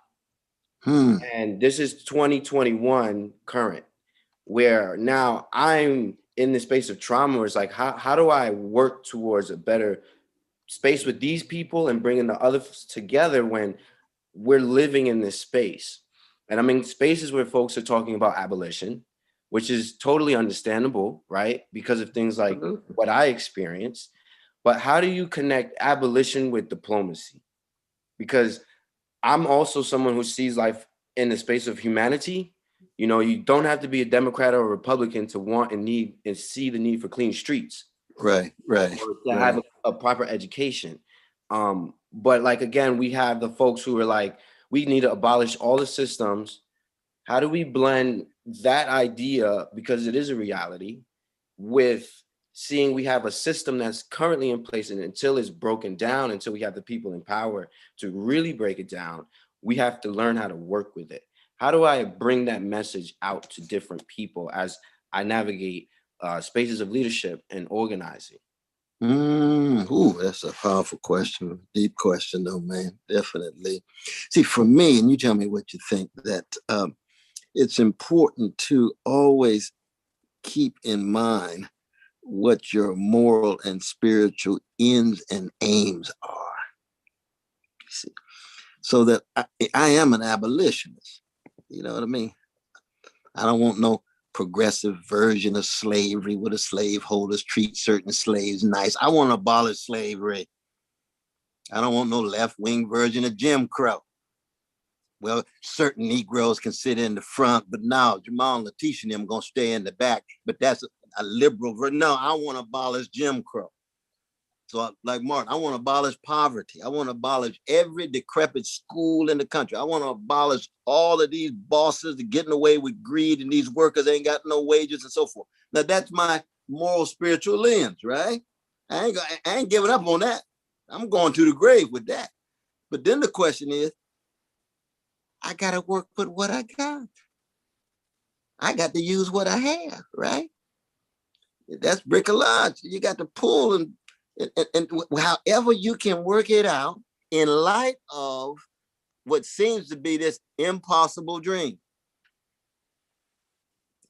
S10: And this is 2021 current, where now I'm in the space of trauma. Where it's like, how do I work towards a better space with these people and bringing the others together when we're living in this space? And I'm in spaces where folks are talking about abolition, which is totally understandable, right? Because of things like what I experienced. But how do you connect abolition with diplomacy? Because I'm also someone who sees life in the space of humanity. You don't have to be a Democrat or a Republican to want and need and see the need for clean streets.
S4: Right.
S10: Or to have a proper education. But like, again, we have the folks who are like, we need to abolish all the systems. How do we blend that idea, because it is a reality, with seeing we have a system that's currently in place, and until it's broken down, until we have the people in power to really break it down, we have to learn how to work with it. How do I bring that message out to different people as I navigate spaces of leadership and organizing?
S4: Ooh, that's a powerful question, deep question, though, man. Definitely. See, for me, and you tell me what you think, that it's important to always keep in mind what your moral and spiritual ends and aims are. You see, so that I am an abolitionist. You know what I mean? I don't want no progressive version of slavery where the slaveholders treat certain slaves nice. I want to abolish slavery. I don't want no left-wing version of Jim Crow. Well, certain Negroes can sit in the front, but now Jamal and Letitia and them gonna stay in the back. But that's a liberal version. No, I want to abolish Jim Crow. So like Martin, I want to abolish poverty. I want to abolish every decrepit school in the country. I want to abolish all of these bosses getting away with greed and these workers ain't got no wages and so forth. Now that's my moral spiritual lens, right? I ain't giving up on that. I'm going to the grave with that. But then the question is, I got to work with what I got. I got to use what I have, right? That's bricolage. You got to pull and however you can work it out in light of what seems to be this impossible dream.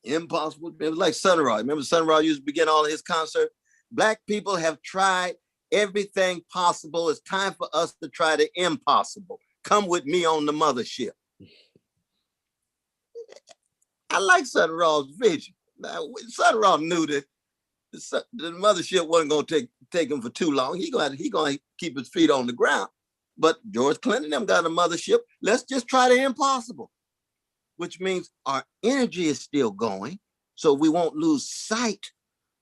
S4: Impossible. It was like Sun Ra. Remember Sun Ra used to begin all of his concerts? Black people have tried everything possible. It's time for us to try the impossible. Come with me on the mothership. I like Sun Ra's vision. Now, Sun Ra knew that the mothership wasn't going to take him for too long. He going to keep his feet on the ground. But George Clinton them got a mothership. Let's just try the impossible, which means our energy is still going, so we won't lose sight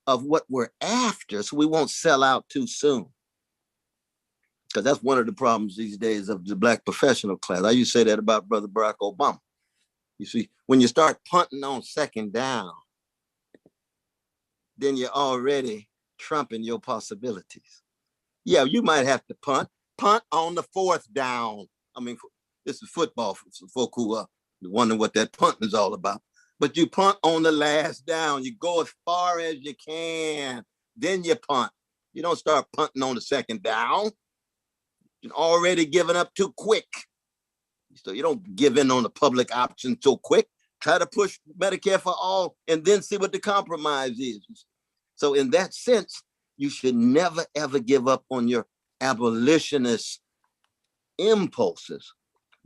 S4: of what we're after, so we won't sell out too soon. Because that's one of the problems these days of the Black professional class. I used to say that about Brother Barack Obama. You see, when you start punting on second down, then you're already trumping your possibilities. Yeah, you might have to punt on the fourth down. I mean, this is football for folk who are wondering what that punt is all about. But you punt on the last down. You go as far as you can, then you punt. You don't start punting on the second down. You're already giving up too quick. So you don't give in on the public option so quick. Try to push Medicare for all and then see what the compromise is. So in that sense, you should never, ever give up on your abolitionist impulses.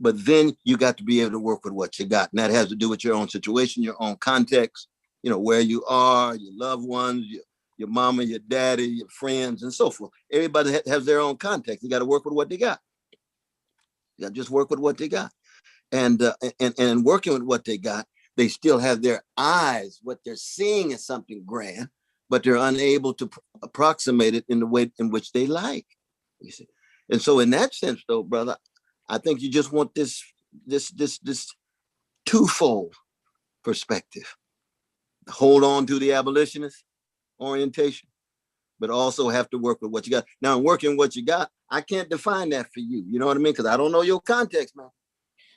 S4: But then you got to be able to work with what you got. And that has to do with your own situation, your own context, you know, where you are, your loved ones, your mama, your daddy, your friends, and so forth. Everybody has their own context. You got to work with what they got. You got to just work with what they got. And working with what they got, they still have their eyes. What they're seeing is something grand, but they're unable to approximate it in the way in which they like. You see? And so in that sense, though, brother, I think you just want this twofold perspective. Hold on to the abolitionist orientation, but also have to work with what you got. Now, in working what you got, I can't define that for you. You know what I mean? Because I don't know your context, man.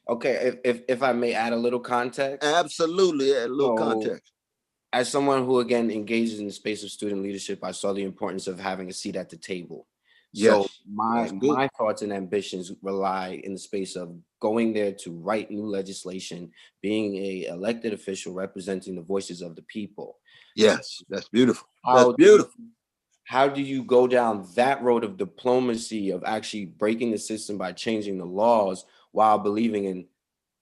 S10: Okay, if I may add a little context.
S4: Absolutely, add a little context.
S10: As someone who, again, engages in the space of student leadership, I saw the importance of having a seat at the table.
S4: Yes,
S10: so my thoughts and ambitions rely in the space of going there to write new legislation, being a elected official representing the voices of the people.
S4: Yes, that's beautiful. That's beautiful.
S10: How do you go down that road of diplomacy, of actually breaking the system by changing the laws while believing in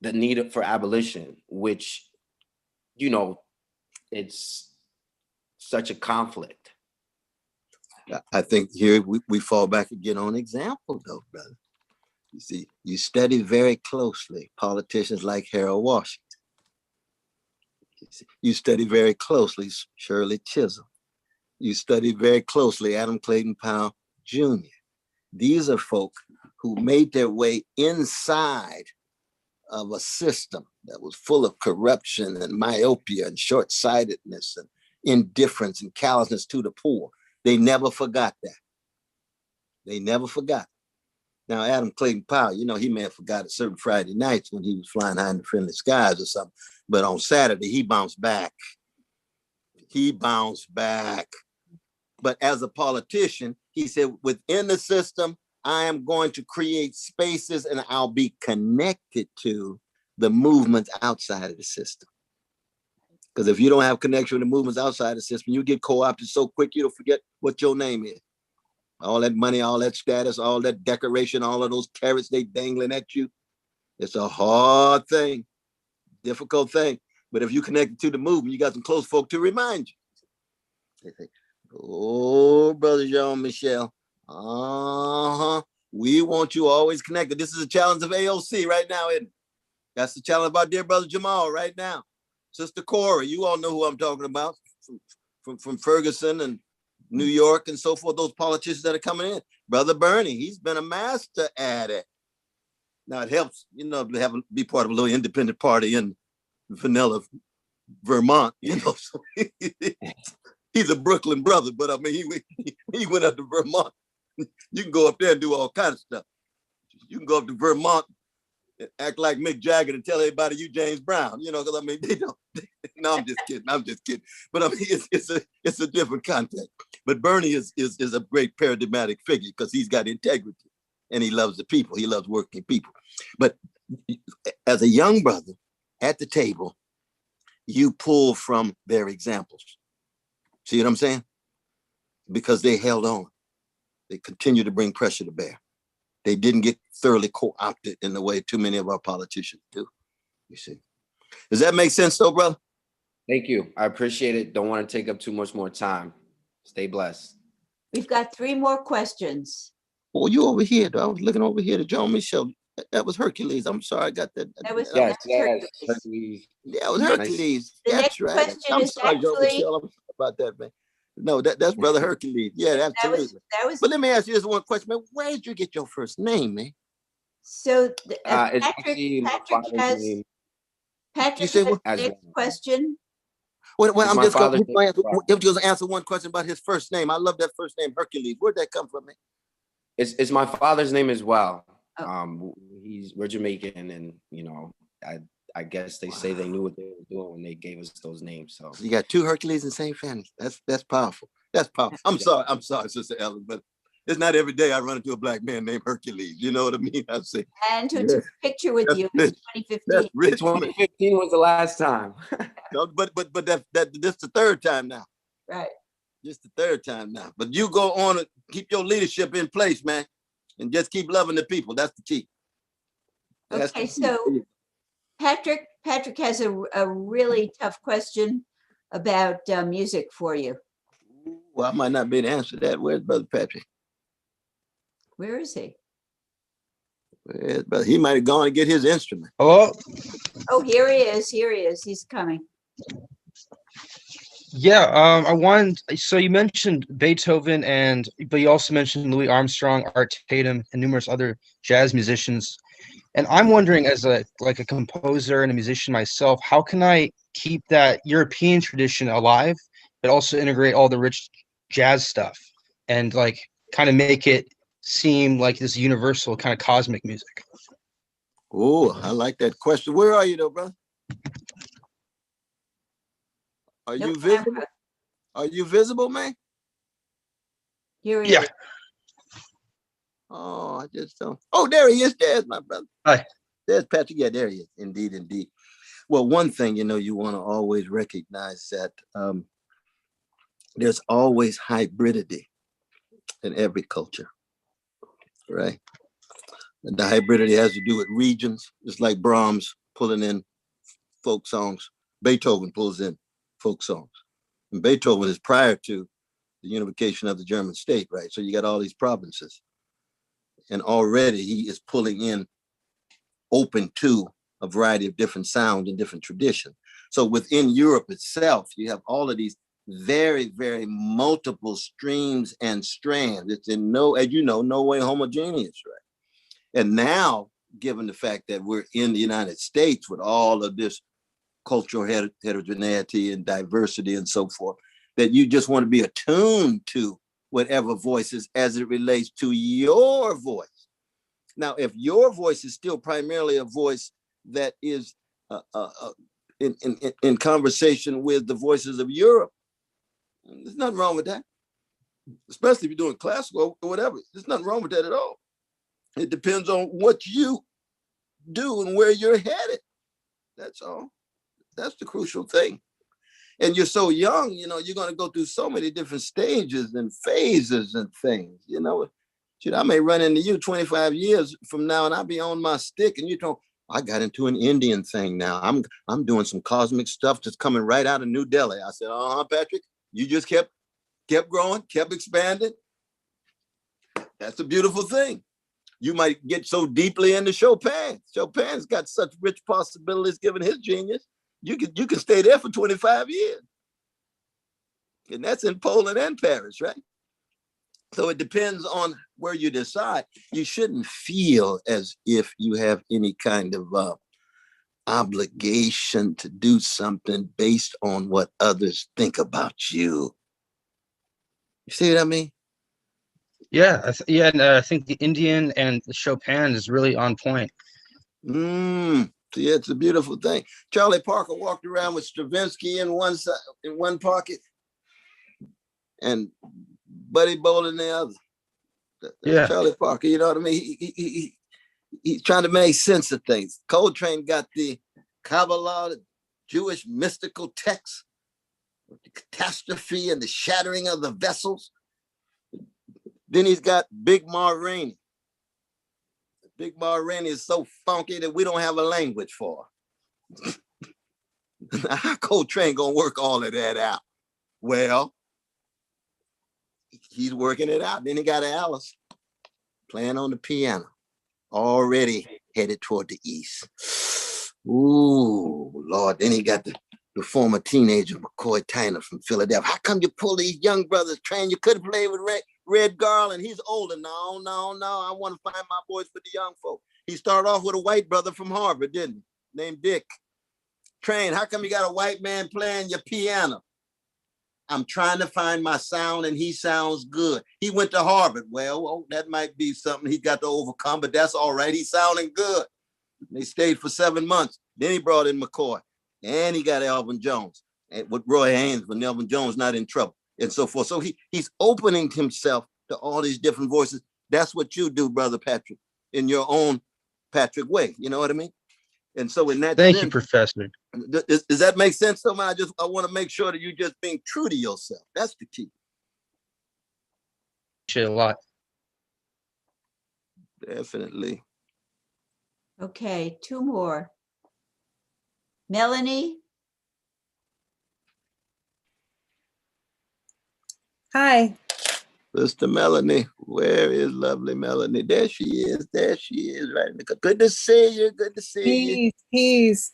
S10: the need for abolition, which, you know, it's such a conflict?
S4: I think here we fall back again on example, though, brother. You see, you study very closely politicians like Harold Washington. You study very closely Shirley Chisholm. You study very closely Adam Clayton Powell Jr. These are folk who made their way inside of a system that was full of corruption and myopia and short-sightedness and indifference and callousness to the poor. They never forgot that. They never forgot. Now, Adam Clayton Powell, you know, he may have forgot it certain Friday nights when he was flying high in the friendly skies or something, but on Saturday, he bounced back. He bounced back. But as a politician, he said, within the system, I am going to create spaces and I'll be connected to the movements outside of the system. Because if you don't have connection with the movements outside the system, you get co-opted so quick, you'll forget what your name is. All that money, all that status, all that decoration, all of those carrots they dangling at you. It's a hard thing, difficult thing. But if you connect to the movement, you got some close folk to remind you. They say, oh, Brother Jean-Michel, we want you always connected. This is a challenge of AOC right now, isn't it? That's the challenge of our dear brother Jamal right now. Sister Cora, you all know who I'm talking about from Ferguson and New York and so forth, those politicians that are coming in. Brother Bernie, he's been a master at it. Now it helps, to be part of a little independent party in vanilla Vermont, so he's a Brooklyn brother, but I mean, he went up to Vermont. You can go up there and do all kinds of stuff. You can go up to Vermont, act like Mick Jagger and tell everybody you James Brown, because I mean, they don't. No, I'm just kidding. But I mean, it's a different context. But Bernie is a great paradigmatic figure because he's got integrity and he loves the people. He loves working people. But as a young brother at the table, you pull from their examples. See what I'm saying? Because they held on. They continue to bring pressure to bear. They didn't get thoroughly co-opted in the way too many of our politicians do. You see? Does that make sense though, brother?
S10: Thank you. I appreciate it. Don't want to take up too much more time. Stay blessed.
S2: We've got 3 more questions.
S4: Oh, you over here, though. I was looking over here to Jean-Michel. That was Hercules. I'm sorry, I got that.
S2: That was
S10: Yes,
S2: Hercules.
S4: Yeah, it was Hercules.
S2: The
S4: That's
S2: next
S4: right.
S2: question
S4: I'm
S2: is
S4: sorry,
S2: actually-
S4: Jean-Michel. I'm sorry about that, man. No, that's Brother Hercules. Yeah, absolutely.
S2: That was.
S4: But let me ask you this one question, man. Where did you get your first name, man?
S2: So
S10: It's
S2: Patrick
S10: actually my father's
S2: has
S10: name
S2: Patrick
S4: You say
S2: has
S4: what?
S2: the
S10: as
S2: next
S10: well.
S2: question.
S4: Well,
S10: It's
S4: I'm
S10: my
S4: just going
S10: father's name as well.
S4: to answer one question about his first name. I love that first name, Hercules. Where'd that come from, man?
S10: It's my father's name as well.
S2: Oh.
S10: We're Jamaican, and I guess they say they knew what they were doing when they gave us those names. So
S4: You got 2 Hercules in the same family. That's powerful. That's powerful. I'm sorry, Sister Ellen, but it's not every day I run into a black man named Hercules. You know what I mean? I say,
S2: And who took a picture with you in
S4: rich.
S2: 2015.
S4: That's rich.
S10: 2015 was the last time.
S4: No, but this the 3rd time now.
S2: Right.
S4: Just the 3rd time now. But you go on and keep your leadership in place, man, and just keep loving the people. That's the key. That's
S2: Okay,
S4: the key.
S2: so Patrick has a really tough question about music for you.
S4: Well, I might not be able to answer that. Where's Brother Patrick?
S2: Where is he?
S4: He might have gone to get his instrument.
S11: Hello?
S2: Oh, here he is. He's coming.
S11: Yeah, so you mentioned Beethoven but you also mentioned Louis Armstrong, Art Tatum, and numerous other jazz musicians. And I'm wondering, as a composer and a musician myself, how can I keep that European tradition alive, but also integrate all the rich jazz stuff and kind of make it seem like this universal kind of cosmic music?
S4: Oh, I like that question. Where are you though, brother? Are
S2: No
S4: you visible?
S2: camera.
S4: Are you visible, man?
S2: Here he
S11: Yeah.
S2: is.
S4: Oh, I just don't. Oh, there he is. There's my brother.
S11: Hi.
S4: There's Patrick. Yeah, there he is. Indeed. Well, one thing, you want to always recognize that there's always hybridity in every culture, right? And the hybridity has to do with regions, just like Brahms pulling in folk songs. Beethoven pulls in folk songs. And Beethoven is prior to the unification of the German state, right? So you got all these provinces. And already he is pulling in, open to a variety of different sounds and different traditions. So within Europe itself, you have all of these very, very multiple streams and strands. It's in no way homogeneous, right? And now, given the fact that we're in the United States with all of this cultural heterogeneity and diversity and so forth, that you just want to be attuned to whatever voices as it relates to your voice. Now, if your voice is still primarily a voice that is in conversation with the voices of Europe, there's nothing wrong with that. especially if you're doing classical or whatever. There's nothing wrong with that at all. It depends on what you do and where you're headed. That's all. That's the crucial thing. And you're so young, you know, you're going to go through so many different stages and phases and things, you know. Shit, I may run into you 25 years from now and I'll be on my stick and you know, I got into an Indian thing now. I'm doing some cosmic stuff just coming right out of New Delhi. I said, Patrick, you just kept growing, kept expanding. That's a beautiful thing. You might get so deeply into Chopin. Chopin's got such rich possibilities given his genius. You can stay there for 25 years. And that's in Poland and Paris, right? So it depends on where you decide. You shouldn't feel as if you have any kind of obligation to do something based on what others think about you. You see what I mean?
S11: Yeah, and I think the Indian and the Chopin is really on point.
S4: See, it's a beautiful thing. Charlie Parker walked around with Stravinsky in one side, in one pocket, and Buddy Bolin in the other. That's Charlie Parker, you know what I mean? He's trying to make sense of things. Coltrane got the Kabbalah, the Jewish mystical text, the catastrophe and the shattering of the vessels. Then he's got Big Ma Rainey. Big Ma Rainey is so funky that we don't have a language for. How Coltrane gonna work all of that out? Well, he's working it out. Then he got Alice playing on the piano, already headed toward the east. Ooh, Lord. Then he got the former teenager, McCoy Tyner from Philadelphia. How come you pull these young brothers, Train? You could have played with Red Garland. He's older. No. I want to find my boys for the young folk. He started off with a white brother from Harvard, didn't he? Named Dick. Train, how come you got a white man playing your piano? I'm trying to find my sound and he sounds good. He went to Harvard. Well, that might be something he's got to overcome, but that's all right. He's sounding good. They stayed for 7 months. Then he brought in McCoy and he got Elvin Jones and with Roy Haynes when Elvin Jones not in trouble and so forth. So he's opening himself to all these different voices. That's what you do, Brother Patrick, in your own Patrick way. You know what I mean? And so in that
S11: Thank
S4: sense,
S11: you, Professor.
S4: Does that make sense, though, man? I want to make sure that you're just being true to yourself. That's the key.
S11: Appreciate it a lot.
S4: Definitely.
S2: Okay, 2 more. Melanie?
S12: Hi.
S4: Sister Melanie, where is lovely Melanie? There she is. Right. Good to see you. Good to see you.
S12: Peace.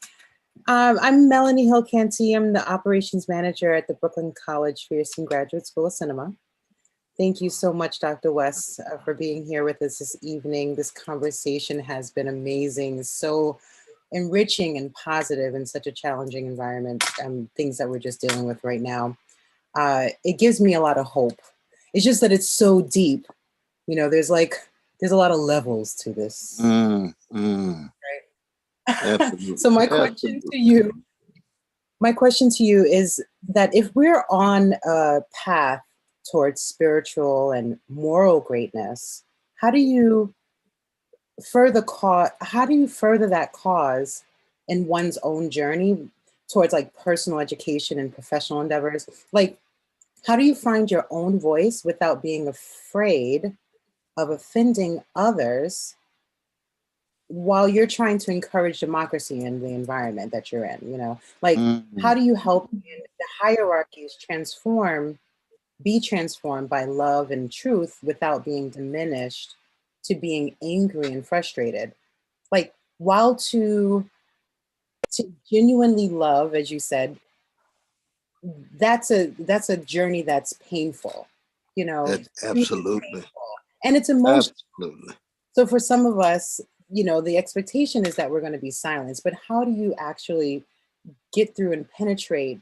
S12: I'm Melanie Hill-Canty. I'm the operations manager at the Brooklyn College Pearson Graduate School of Cinema. Thank you so much, Dr. West, for being here with us this evening. This conversation has been amazing, so enriching and positive in such a challenging environment, things that we're just dealing with right now. It gives me a lot of hope. It's just that it's so deep. You know, there's a lot of levels to this. Right? So my question to you is that if we're on a path towards spiritual and moral greatness, how do you further that cause in one's own journey towards like personal education and professional endeavors? Like, how do you find your own voice without being afraid of offending others while you're trying to encourage democracy in the environment that you're in? You know, like, how do you help the hierarchies be transformed by love and truth without being diminished to being angry and frustrated? Like, while to genuinely love, as you said, that's a journey that's painful, you know.
S4: Absolutely.
S12: And it's emotional.
S4: Absolutely.
S12: So for some of us, you know, the expectation is that we're going to be silenced, but how do you actually get through and penetrate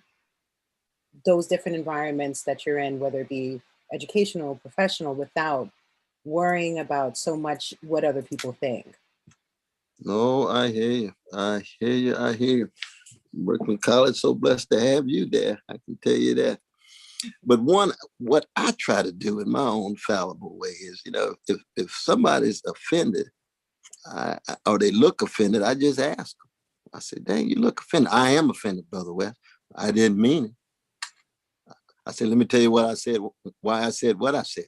S12: those different environments that you're in, whether it be educational, professional, without worrying about so much what other people think?
S4: No, I hear you. Brooklyn College, so blessed to have you there. I can tell you that. But what I try to do in my own fallible way is, if somebody's offended, or they look offended, I just ask them. I said, dang, you look offended. I am offended, Brother West. I didn't mean it. I said, let me tell you what I said, why I said what I said.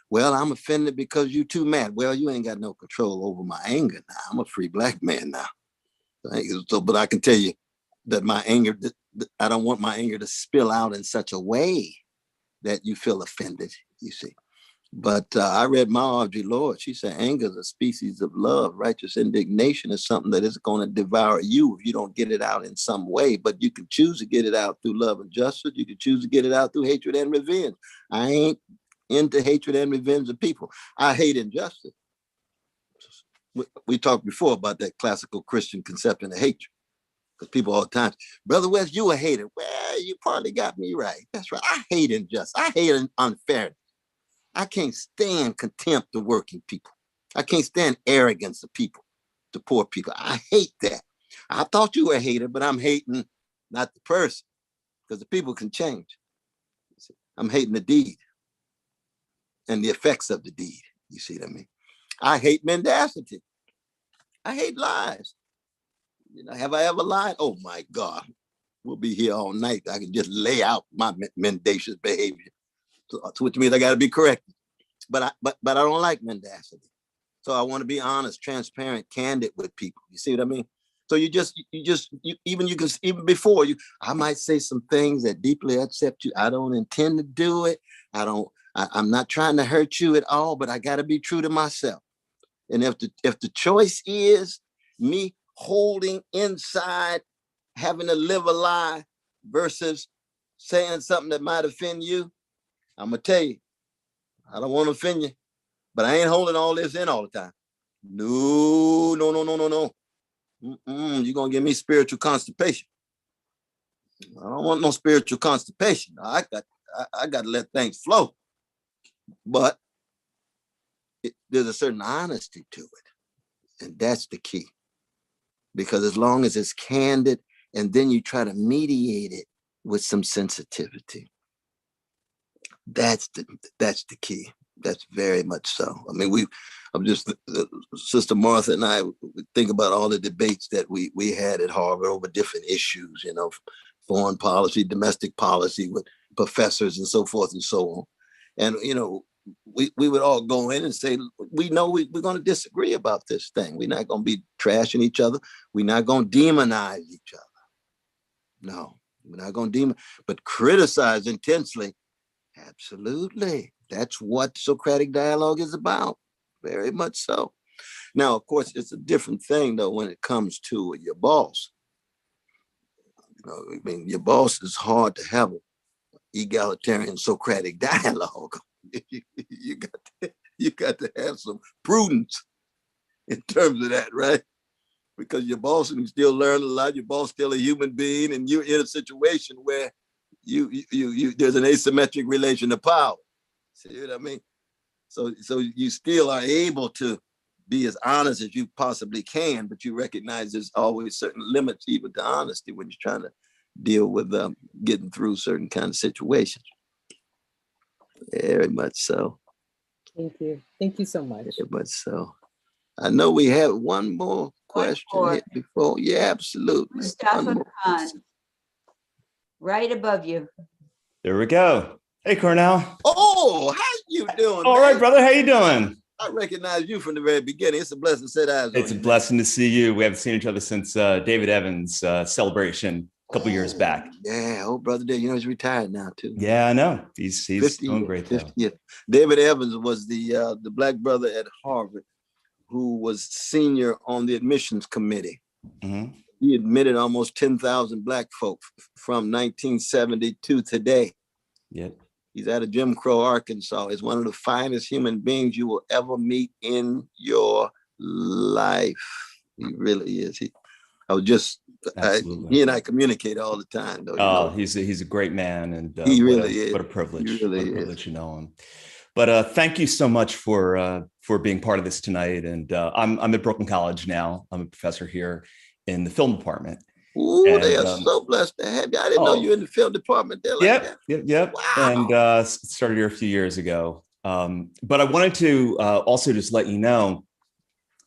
S4: Well, I'm offended because you too mad. Well, you ain't got no control over my anger now. I'm a free Black man now. So, but I can tell you that my anger, I don't want my anger to spill out in such a way that you feel offended, you see. But I read my Audre Lorde. She said, anger is a species of love. Righteous indignation is something that is going to devour you if you don't get it out in some way. But you can choose to get it out through love and justice. You can choose to get it out through hatred and revenge. I ain't into hatred and revenge of people. I hate injustice. We talked before about that classical Christian conception of hatred. Because people all the time, Brother West, you a hater. Well, you partly got me right. That's right. I hate injustice. I hate unfairness. I can't stand contempt of working people. I can't stand arrogance of people, to poor people. I hate that. I thought you were a hater, but I'm hating not the person, because the people can change. I'm hating the deed and the effects of the deed. You see what I mean? I hate mendacity. I hate lies. Have I ever lied? Oh my God. We'll be here all night. I can just lay out my mendacious behavior. So, which means I got to be corrected. But I don't like mendacity. So I want to be honest, transparent, candid with people. You see what I mean? So even before I might say some things that deeply upset you. I don't intend to do it. I'm not trying to hurt you at all, but I got to be true to myself. And if the choice is me holding inside, having to live a lie versus saying something that might offend you, I'm gonna tell you, I don't want to offend you, but I ain't holding all this in all the time. No. You're gonna give me spiritual constipation. I don't want no spiritual constipation. I got to let things flow. But there's a certain honesty to it, and that's the key. Because as long as it's candid, and then you try to mediate it with some sensitivity, that's the key. That's very much so. I mean, Sister Martha and I think about all the debates that we had at Harvard over different issues, foreign policy, domestic policy with professors and so forth and so on. And, we would all go in and say, we know we're going to disagree about this thing. We're not going to be trashing each other. We're not going to demonize each other. No, we're not going to but criticize intensely. Absolutely. That's what Socratic dialogue is about. Very much so. Now, of course, it's a different thing, though, when it comes to your boss. Your boss is hard to have an egalitarian Socratic dialogue. You got to have some prudence in terms of that, right? Because your boss can still learn a lot. Your boss still a human being, and you're in a situation where you there's an asymmetric relation to power. See what I mean? So you still are able to be as honest as you possibly can, but you recognize there's always certain limits even to honesty when you're trying to deal with getting through certain kind of situations. Very much so.
S12: Thank you. Thank you so much.
S4: Very much so. I know we have one more question here before. Yeah, absolutely.
S2: Mustafa Khan, right above you.
S13: There we go. Hey, Cornel.
S4: Oh, how you doing?
S13: All right, brother. How you doing?
S4: I recognize you from the very beginning. It's a blessing to set eyes on you.
S13: It's a blessing to see you. We haven't seen each other since David Evans' celebration a couple years back.
S4: Yeah, old brother Dave. He's retired now too.
S13: Yeah, I know. He's doing great though.
S4: Yeah. David Evans was the Black brother at Harvard who was senior on the admissions committee.
S13: Mm-hmm.
S4: He admitted almost 10,000 Black folk from 1970 to today.
S13: Yep.
S4: He's out of Jim Crow, Arkansas. He's one of the finest human beings you will ever meet in your life. He really is. He and I communicate all the time, though.
S13: He's a great man, and
S4: he really is.
S13: What a privilege!
S4: He really
S13: what a privilege to know him. But thank you so much for being part of this tonight. And I'm at Brooklyn College now. I'm a professor here in the film department,
S7: Ooh, they are
S13: And,
S7: so blessed to have you. I didn't know you in the film department there like that.
S13: Yep.
S7: Wow.
S13: And started here a few years ago. But I wanted to also just let you know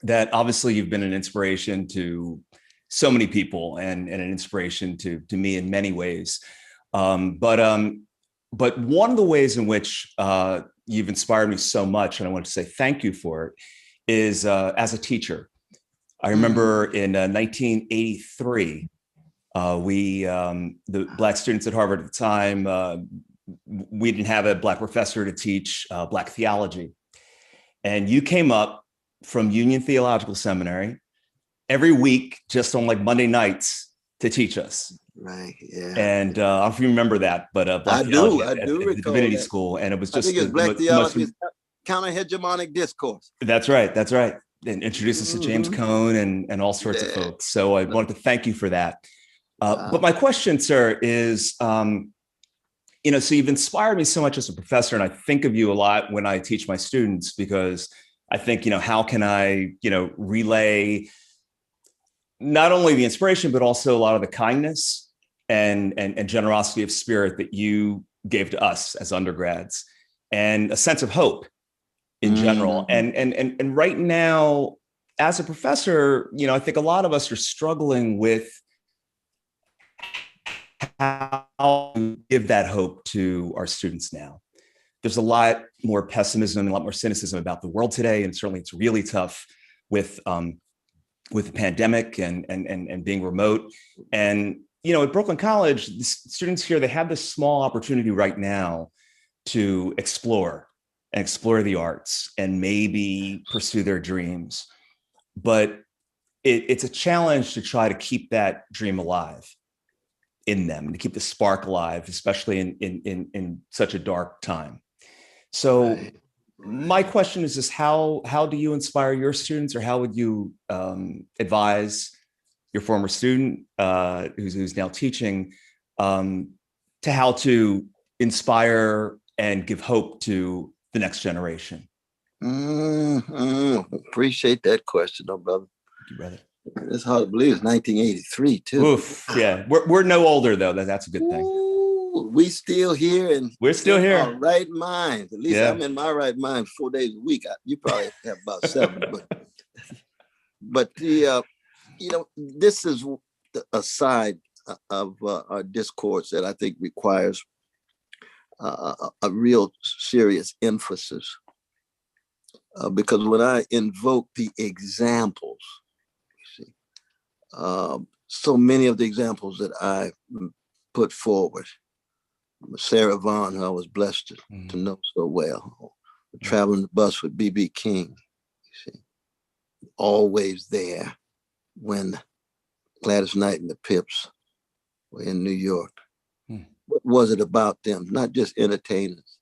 S13: that obviously you've been an inspiration to so many people and an inspiration to me in many ways. But one of the ways in which you've inspired me so much, and I want to say thank you for it, is as a teacher. I remember in 1983, the Black students at Harvard at the time, we didn't have a Black professor to teach Black theology. And you came up from Union Theological Seminary every week, just on like Monday nights, to teach us.
S7: Right. Yeah.
S13: And I don't know if you remember that, but Black theology
S7: I do
S13: at the
S7: recall
S13: Divinity
S7: that.
S13: School, and it was
S7: I
S13: just
S7: think it's Black theology is counter-hegemonic discourse.
S13: That's right. And introduced us to James Cone and all sorts of folks. So I wanted to thank you for that. But my question, sir, is, so you've inspired me so much as a professor, and I think of you a lot when I teach my students, because I think, how can I, relay not only the inspiration, but also a lot of the kindness and generosity of spirit that you gave to us as undergrads, and a sense of hope in general. And right now, as a professor, I think a lot of us are struggling with how to give that hope to our students now. There's a lot more pessimism and a lot more cynicism about the world today, and certainly it's really tough with the pandemic and being remote. And at Brooklyn College, the students here, they have this small opportunity right now to explore the arts and maybe pursue their dreams. But it's a challenge to try to keep that dream alive in them, and to keep the spark alive, especially in such a dark time. So my question is just how do you inspire your students, or how would you advise your former student who's now teaching to how to inspire and give hope to the next generation?
S4: Appreciate that question, though, brother.
S13: Thank you, brother.
S4: It's hard to believe it's 1983 too.
S13: Oof, yeah, we're no older though. That's a good thing.
S4: Ooh, we still here, and
S13: we're still here.
S4: Our right minds. At least I'm in my right mind 4 days a week. You probably have about 7, but this is a side of our discourse that I think requires a real serious emphasis, because when I invoke the examples, so many of the examples that I put forward, Sarah Vaughan, who I was blessed to know so well, traveling the bus with B.B. King, always there when Gladys Knight and the Pips were in New York. What was it about them? Not just entertainers.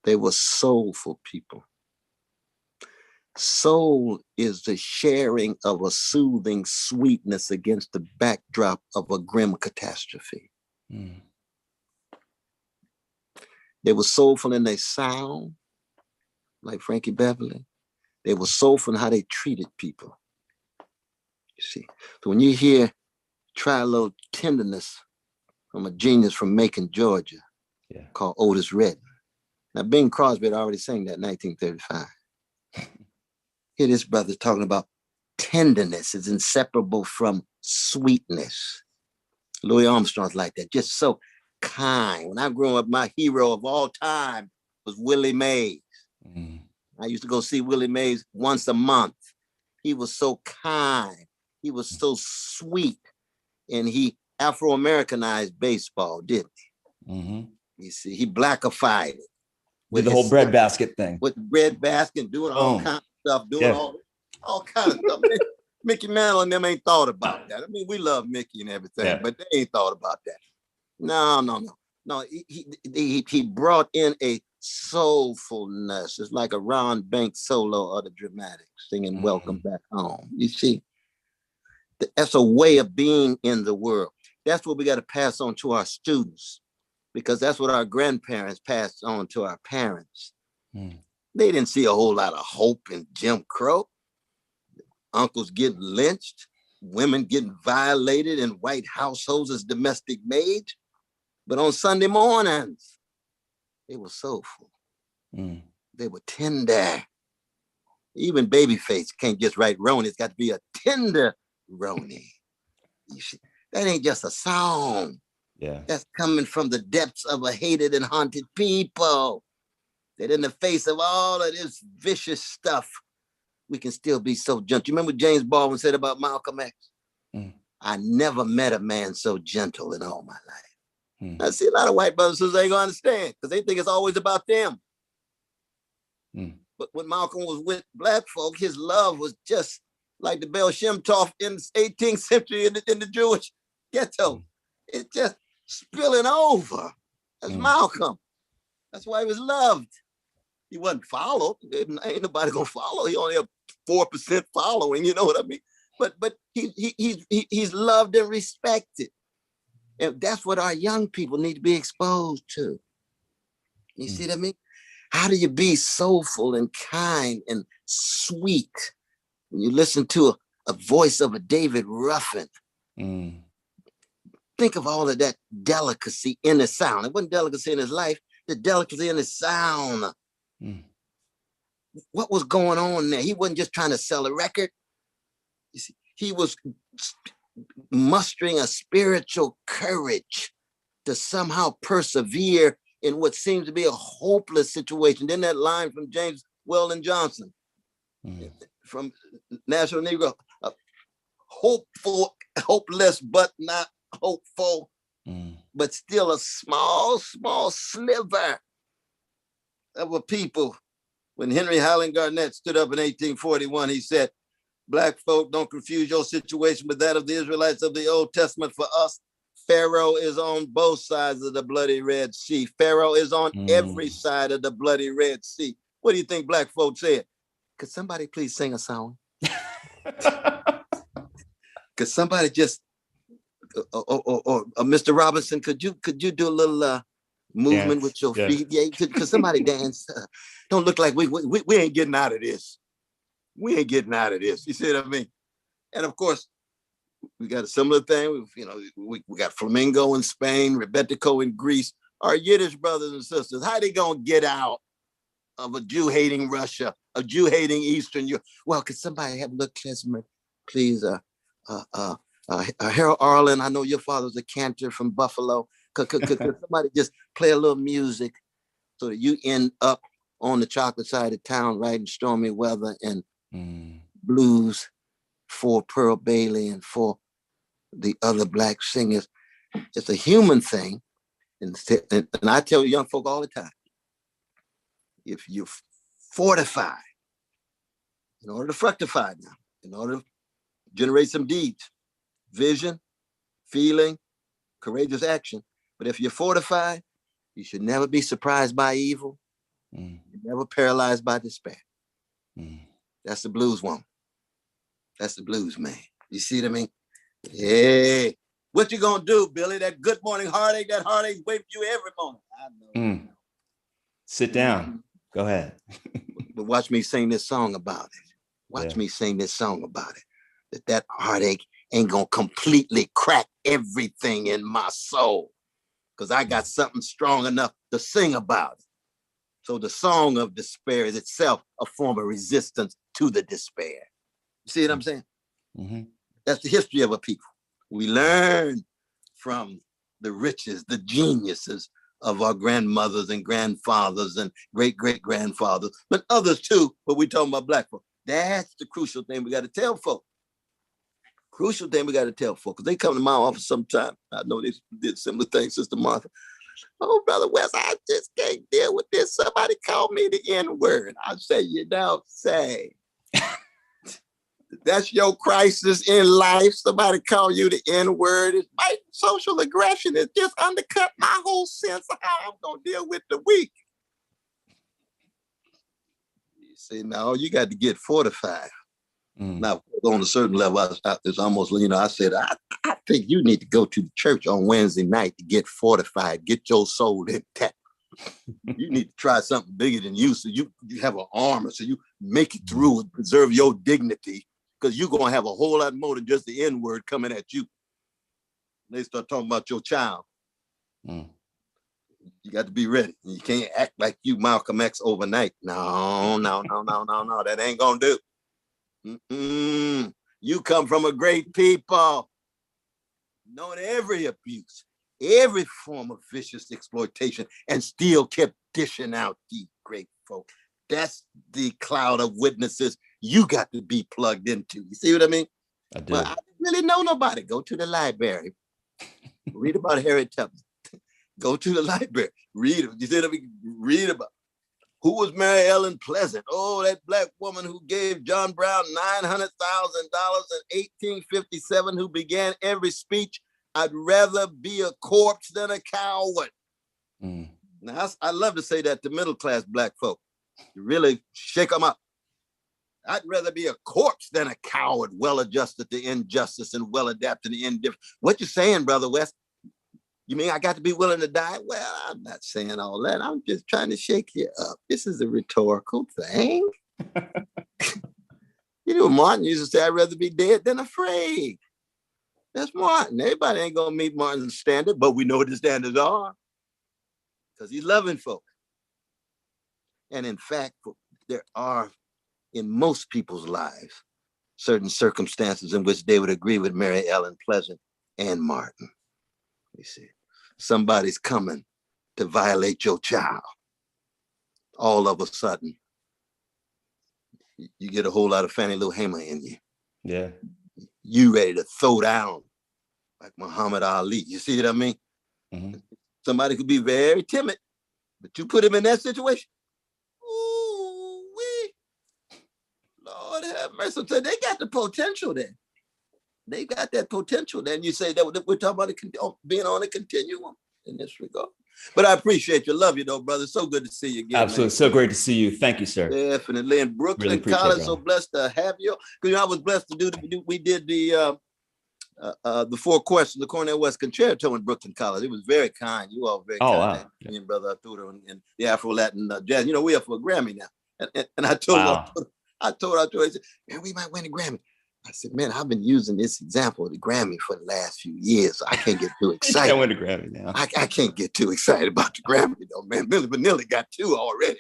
S4: They were soulful people. Soul is the sharing of a soothing sweetness against the backdrop of a grim catastrophe. They were soulful in their sound, like Frankie Beverly. They were soulful in how they treated people. You see, so when you try a little tenderness from a genius from Macon, Georgia, called Otis Redding. Now, Bing Crosby had already sang that in 1935. Here this brother talking about tenderness is inseparable from sweetness. Louis Armstrong's like that, just so kind. When I grew up, my hero of all time was Willie Mays. I used to go see Willie Mays once a month. He was so kind. He was so sweet. And he Afro-Americanized baseball, didn't he? You see, he blackified it.
S13: With the whole breadbasket thing.
S4: With the breadbasket, doing all kinds of stuff, doing all kinds of stuff. Mickey Mantle and them ain't thought about that. I mean, we love Mickey and everything, but they ain't thought about that. No. He brought in a soulfulness. It's like a Ron Banks solo of the Dramatics singing Welcome Back Home. You see, that's a way of being in the world. That's what we got to pass on to our students, because that's what our grandparents passed on to our parents. They didn't see a whole lot of hope in Jim Crow. Uncles getting lynched. women getting violated in white households as domestic maids. But on Sunday mornings, they were soulful. They were tender. Even Babyface can't just write Roni. It's got to be a tender Roni. That ain't just a song.
S13: Yeah.
S4: That's coming from the depths of a hated and haunted people. That in the face of all of this vicious stuff, we can still be so gentle. You remember what James Baldwin said about Malcolm X? I never met a man so gentle in all my life. I see a lot of white brothers and sisters ain't gonna understand because they think it's always about them. But when Malcolm was with black folk, his love was just like the Bel Shem Tov in the 18th century in the Jewish ghetto. It's just spilling over. That's Malcolm. That's why he was loved. He wasn't followed. Ain't nobody gonna follow. He only have 4% following. You know what I mean? But he's loved and respected, and that's what our young people need to be exposed to. You see what I mean? How do you be soulful and kind and sweet when you listen to a voice of a David Ruffin? Think of all of that delicacy in the sound. It wasn't delicacy in his life, the delicacy in his sound. What was going on there? He wasn't just trying to sell a record. You see, he was mustering a spiritual courage to somehow persevere in what seems to be a hopeless situation. Then that line from James Weldon Johnson from National Negro, hopeful, hopeless, but not hopeful, but still a small sliver of a people. When Henry Highland Garnett stood up in 1841, he said, "Black folk, don't confuse your situation with that of the Israelites of the Old Testament. For us, Pharaoh is on both sides of the bloody Red Sea. Pharaoh is on every side of the bloody Red Sea." What do you think black folk said? Could somebody please sing a song? Could somebody just, or Mr. Robinson, could you do a little movement with your feet? Yeah, could somebody dance? Don't look like we ain't getting out of this. We ain't getting out of this. You see what I mean? And of course, we got a similar thing. We got flamenco in Spain, rebetiko in Greece. Our Yiddish brothers and sisters, how they gonna get out of a Jew-hating Russia, a Jew-hating Eastern Europe? Well, could somebody have a little klezmer, please? Harold Arlen, I know your father's a cantor from Buffalo. Could somebody just play a little music so that you end up on the chocolate side of town writing Stormy Weather and blues for Pearl Bailey and for the other black singers? It's a human thing. And I tell young folk all the time, if you fortify, in order to fructify now, in order to generate some deeds, vision, feeling, courageous action. But if you're fortified, you should never be surprised by evil. You're never paralyzed by despair. That's the blues woman. That's the blues man. You see what I mean? Hey, what you gonna do, Billy? That good morning heartache, that heartache's waiting for you every morning. I know.
S13: Sit down. Go ahead.
S4: But watch me sing this song about it. Watch me sing this song about it. That heartache ain't gonna completely crack everything in my soul, because I got something strong enough to sing about it. So the song of despair is itself a form of resistance to the despair. You see what I'm saying? That's the history of a people. We learn from the riches, the geniuses of our grandmothers and grandfathers and great-great-grandfathers, but others too, but we talking about black folk. That's the crucial thing we got to tell folk. Crucial thing we got to tell folk, because they come to my office sometime. I know they did similar things, Sister Martha. "Oh, Brother West, I just can't deal with this. Somebody called me the N-word." I say, "You don't say." That's your crisis in life. Somebody call you the N-word. My social aggression has just undercut my whole sense of how I'm going to deal with the weak. You see, now you got to get fortified. Now, on a certain level, it's almost, I said, I think you need to go to the church on Wednesday night to get fortified, get your soul intact. You need to try something bigger than you, so you have an armor, so you make it through and preserve your dignity. because you're going to have a whole lot more than just the N word coming at you. They start talking about your child. You got to be ready. You can't act like you Malcolm X overnight. No. That ain't going to do. You come from a great people, knowing every abuse, every form of vicious exploitation, and still kept dishing out these great folk. That's the cloud of witnesses you got to be plugged into. You see what I mean?
S13: I do.
S4: But I didn't really know nobody. Go to the library. Read about Harriet Tubman. Go to the library. Read it. You see what I mean? Read about who was Mary Ellen Pleasant. Oh, that black woman who gave John Brown $900,000 in 1857, who began every speech, "I'd rather be a corpse than a coward." Now, I love to say that to middle-class black folk. You really shake them up. I'd rather be a corpse than a coward, well-adjusted to injustice and well-adapted to indifference. What you saying, Brother West? You mean I got to be willing to die? Well, I'm not saying all that. I'm just trying to shake you up. This is a rhetorical thing. You know, Martin used to say, "I'd rather be dead than afraid." That's Martin. Everybody ain't going to meet Martin's standard, but we know what the standards are because he's loving folk. And in fact, there are, in most people's lives, certain circumstances in which they would agree with Mary Ellen Pleasant and Martin. You see, somebody's coming to violate your child. All of a sudden, you get a whole lot of Fannie Lou Hamer in you.
S13: Yeah.
S4: You ready to throw down like Muhammad Ali. You see what I mean? Somebody could be very timid, but you put him in that situation. Ooh-wee. Lord have mercy. So they got the potential there. They got that potential. Then you say that we're talking about being on a continuum in this regard. But I appreciate you. Love you though, brother. So good to see you again.
S13: Absolutely. Man. So great to see you. Thank you, sir.
S4: Definitely. In Brooklyn College, so blessed to have you. Because I was blessed to we did the 4 questions, the Cornel West Concerto in Brooklyn College. It was very kind. You all very kind.
S13: Wow.
S4: Me and Brother Arturo and the Afro-Latin jazz. You know, we're up for a Grammy now. And I told Arturo, he said, "Man, we might win a Grammy." I said, "Man, I've been using this example of the Grammy for the last few years. So I can't get too excited."
S13: I win a Grammy now.
S4: I can't get too excited about the Grammy, though, man. Milli Vanilli got 2 already.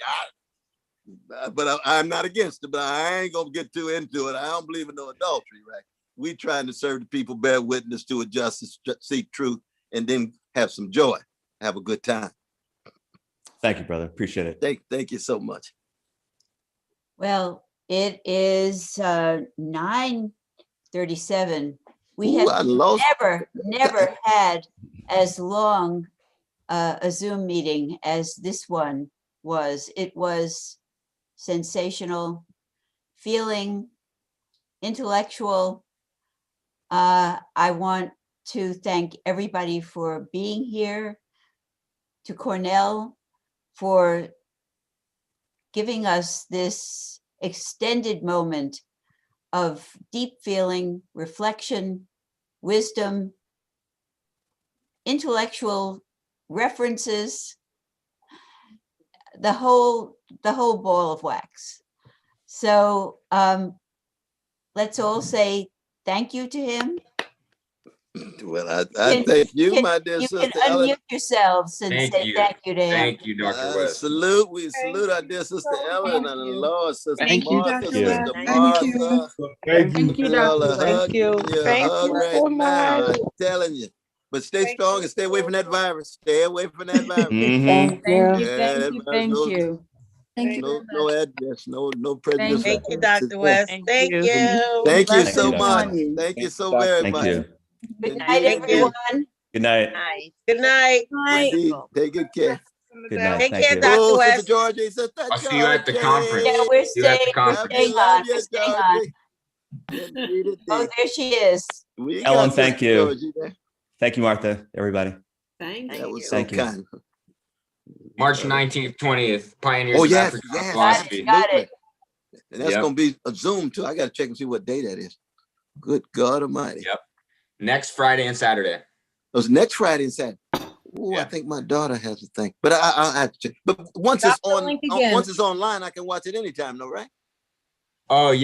S4: But I'm not against it, but I ain't going to get too into it. I don't believe in no adultery, right? We trying to serve the people, bear witness to a justice, seek truth, and then have some joy. Have a good time.
S13: Thank you, brother. Appreciate it.
S4: Thank you so much.
S2: Well, it is 9:37. We have never had as long a Zoom meeting as this one was. It was sensational, feeling, intellectual. I want to thank everybody for being here, to Cornel for giving us this extended moment of deep feeling, reflection, wisdom, intellectual references, the whole ball of wax. So let's all say thank you to him.
S4: Well, I thank you, my dear sister.
S2: You can unmute yourselves and say thank you to him.
S9: Thank you, Dr. West.
S4: We salute our dear sister Ellen and the Lord, sister
S14: Thank you,
S4: Martha,
S14: Dr.
S4: sister
S14: West.
S4: Martha.
S14: Thank you, Dr. West.
S4: Thank you.
S14: Thank
S4: Hug
S14: you
S4: right
S14: so
S4: now.
S14: much.
S4: I'm telling you. But stay strong and stay away from that virus. Stay away from that virus.
S14: Thank you.
S4: No address, no prejudice.
S14: Thank you, Dr. West. Thank you.
S4: Thank you so much. Thank you so very much.
S13: Thank you.
S2: Good night, everyone.
S13: Good night.
S14: Good night.
S4: Indeed. Take good care.
S13: Good night.
S14: Take
S13: Thank
S14: care,
S13: you.
S14: Dr. West.
S4: Sister Georgie, Sister
S9: I'll see you at the
S4: Georgie.
S9: conference.
S2: Yeah, we're
S9: See you at the
S2: staying
S9: conference.
S2: on. We're staying on. Oh, there she is.
S13: Ellen, thank you. Thank you, Martha, everybody.
S3: Thank
S4: That
S3: you.
S4: was so kind.
S9: March 19th, 20th, Pioneers of
S4: yes,
S9: African Philosophy.
S2: Got it.
S4: And that's going to be a Zoom too. I got to check and see what day that is. Good God Almighty.
S9: Yep. Next Friday and Saturday.
S4: It was next Friday and Saturday. Oh, I think my daughter has a thing, but I'll have to check. But once it's online, I can watch it anytime, though, right?
S9: Oh, yeah.